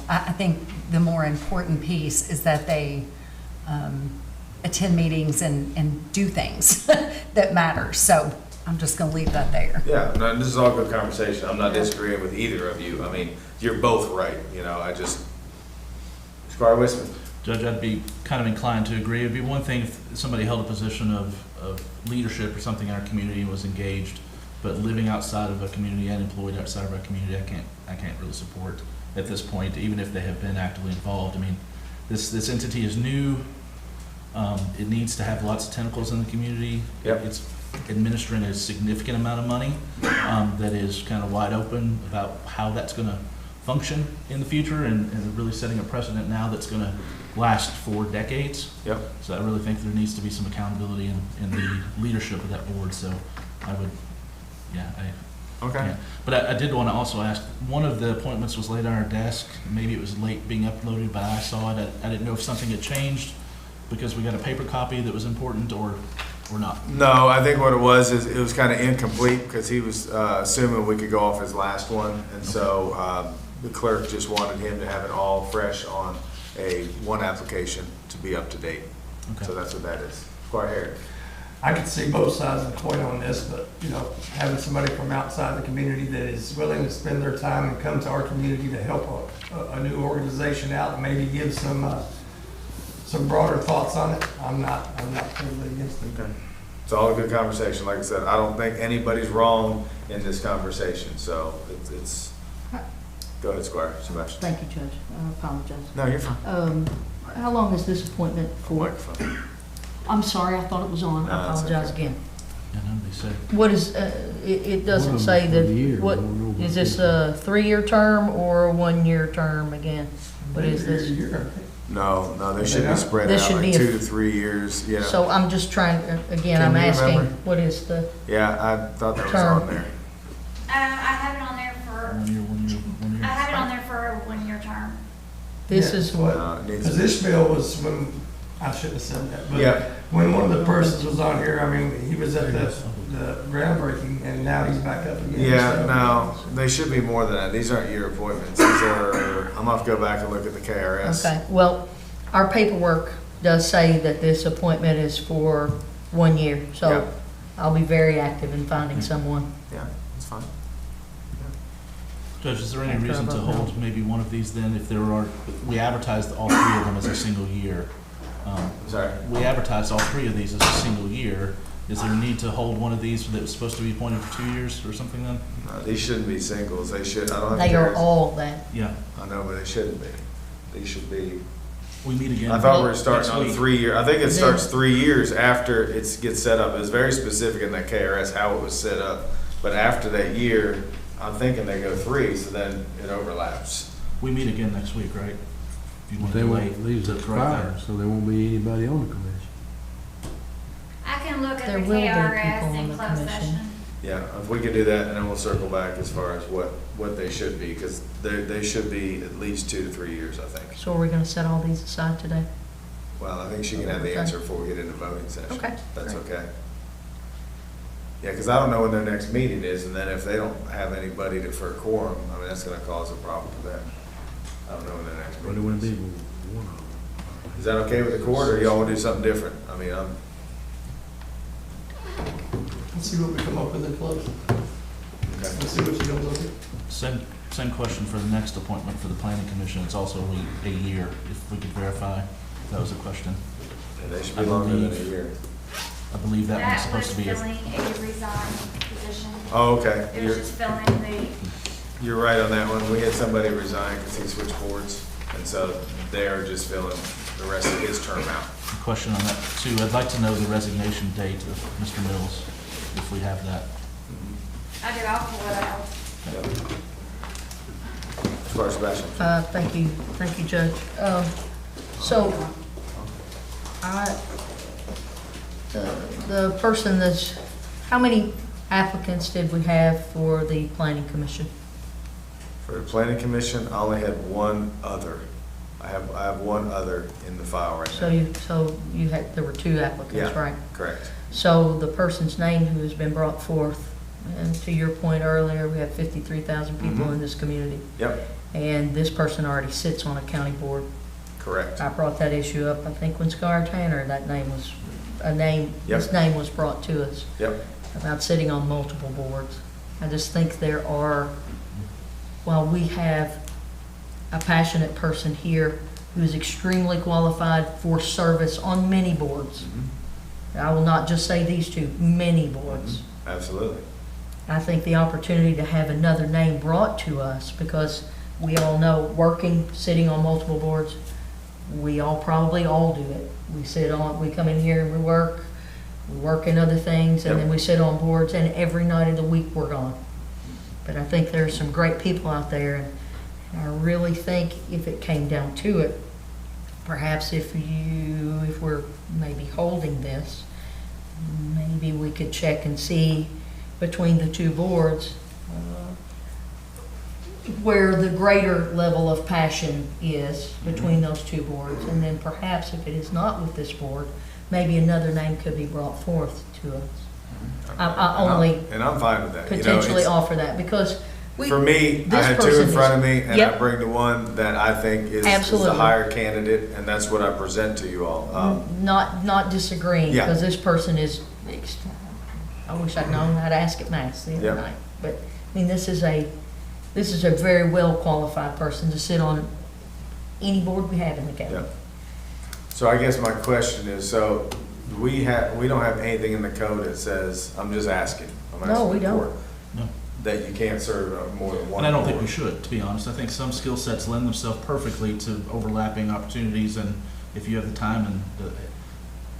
I think the more important piece is that they attend meetings and do things that matter. So I'm just going to leave that there. Yeah, no, this is all good conversation. I'm not disagreeing with either of you. I mean, you're both right, you know, Squire Wisman. Judge, I'd be kind of inclined to agree. It'd be one thing if somebody held a position of leadership or something in our community and was engaged, but living outside of a community and employed outside of our community, I can't really support at this point, even if they have been actively involved. I mean, this entity is new. It needs to have lots of tentacles in the community. Yep. It's administering a significant amount of money that is kind of wide open about how that's going to function in the future, and really setting a precedent now that's going to last for decades. Yep. So I really think there needs to be some accountability in the leadership of that board. So I would, Okay. yeah. But I did want to also ask, one of the appointments was laid on our desk. Maybe it was late being uploaded, but I saw it. I didn't know if something had changed because we got a paper copy that was important or not. No, I think what it was is it was kind of incomplete because he was assuming we could go off his last one. And so the clerk just wanted him to have it all fresh on one application to be up to date. Okay. So that's what that is. Squire Harris. I can see both sides of the coin on this, but, you know, having somebody from outside the community that is willing to spend their time and come to our community to help a new organization out and maybe give some broader thoughts on it, I'm not totally against it. Okay. It's all a good conversation. Like I said, I don't think anybody's wrong in this conversation. So it's go ahead, Squire Sebastian. Thank you, Judge. I apologize. No, you're fine. How long is this appointment for? Microphone. I'm sorry, I thought it was on. No, I it's apologize okay. again. I know they said. What is, it doesn't One say for the year, that, what, I don't know is about this a 3-year term or a 1-year term again? What is this? No, they should be spread This out should like be a 2 to 3 years. Yeah. So I'm just trying, again, Can I'm you asking, remember? what is the, Yeah, I thought that was Term. on there. I have it on there for, 1 year, 1 year, 1 year. I have it on there for a 1-year term. this is what? No, it needs Because to be. Ishmael was when, I shouldn't have said that, but Yeah. when one of the persons was on here, I mean, he was at the groundbreaking, and now he's back up again. Yeah, so- no, they should be more than that. These aren't year appointments. These are, I'm gonna have to go back and look at the KRS. Okay, well, our paperwork does say that this appointment is for 1 year, Yeah. so I'll be very active in finding someone. Yeah, it's fine. Judge, is there any After I reason to vote no. hold maybe one of these then, if there are, we advertised all 3 of them as a single year. Sorry. We advertised all 3 of these as a single year. Is there a need to hold one of these that was supposed to be appointed for 2 years or something then? No, these shouldn't be singles. They should, I don't have. They are KRS. all that. Yeah. I know, but they shouldn't be. These should be. We meet again. I thought we were starting next on week. 3 year. I think it Then- starts 3 years after it gets set up. It was very specific in that KRS how it was set up. But after that year, I'm thinking they go 3, so then it overlaps. We meet again next week, right? If you want They to won't wait. leave that fire, so there won't be anybody on the commission. I can look There at the will be KRS people on in the closed commission. session. Yeah, if we could do that, and then we'll circle back as far as what they should be, because they should be at least 2 to 3 years, I think. So are we gonna set all these aside today? Well, I think she can have the answer before we get into voting session. Okay, That's great. okay. Yeah, because I don't know when their next meeting is, and then if they don't have anybody for a quorum, I mean, that's gonna cause a problem for them. I don't know when their next But it meeting wouldn't is. be one of them. Is that okay with the court, or y'all wanna do something different? I mean, Let's see what we come up with in close. Let's see what you guys look at. Same question for the next appointment for the planning commission. It's also a year, if we could verify. That was a question. and they should be longer than a year. I believe that one's supposed to be. That was filling a resigned position. Oh, okay. It was just filling the, You're right on that one. We had somebody resign because he switched boards, and so they're just filling the rest of his term out. Question on that too. I'd like to know the resignation date of Mr. Mills, if we have that. I do, I'll pull it out. As far as Sebastian. Thank you, Judge. So, the person how many applicants did we have for the planning commission? For the planning commission, I only had one other. I have one other in the file right now. So you had, there were 2 applicants, Yeah, right? correct. So the person's name who has been brought forth, and to your point earlier, we have 53,000 people in this community. Yep, And this person already sits on a county board. correct. I brought that issue up, I think when Scar Tanner, his name was brought to us Yep, about sitting on multiple boards. I just think there are, while we have a passionate person here who is extremely qualified for service on many boards, I will not just say these 2, many boards. absolutely. I think the opportunity to have another name brought to us, because we all know, sitting on multiple boards, we probably all do it. We come in here and we work in other things, and then we sit on boards, and every night of the week we're gone. But I think there are some great people out there, and I really think if it came down to it, perhaps if we're maybe holding this, maybe we could check and see between the 2 boards where the greater level of passion is between those 2 boards. And then perhaps if it is not with this board, maybe another name could be brought forth to us. And I'm fine with that. You know, Potentially it's- offer that, because For me, I this had 2 person in front is- of me, and I Yep. bring the one that I think is the Absolutely. higher candidate, and that's what I present to you all. Not disagreeing, Yeah. because this person is, I wish I'd known how to ask at Mass the Yeah. other night. But, I mean, this is a very well qualified person to sit on any board we have in the county. Yeah. So I guess my question is, so we don't have anything in the code that says, I'm just asking. I'm No, asking we the don't. court, No. that you can't serve more than one And I don't think we board. should, to be honest. I think some skill sets lend themselves perfectly to overlapping opportunities, and if you have the time, and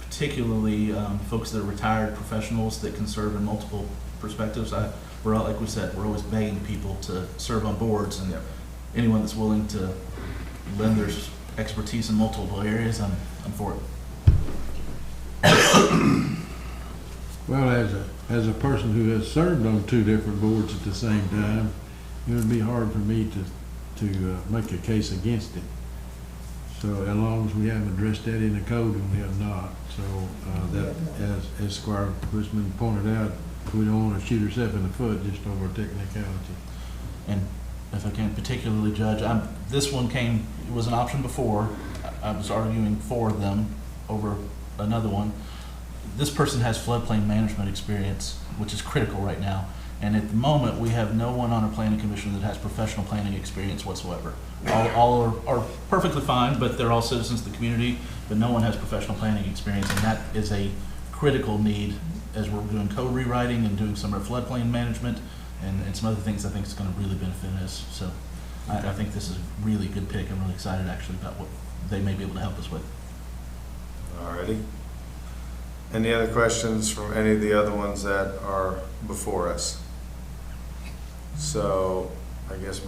particularly folks that are retired professionals that can serve in multiple perspectives. We're all, like we said, we're always begging people to serve on boards, and anyone that's willing to lend their expertise in multiple areas, I'm for it. Well, as a person who has served on 2 different boards at the same time, it would be hard for me to make a case against it. So as long as we haven't addressed that in the code, and we have not. So that, as Squire Bushman pointed out, we don't want to shoot ourselves in the foot just over a technicality. And if I can particularly judge, this one it was an option before. I was arguing for them over another one. This person has floodplain management experience, which is critical right now. And at the moment, we have no one on our planning commission that has professional planning experience whatsoever. All are perfectly fine, but they're all citizens of the community, but no one has professional planning experience, and that is a critical need as we're doing code rewriting and doing some of our floodplain management and some other things. I think it's going to really benefit us. So I think this is a really good pick. I'm really excited actually about what they may be able to help us with. Alrighty. Any other questions from any of the other ones that are before us? So I guess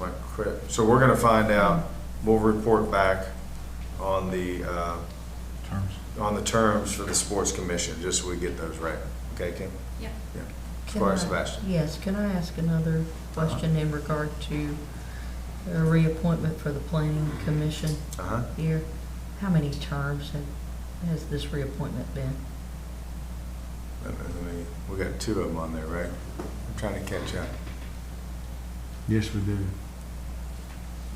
so we're gonna find out, we'll report back on the terms for the sports commission, just so we get those right. Okay, Kim? Yeah. Yeah. Squire Sebastian. Yes, can I ask another question in regard to a reappointment for the planning commission here? How many terms has this reappointment been? We got two of them on there, right? I'm trying to catch up. Yes, we do.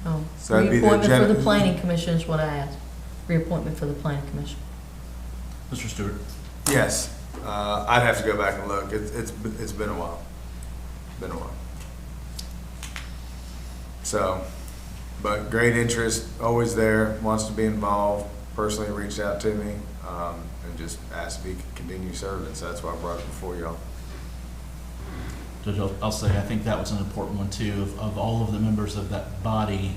Oh, So that'd be the reappointment for the gen- planning commission is what I asked. Reappointment for the planning commission. Mr. Stewart? Yes, I'd have to go back and look. It's been a while. Been a while. So, but great interest, always there, wants to be involved, personally reached out to me, and just asked if he could continue serving, so that's why I brought it before y'all. Judge, I'll say, I think that was an important one too. Of all of the members of that body,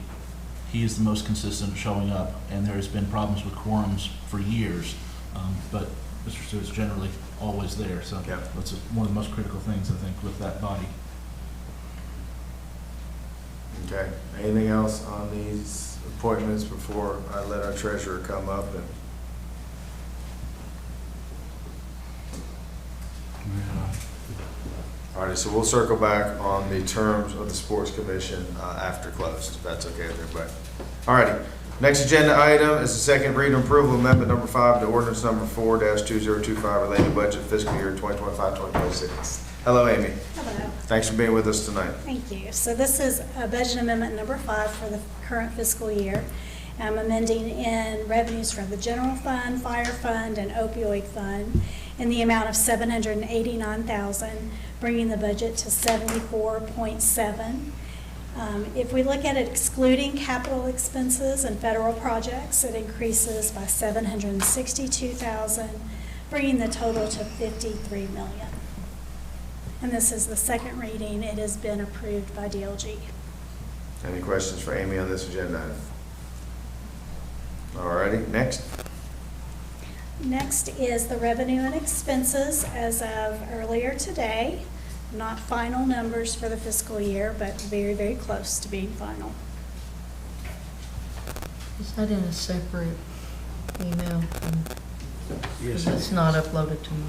he is the most consistent showing up, and there's been problems with quorums for years. But Mr. Stewart's generally always there, so Yeah. that's one of the most critical things, I think, with that body. Okay, anything else on these appointments before I let our treasurer come up and? All right, so we'll circle back on the terms of the sports commission after closed, if that's okay with everybody. All righty, next agenda item is the second reading and approval of amendment number 5 to ordinance number 4-2025 related budget fiscal year 2025-2026. Hello, Amy. Hello. Thanks for being with us tonight. Thank you. So this is budget amendment number 5 for the current fiscal year. I'm amending in revenues from the general fund, fire fund, and opioid fund in the amount of $789,000, bringing the budget to 74.7. If we look at it excluding capital expenses and federal projects, it increases by $762,000, bringing the total to $53 million. And this is the second reading. It has been approved by DLG. Any questions for Amy on this agenda item? All righty, next. Next is the revenue and expenses as of earlier today. Not final numbers for the fiscal year, but very, very close to being final. Is that in a separate email? Yes. Because it's not uploaded to my.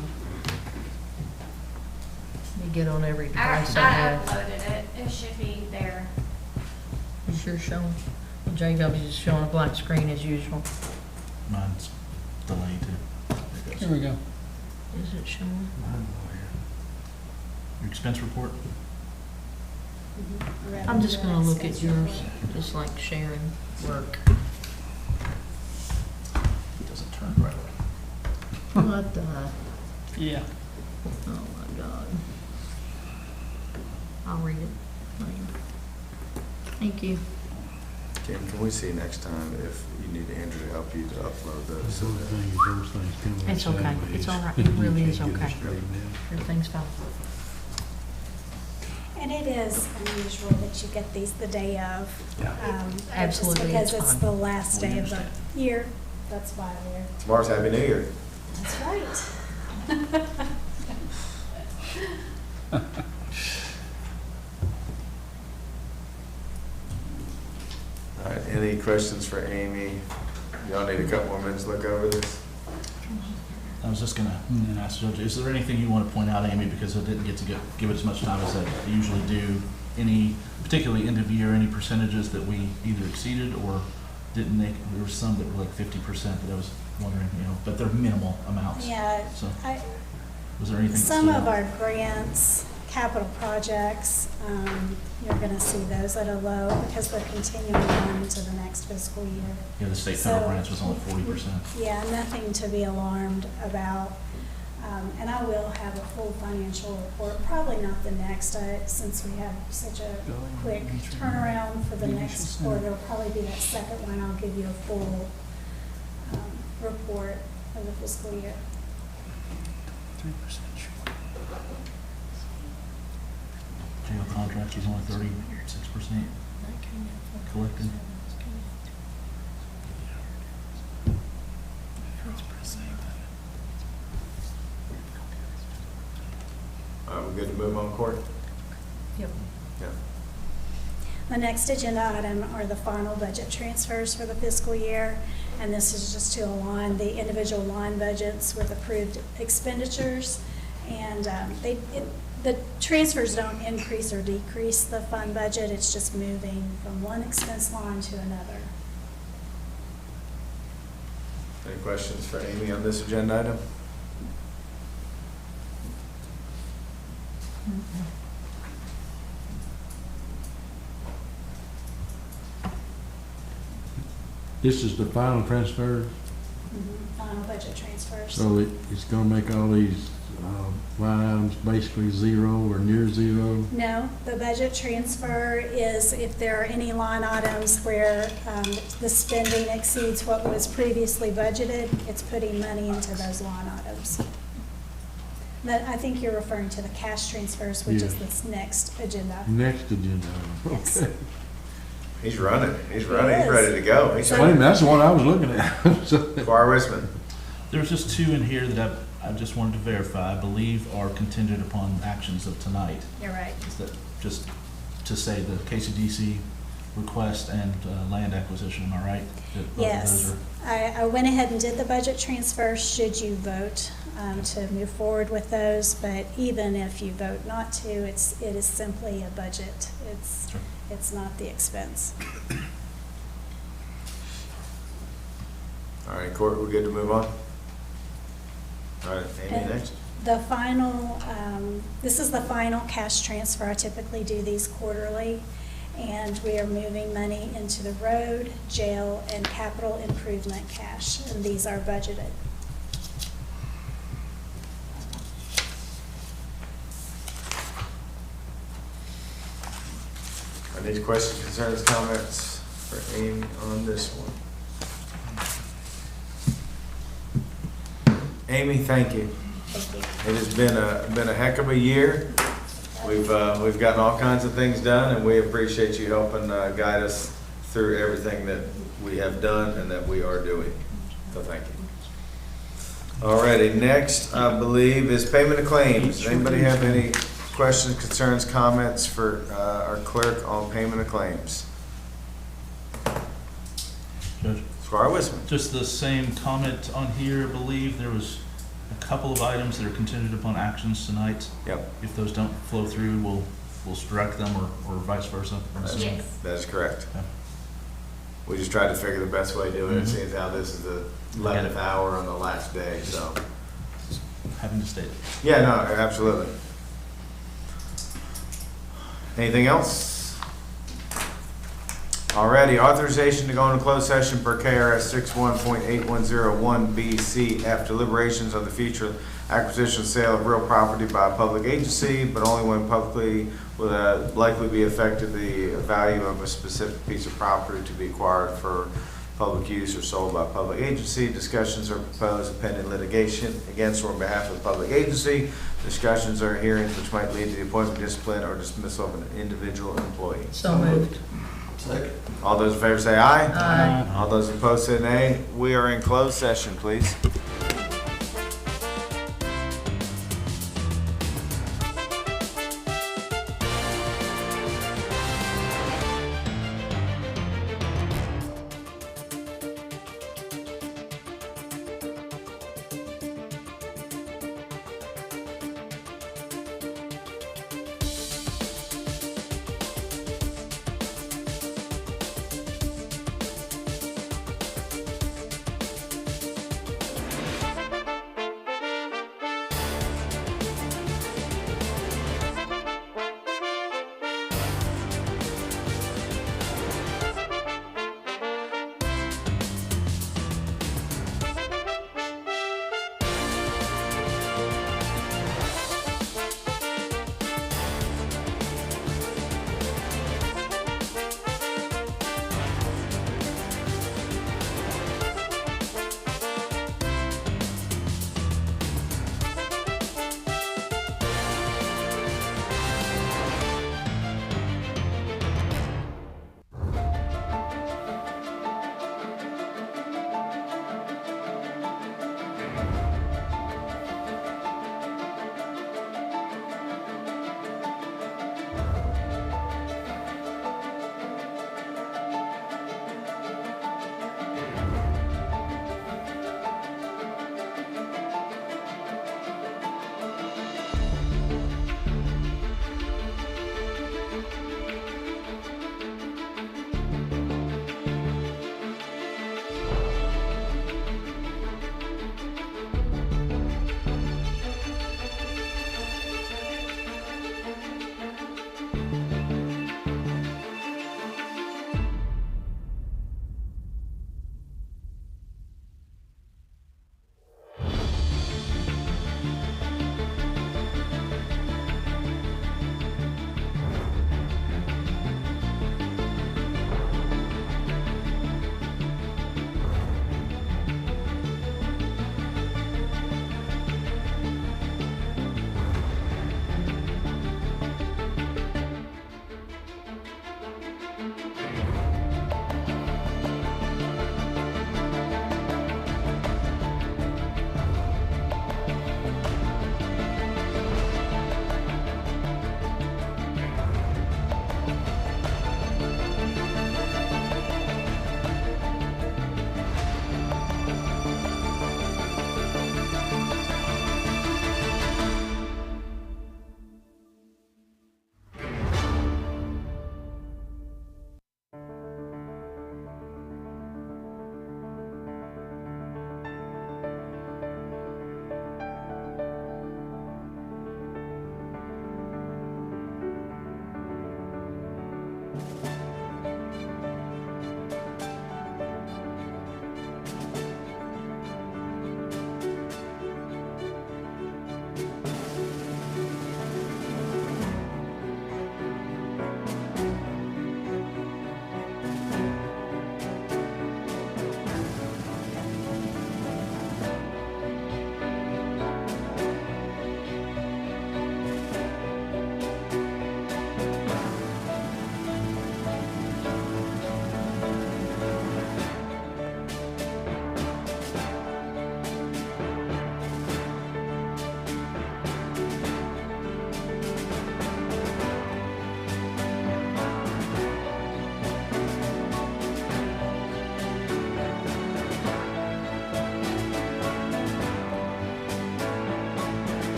Let me get on every device I have. uploaded it. It should be there. Is yours showing? Well, JW is showing a black screen as usual. Mine's delayed too. There it Here goes. we go. Is it showing? Your expense report? I'm just gonna look at yours, just like sharing work. It doesn't turn right away. What the? Yeah. Oh my God. I'll read it later. Thank you. Kim, can we see next time if you need Andrew to help you to upload those? Those things come out It's okay. sideways. It's all right. It really is You can't get okay. it straightened out. Everything's fine. And it is unusual that you get these the day of. Absolutely, Just because it's it's fine. the last We day of the understand. year. That's why we're, Tomorrow's Happy New Year. that's right. All right, any questions for Amy? Y'all need a couple more minutes to look over this? I was just gonna ask Judge, is there anything you want to point out, Amy, because I didn't get to give it as much time as I usually do? Any, particularly end of year, any percentages that we either exceeded or didn't make? There were some that were like 50% that I was wondering, but they're minimal amounts. Yeah, So, I, was there anything? that some stood of out? our grants, capital projects, you're gonna see those at a low because they're continuing on to the next fiscal year. Yeah, the state federal So- grants was only 40%. Yeah, nothing to be alarmed about. And I will have a full financial report, probably not the next, since we have such a quick turnaround for the next quarter. It'll probably be that second one. I'll give you a full report of the fiscal year. 3% Jail contracts was only 36% collected. All right, we're good to move on, Court? Yep. Yeah. The next agenda item are the final budget transfers for the fiscal year, and this is just to align the individual line budgets with approved expenditures. And the transfers don't increase or decrease the fund budget, it's just moving from one expense line to another. Any questions for Amy on this agenda item? This is the final transfer, Final budget transfers. so it's gonna make all these line items basically zero or near zero. No, the budget transfer is if there are any line items where the spending exceeds what was previously budgeted, it's putting money into those line items. But I think you're referring to the cash transfers, which is Yeah. this next agenda. Next agenda, Yes. okay. He's running, he's He ready is. to go. He's So- Wait a minute, that's the one I was looking at. So- Squire Wisman. There's just two in here that I just wanted to verify, I believe are contingent upon actions of tonight. You're right. Is that just to say the KCDC request and land acquisition, am I right? That both of those Yes. are- I went ahead and did the budget transfer should you vote to move forward with those, but even if you vote not to, it is simply a budget. Sure. It's not the expense. All right, Court, we're good to move on? All right, Amy, And next. The final, this is the final cash transfer. I typically do these quarterly. And we are moving money into the road, jail, and capital improvement cash, and these are budgeted. Are these questions, concerns, comments for Amy on this one? Amy, thank you. Thank you. It has been a heck of a year. We've gotten all kinds of things done, and we appreciate you helping guide us through everything that we have done and that we are doing. So thank you. Alrighty, next, I believe, is payment of claims. Does anybody have any questions, concerns, comments for our clerk on payment of claims? Judge? Squire Wisman. Just the same comment on here, I believe there was a couple of items that are contingent upon actions tonight. Yep. If those don't flow through, we'll strike them or vice versa. I'm assuming. Yes. That is correct. Okay. We just tried to figure the best way to do it, Mhm. seeing how this is the 11th hour on the last day, so. Having to state it. Yeah, no, absolutely. Anything else? Alrighty, authorization to go into closed session per KRS 61.8101BCF, deliberations on the future acquisition, sale of real property by a public agency, but only when publicly will likely be affected the value of a specific piece of property to be acquired for public use or sold by a public agency. Discussions are proposed of pending litigation against or on behalf of the public agency. Discussions are hearings which might lead to the appointment, discipline, or dismissal of an individual employee. So moved. Second. All those in favor say aye. Aye. All those opposed say nay. We are in closed session, please.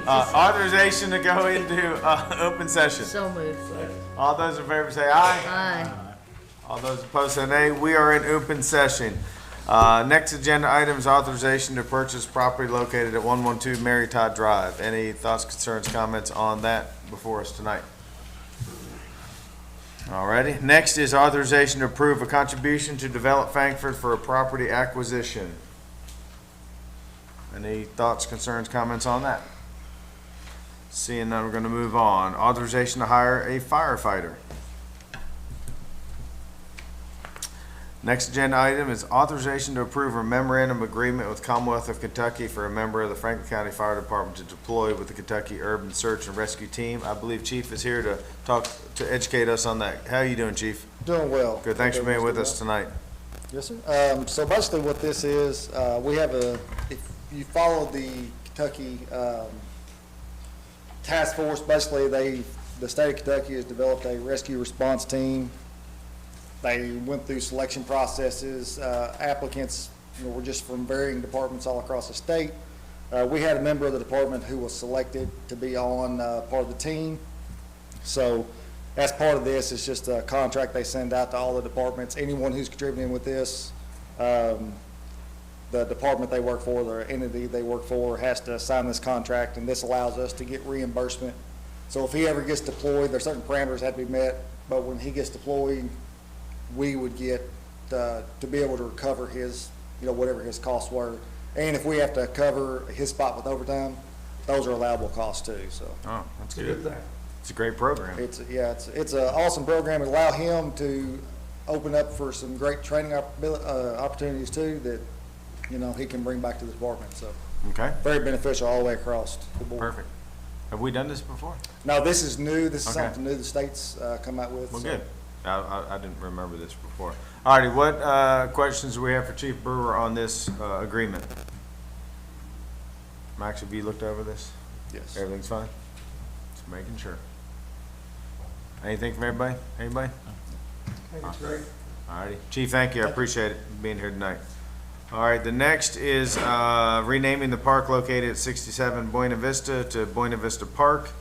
Authorization to go into open session. So moved. All those in favor say aye. Aye. All those opposed say nay. We are in open session. Next agenda item is authorization to purchase property located at 112 Mary Todd Drive. Any thoughts, concerns, comments on that before us tonight? Alrighty. Next is authorization to approve a contribution to Develop Frankfurt for a property acquisition. Any thoughts, concerns, comments on that? Seeing none, we're going to move on. Authorization to hire a firefighter. Next agenda item is authorization to approve a memorandum of agreement with Commonwealth of Kentucky for a member of the Franklin County Fire Department to deploy with the Kentucky Urban Search and Rescue Team. I believe Chief is here to educate us on that. How are you doing, Chief? Doing well. Good. Thanks for being with us tonight. Yes, sir. So basically what this is, we have if you follow the Kentucky task force, basically the state of Kentucky has developed a rescue response team. They went through selection processes. Applicants were just from varying departments all across the state. We had a member of the department who was selected to be on part of the team. So as part of this, it's just a contract they send out to all the departments. Anyone who's contributing with this, the department they work for, the entity they work for, has to sign this contract, and this allows us to get reimbursement. So if he ever gets deployed, there's certain parameters that have to be met, but when he gets deployed, we would get to be able to recover his, whatever his costs were. And if we have to cover his spot with overtime, those are allowable costs too, so. Oh, that's good. It's a great program. It's an awesome program. It allow him to open up for some great training opportunities too that, he can bring back to the department, so. Okay. Very beneficial all the way across the board. Perfect. Have we done this before? No, this is new. This is Okay. something new the state's come out with. Well, so. good. I didn't remember this before. All righty, what questions do we have for Chief Brewer on this agreement? Max, have you looked over this? Yes. Everything's fine? Just making sure. Anything from everybody? Anybody? I think it's great. All righty. Chief, thank you. I appreciate it being here tonight. All right, the next is renaming the park located at 67 Buena Vista to Buena Vista Park.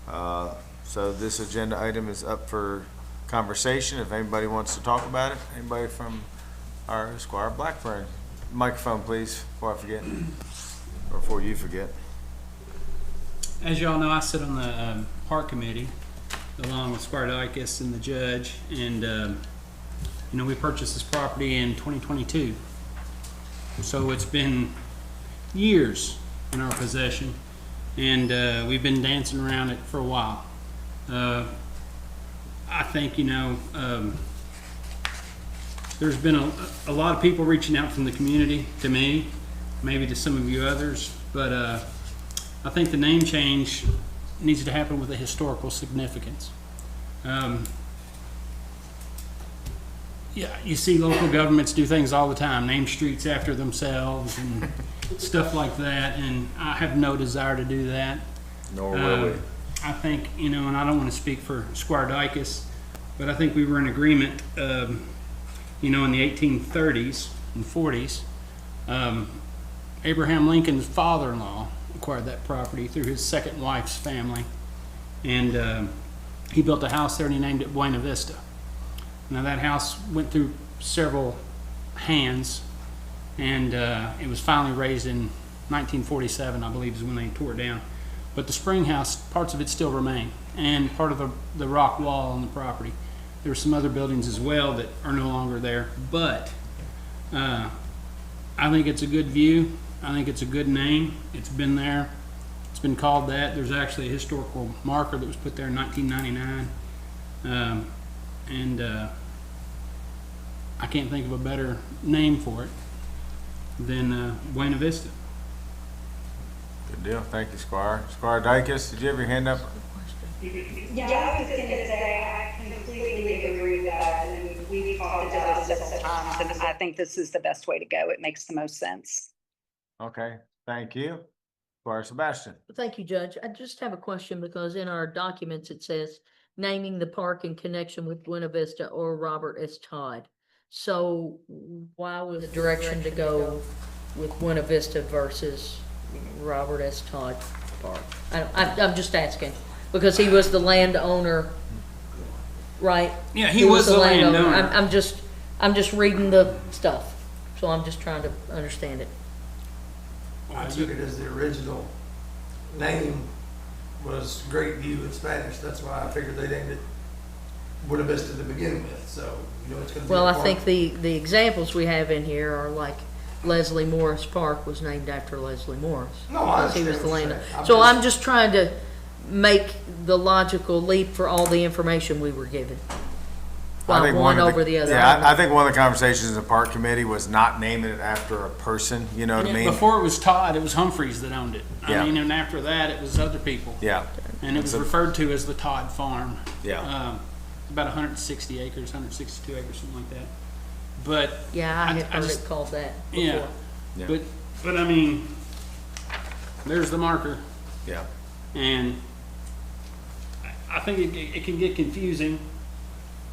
So this agenda item is up for conversation if anybody wants to talk about it. Anybody from our Squire Blackburn? Microphone, please, before I forget, or before you forget. As y'all know, I sit on the park committee along with Squire Dykes and the judge, and we purchased this property in 2022. So it's been years in our possession, and we've been dancing around it for a while. I think, there's been a lot of people reaching out from the community to me, maybe to some of you others, but I think the name change needs to happen with a historical significance. Yeah, you see local governments do things all the time, name streets after themselves and stuff like that, and I have no desire to do that. Nor will we. I think, and I don't want to speak for Squire Dykes, but I think we were in agreement, in the 1830s and 40s. Abraham Lincoln's father-in-law acquired that property through his second wife's family, and he built a house there and he named it Buena Vista. Now that house went through several hands, and it was finally raised in 1947, I believe, is when they tore it down. But the spring house, parts of it still remain, and part of the rock wall on the property. There are some other buildings as well that are no longer there, but I think it's a good view. I think it's a good name. It's been there. It's been called that. There's actually a historical marker that was put there in 1999. I can't think of a better name for it than Buena Vista. Good deal. Thank you, Squire. Squire Dykes, did you have your hand up? Yeah, I was just going to say, I completely agree with that, and we've talked about this several times, and I think this is the best way to go. It makes the most sense. Okay, thank you. Squire Sebastian. Thank you, Judge. I just have a question because in our documents it says naming the park in connection with Buena Vista or Robert S. Todd. So why was the direction to go with Buena Vista versus Robert S. Todd Park? I'm just asking, because he was the landowner, right? Yeah, he was the landowner. I'm just reading the stuff, so I'm just trying to understand it. I took it as the original name was Great View in Spanish. That's why I figured they named it Buena Vista to begin with. So, you know, it's going to be. Well, a I park. think the examples we have in here are like Leslie Morris Park was named after Leslie Morris. No, I because he was understand the what you're landowner. saying. So I'm just trying to make the logical leap for all the information we were given. I think One of over the other. Yeah, I think one of the conversations in the park committee was not naming it after a person, you know what I mean? Before it was Todd, it was Humphreys that owned it. Yeah. I mean, and after that, it was other people. Yeah. And it was referred to as the Todd Farm. Yeah. About 160 acres, 162 acres, something like that. But Yeah, I have heard just- it called that before. Yeah. Yeah. But I mean, there's the marker, Yeah. and I think it can get confusing.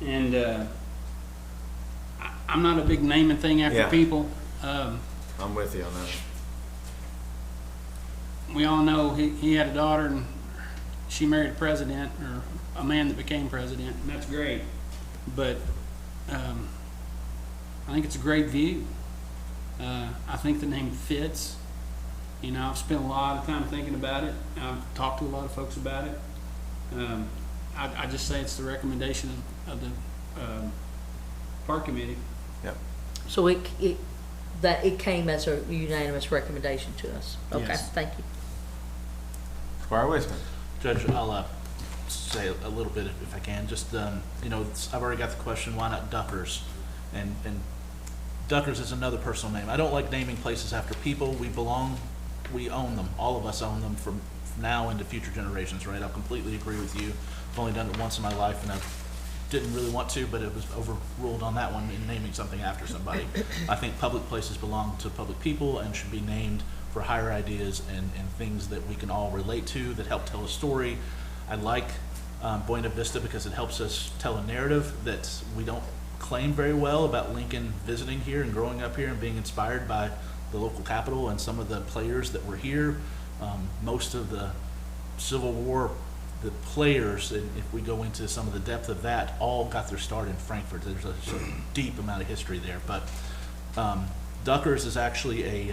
And I'm not a big naming thing after Yeah. people. I'm with you on that. We all know he had a daughter, and she married a president, or a man that became president, and that's great. But I think it's a great view. I think the name fits. You know, I've spent a lot of time thinking about it. I've talked to a lot of folks about it. I just say it's the recommendation of the park committee. Yep. So it came as a unanimous recommendation to us. Okay, Yes. thank you. Squire Wisman. Judge, I'll say a little bit if I can. Just, you know, I've already got the question, why not Duckers? And Duckers is another personal name. I don't like naming places after people. We own them. All of us own them from now into future generations, right? I'll completely agree with you. I've only done it once in my life, and I didn't really want to, but it was overruled on that one in naming something after somebody. I think public places belong to public people and should be named for higher ideas and things that we can all relate to that help tell a story. I like Buena Vista because it helps us tell a narrative that we don't claim very well about Lincoln visiting here and growing up here and being inspired by the local capital and some of the players that were here. Most of the Civil War, the players, and if we go into some of the depth of that, all got their start in Frankfurt. There's a deep amount of history there. But Duckers is actually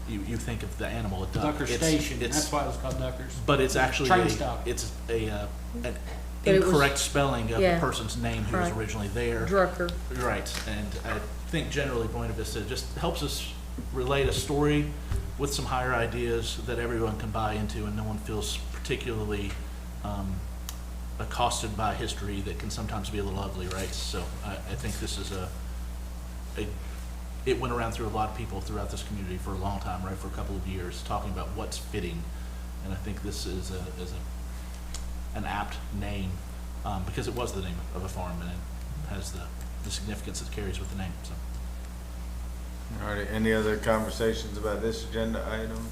you think of the animal, a duck. Ducker Station. That's why it was called Duckers. But it's actually Train stop. It's an But it was- incorrect spelling of yeah. the person's name who was Right. originally there. Drucker. Right, and I think generally Buena Vista just helps us relate a story with some higher ideas that everyone can buy into and no one feels particularly accosted by history that can sometimes be a little ugly, right? So I think this is it went around through a lot of people throughout this community for a long time, right, for a couple of years, talking about what's fitting. And I think this is an apt name because it was the name of a farm and it has the significance it carries with the name. So. All right, any other conversations about this agenda item?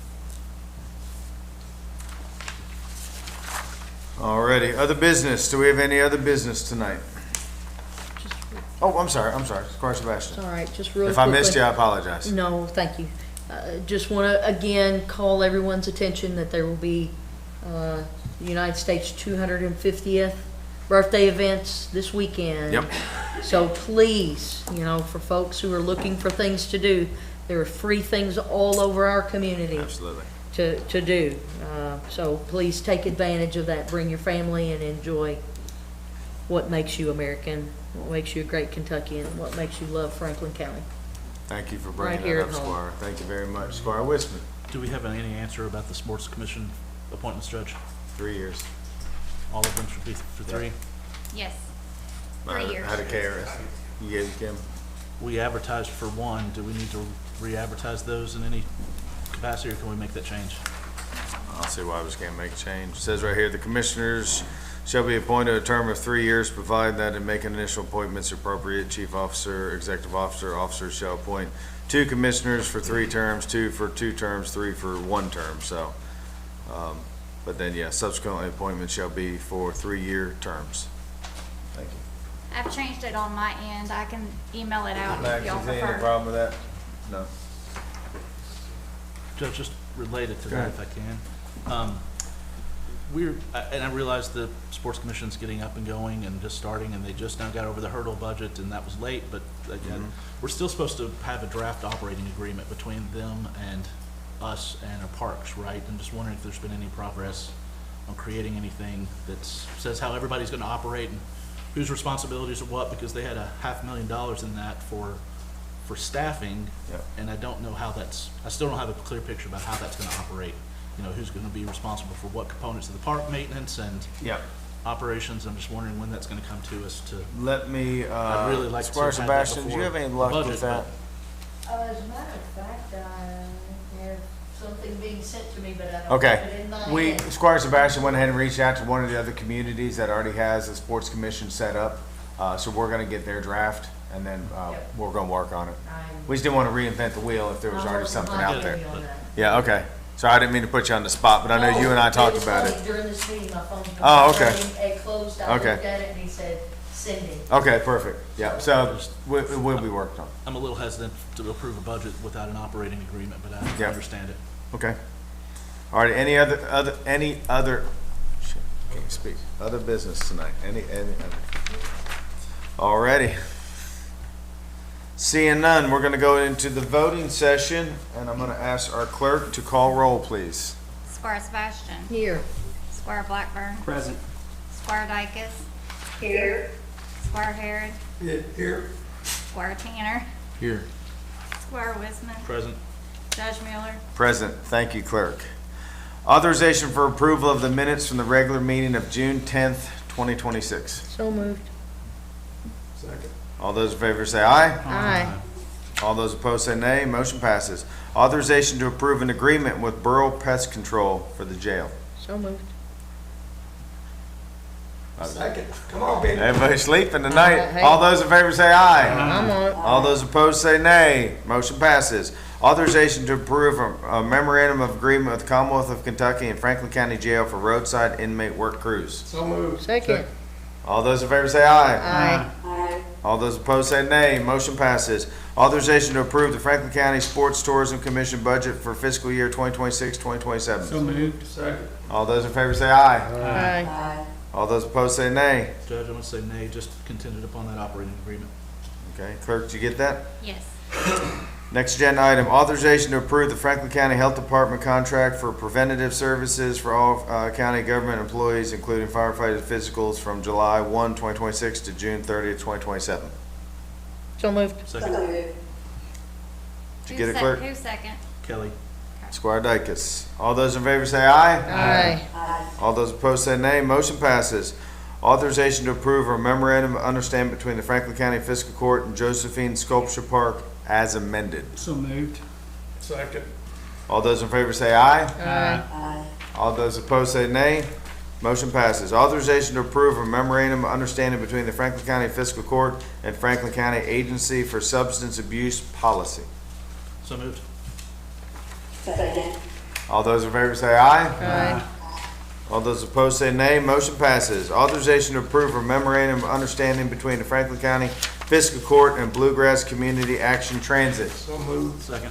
Alrighty, other business. Do we have any other business tonight? Oh, I'm sorry, Squire Sebastian. It's all right, just real If I quickly. missed you, I apologize. No, thank you. Just want to, again, call everyone's attention that there will be the United States 250th birthday events this weekend. Yep. So please, you know, for folks who are looking for things to do, there are free things all over our community. Absolutely. To do. So please take advantage of that. Bring your family and enjoy what makes you American, what makes you a great Kentuckian, what makes you love Franklin County. Thank you for Right bringing here that up, at home. Squire. Thank you very much. Squire Wisman. Do we have any answer about the sports commission appointments, Judge? 3 years. All of them should be for 3? Yes. 3 years. Out of KRS. You gave it, Kim? We advertised for 1. Do we need to re-advertise those in any capacity, or can we make that change? I'll see why we just can't make a change. It says right here, the commissioners shall be appointed a term of 3 years, provided that in making initial appointments appropriate, chief officer, executive officer, officers shall appoint 2 commissioners for 3 terms, 2 for 2 terms, 3 for 1 term, so. But then, yeah, subsequently appointments shall be for 3-year terms. Thank you. I've changed it on my end. I can email it out Max, if y'all is there any prefer. problem with that? No. Judge, just related to Go that, ahead. if I can. And I realize the sports commission's getting up and going and just starting, and they just now got over the hurdle budget, and that was late, but again, we're still supposed to have a draft operating agreement between them and us and our parks, right? I'm just wondering if there's been any progress on creating anything that says how everybody's gonna operate and whose responsibilities are what, because they had $500,000 in that for staffing, and I don't know how I still don't have a clear picture about how that's gonna operate. You know, who's gonna be responsible for what components of the park maintenance and operations. I'm just wondering when that's gonna come to us to. Let me, I'd really like to Squire have that Sebastian, do you before have any the luck budget, with that? As a matter of fact, I have something being sent to me, but I don't have Okay, it in my hand. Squire Sebastian went ahead and reached out to one of the other communities that already has a sports commission set up. So we're gonna get their draft, and then, we're gonna work on it. We just didn't wanna reinvent the wheel if there was already something out there. Yeah, okay. So I didn't mean to put you on the spot, but I know you and I talked about it. During this meeting, my phone. Oh, okay. It closed, I looked Okay. at it and he said, send it. Okay, perfect. Yeah, so it will be worked on. I'm a little hesitant to approve a budget without an operating agreement, but I understand it. Okay. All right, any other, shit, can't speak, other business tonight? Any other? All righty. Seeing none, we're gonna go into the voting session, and I'm gonna ask our clerk to call roll, please. Squire Sebastian. Here. Squire Blackburn. Present. Squire Dykus. Here. Squire Harrod. Here. Squire Tanner. Here. Squire Wisman. Present. Judge Miller. Present. Thank you, clerk. Authorization for approval of the minutes from the regular meeting of June 10th, 2026. So moved. Second. All those in favor say aye. Aye. All those opposed say nay. Motion passes. Authorization to approve an agreement with Borough Pest Control for the jail. So moved. Second. Come on, baby. Everybody's sleeping tonight. Hey. All those in favor say aye. I'm on it. All those opposed say nay. Motion passes. Authorization to approve a memorandum of agreement with the Commonwealth of Kentucky and Franklin County Jail for roadside inmate work crews. So moved. Second. All those in favor say aye. Aye. Aye. All those opposed say nay. Motion passes. Authorization to approve the Franklin County Sports Tourism Commission budget for fiscal year 2026-2027. So moved. Second. All those in favor say aye. Aye. Aye. All those opposed say nay. Judge, I'm gonna say nay, just contingent upon that operating agreement. Okay, clerk, did you get that? Yes. Next agenda item, authorization to approve the Franklin County Health Department contract for preventative services for all county government employees, including firefighters physicals from July 1, 2026 to June 30th, 2027. So moved. Second. Did you get it, clerk? Who's second? Kelly. Squire Dykus. All those in favor say aye. Aye. Aye. All those opposed say nay. Motion passes. Authorization to approve a memorandum of understanding between the Franklin County Fiscal Court and Josephine Sculpture Park as amended. So moved. Second. All those in favor say aye. Aye. Aye. All those opposed say nay. Motion passes. Authorization to approve a memorandum of understanding between the Franklin County Fiscal Court and Franklin County Agency for Substance Abuse Policy. So moved. Second. All those in favor say aye. Aye. All those opposed say nay. Motion passes. Authorization to approve a memorandum of understanding between the Franklin County Fiscal Court and Bluegrass Community Action Transit. So moved. Second.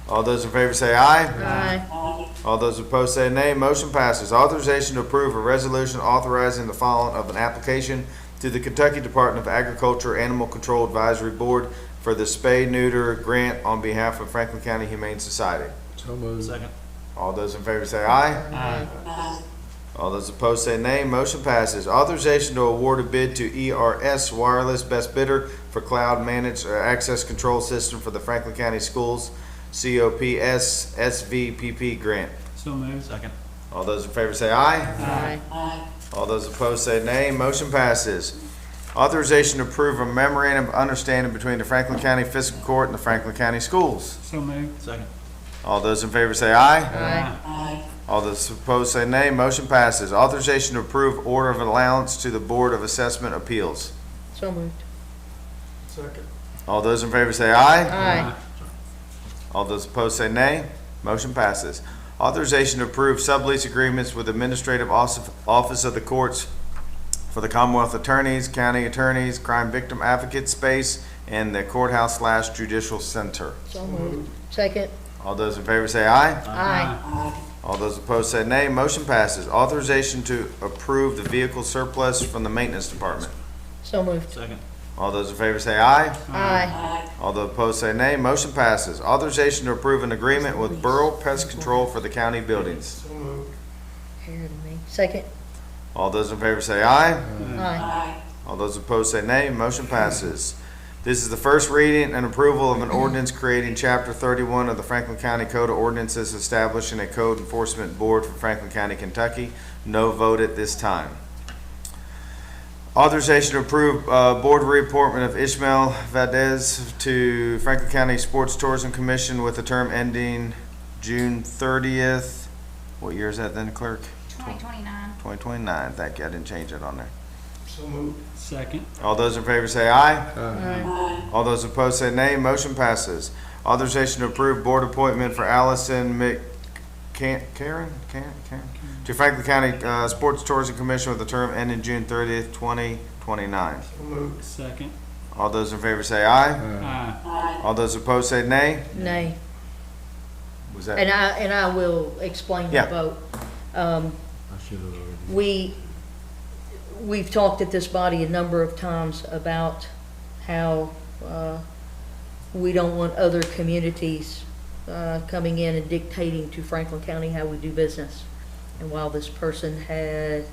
All those in favor say aye. Aye. Aye. All those opposed say nay. Motion passes. Authorization to approve a resolution authorizing the filing of an application to the Kentucky Department of Agriculture Animal Control Advisory Board for the spay-neuter grant on behalf of Franklin County Humane Society. So moved. Second. All those in favor say aye. Aye. Aye. All those opposed say nay. Motion passes. Authorization to award a bid to ERS Wireless Best Bidder for Cloud Managed Access Control System for the Franklin County Schools COPS SVPP grant. So moved. Second. All those in favor say aye. Aye. Aye. All those opposed say nay. Motion passes. Authorization to approve a memorandum of understanding between the Franklin County Fiscal Court and the Franklin County Schools. So moved. Second. All those in favor say aye. Aye. Aye. All those opposed say nay. Motion passes. Authorization to approve order of allowance to the Board of Assessment Appeals. So moved. Second. All those in favor say aye. Aye. All those opposed say nay. Motion passes. Authorization to approve sublease agreements with Administrative Office of the Courts for the Commonwealth Attorneys, County Attorneys, Crime Victim Advocate Space, and the Courthouse/Judicial Center. So moved. Second. All those in favor say aye. Aye. All those opposed say nay. Motion passes. Authorization to approve the vehicle surplus from the maintenance department. So moved. Second. All those in favor say aye. Aye. All those opposed say nay. Motion passes. Authorization to approve an agreement with Borough Pest Control for the county buildings. Pardon me. Second. All those in favor say aye. Aye. All those opposed say nay. Motion passes. This is the first reading and approval of an ordinance creating Chapter 31 of the Franklin County Code of Ordinances establishing a code enforcement board for Franklin County, Kentucky. No vote at this time. Authorization to approve board reappointment of Ishmael Valdez to Franklin County Sports Tourism Commission with a term ending June 30th. What year is that then, clerk? 2029. 2029. Thank you. I didn't change it on there. So moved. Second. All those in favor say aye. Aye. All those opposed say nay. Motion passes. Authorization to approve board appointment for Allison Karen to Franklin County Sports Tourism Commission with a term ending June 30th, 2029. So moved. Second. All those in favor say aye. Aye. All those opposed say nay. Nay. Was that? And I will explain the Yeah. vote. I should have already. We've talked at this body a number of times about how we don't want other communities coming in and dictating to Franklin County how we do business. And while this person had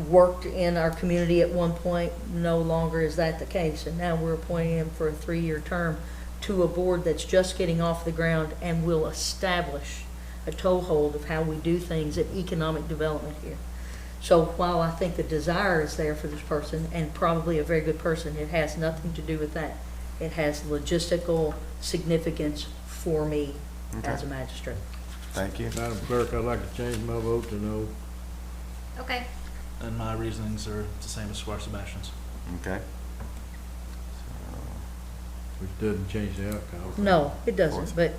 worked in our community at one point, no longer is that the case. And now we're appointing him for a 3-year term to a board that's just getting off the ground and will establish a toehold of how we do things at economic development here. So while I think the desire is there for this person, and probably a very good person, it has nothing to do with that. It has logistical significance for me as a magistrate. Thank you. Madam Clerk, I'd like to change my vote to no. Okay. And my reasonings are the same as Squire Sebastian's. Okay. Which doesn't change the outcome. No, it doesn't, but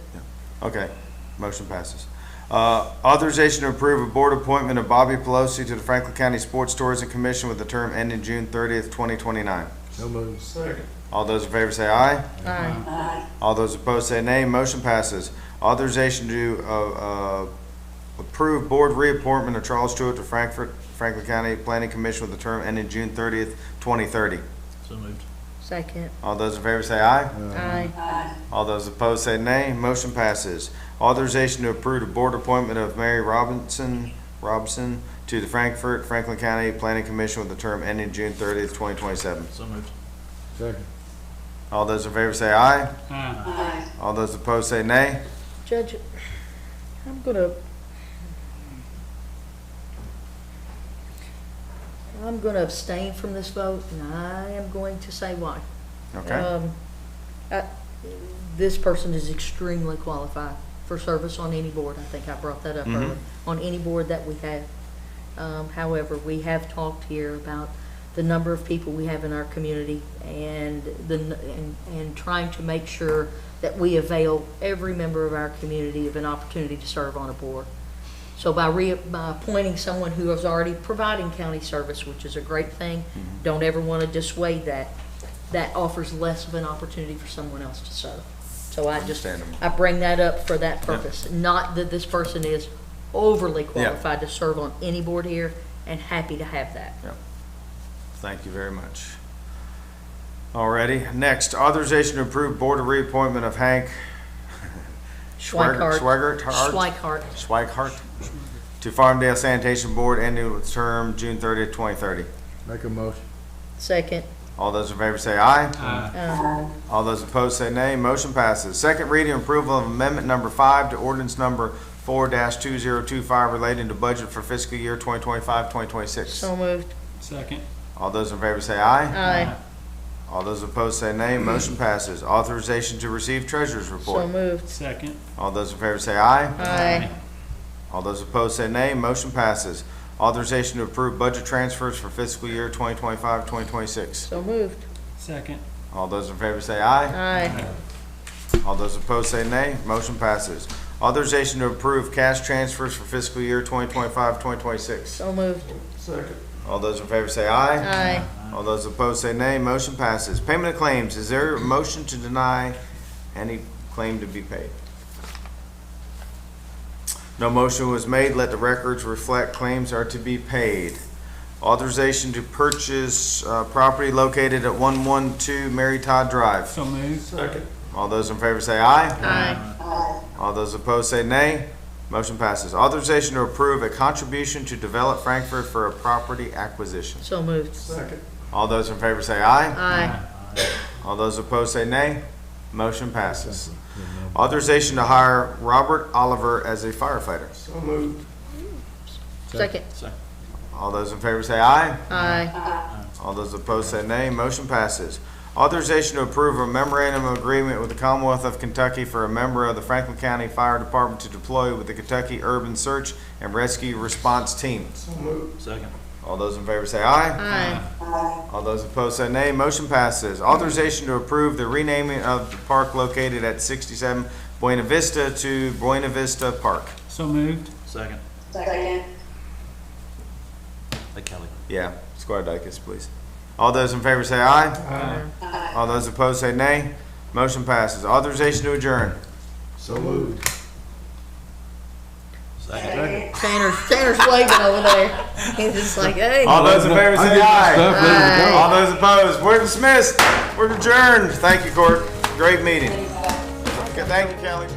Okay. Motion passes. Authorization to approve a board appointment of Bobby Pelosi to the Franklin County Sports Tourism Commission with a term ending June 30th, 2029. So moved. Second. All those in favor say aye. aye. All those opposed say nay. Motion passes. Authorization to approve board reappointment of Charles Stewart to Franklin County Planning Commission with a term ending June 30th, 2030. So moved. Second. All those in favor say aye. Aye. All those opposed say nay. Motion passes. Authorization to approve the board appointment of Mary Robinson to the Franklin County Planning Commission with a term ending June 30th, 2027. So moved. Second. All those in favor say aye. Aye. All those opposed say nay. Judge, I'm gonna abstain from this vote, and I am going to say why. Okay. This person is extremely qualified for service on any board. I think I brought that up earlier. On any board that we have. However, we have talked here about the number of people we have in our community and trying to make sure that we avail every member of our community of an opportunity to serve on a board. So by appointing someone who is already providing county service, which is a great thing, don't ever want to dissuade that. That offers less of an opportunity for someone else to serve. So I bring that up for that purpose. Not that this person is overly qualified to serve on any board here, and happy to have that. Yep. Thank you very much. Alrighty, next, authorization to approve board of reappointment of Hank Schweigart to Farmdale Sanitation Board ending with term June 30th, 2030. Make a motion. Second. All those in favor say aye. Aye. All those opposed say nay. Motion passes. Second reading approval of amendment number 5 to ordinance number 4-2025 relating to budget for fiscal year 2025-2026. So moved. Second. All those in favor say aye. Aye. All those opposed say nay. Motion passes. Authorization to receive treasurer's report. So moved. Second. All those in favor say aye. Aye. All those opposed say nay. Motion passes. Authorization to approve budget transfers for fiscal year 2025-2026. So moved. Second. All those in favor say aye. Aye. All those opposed say nay. Motion passes. Authorization to approve cash transfers for fiscal year 2025-2026. So moved. Second. All those in favor say aye. Aye. All those opposed say nay. Motion passes. Payment of claims. Is there a motion to deny any claim to be paid? No motion was made. Let the records reflect claims are to be paid. Authorization to purchase property located at 112 Mary Todd Drive. So moved. Second. All those in favor say aye. Aye. All those opposed say nay. Motion passes. Authorization to approve a contribution to Develop Frankfurt for a property acquisition. So moved. Second. All those in favor say aye. Aye. All those opposed say nay. Motion passes. Authorization to hire Robert Oliver as a firefighter. So moved. Second. All those in favor say aye. Aye. All those opposed say nay. Motion passes. Authorization to approve a memorandum of agreement with the Commonwealth of Kentucky for a member of the Franklin County Fire Department to deploy with the Kentucky Urban Search and Rescue Response Team. So moved. Second. All those in favor say aye. Aye. All those opposed say nay. Motion passes. Authorization to approve the renaming of the park located at 67 Buena Vista to Buena Vista Park. So moved. Second. Second. Hey, Kelly. Yeah, Squire Dykes, please. All those in favor say aye. Aye. All those opposed say nay. Motion passes. Authorization to adjourn. So moved. Second. Tanner's waving over there. He's just like, hey. All those in favor say aye. Aye. All those opposed, we're dismissed. We're adjourned. Thank you, Court. Great meeting. Okay, thank you, Kelly.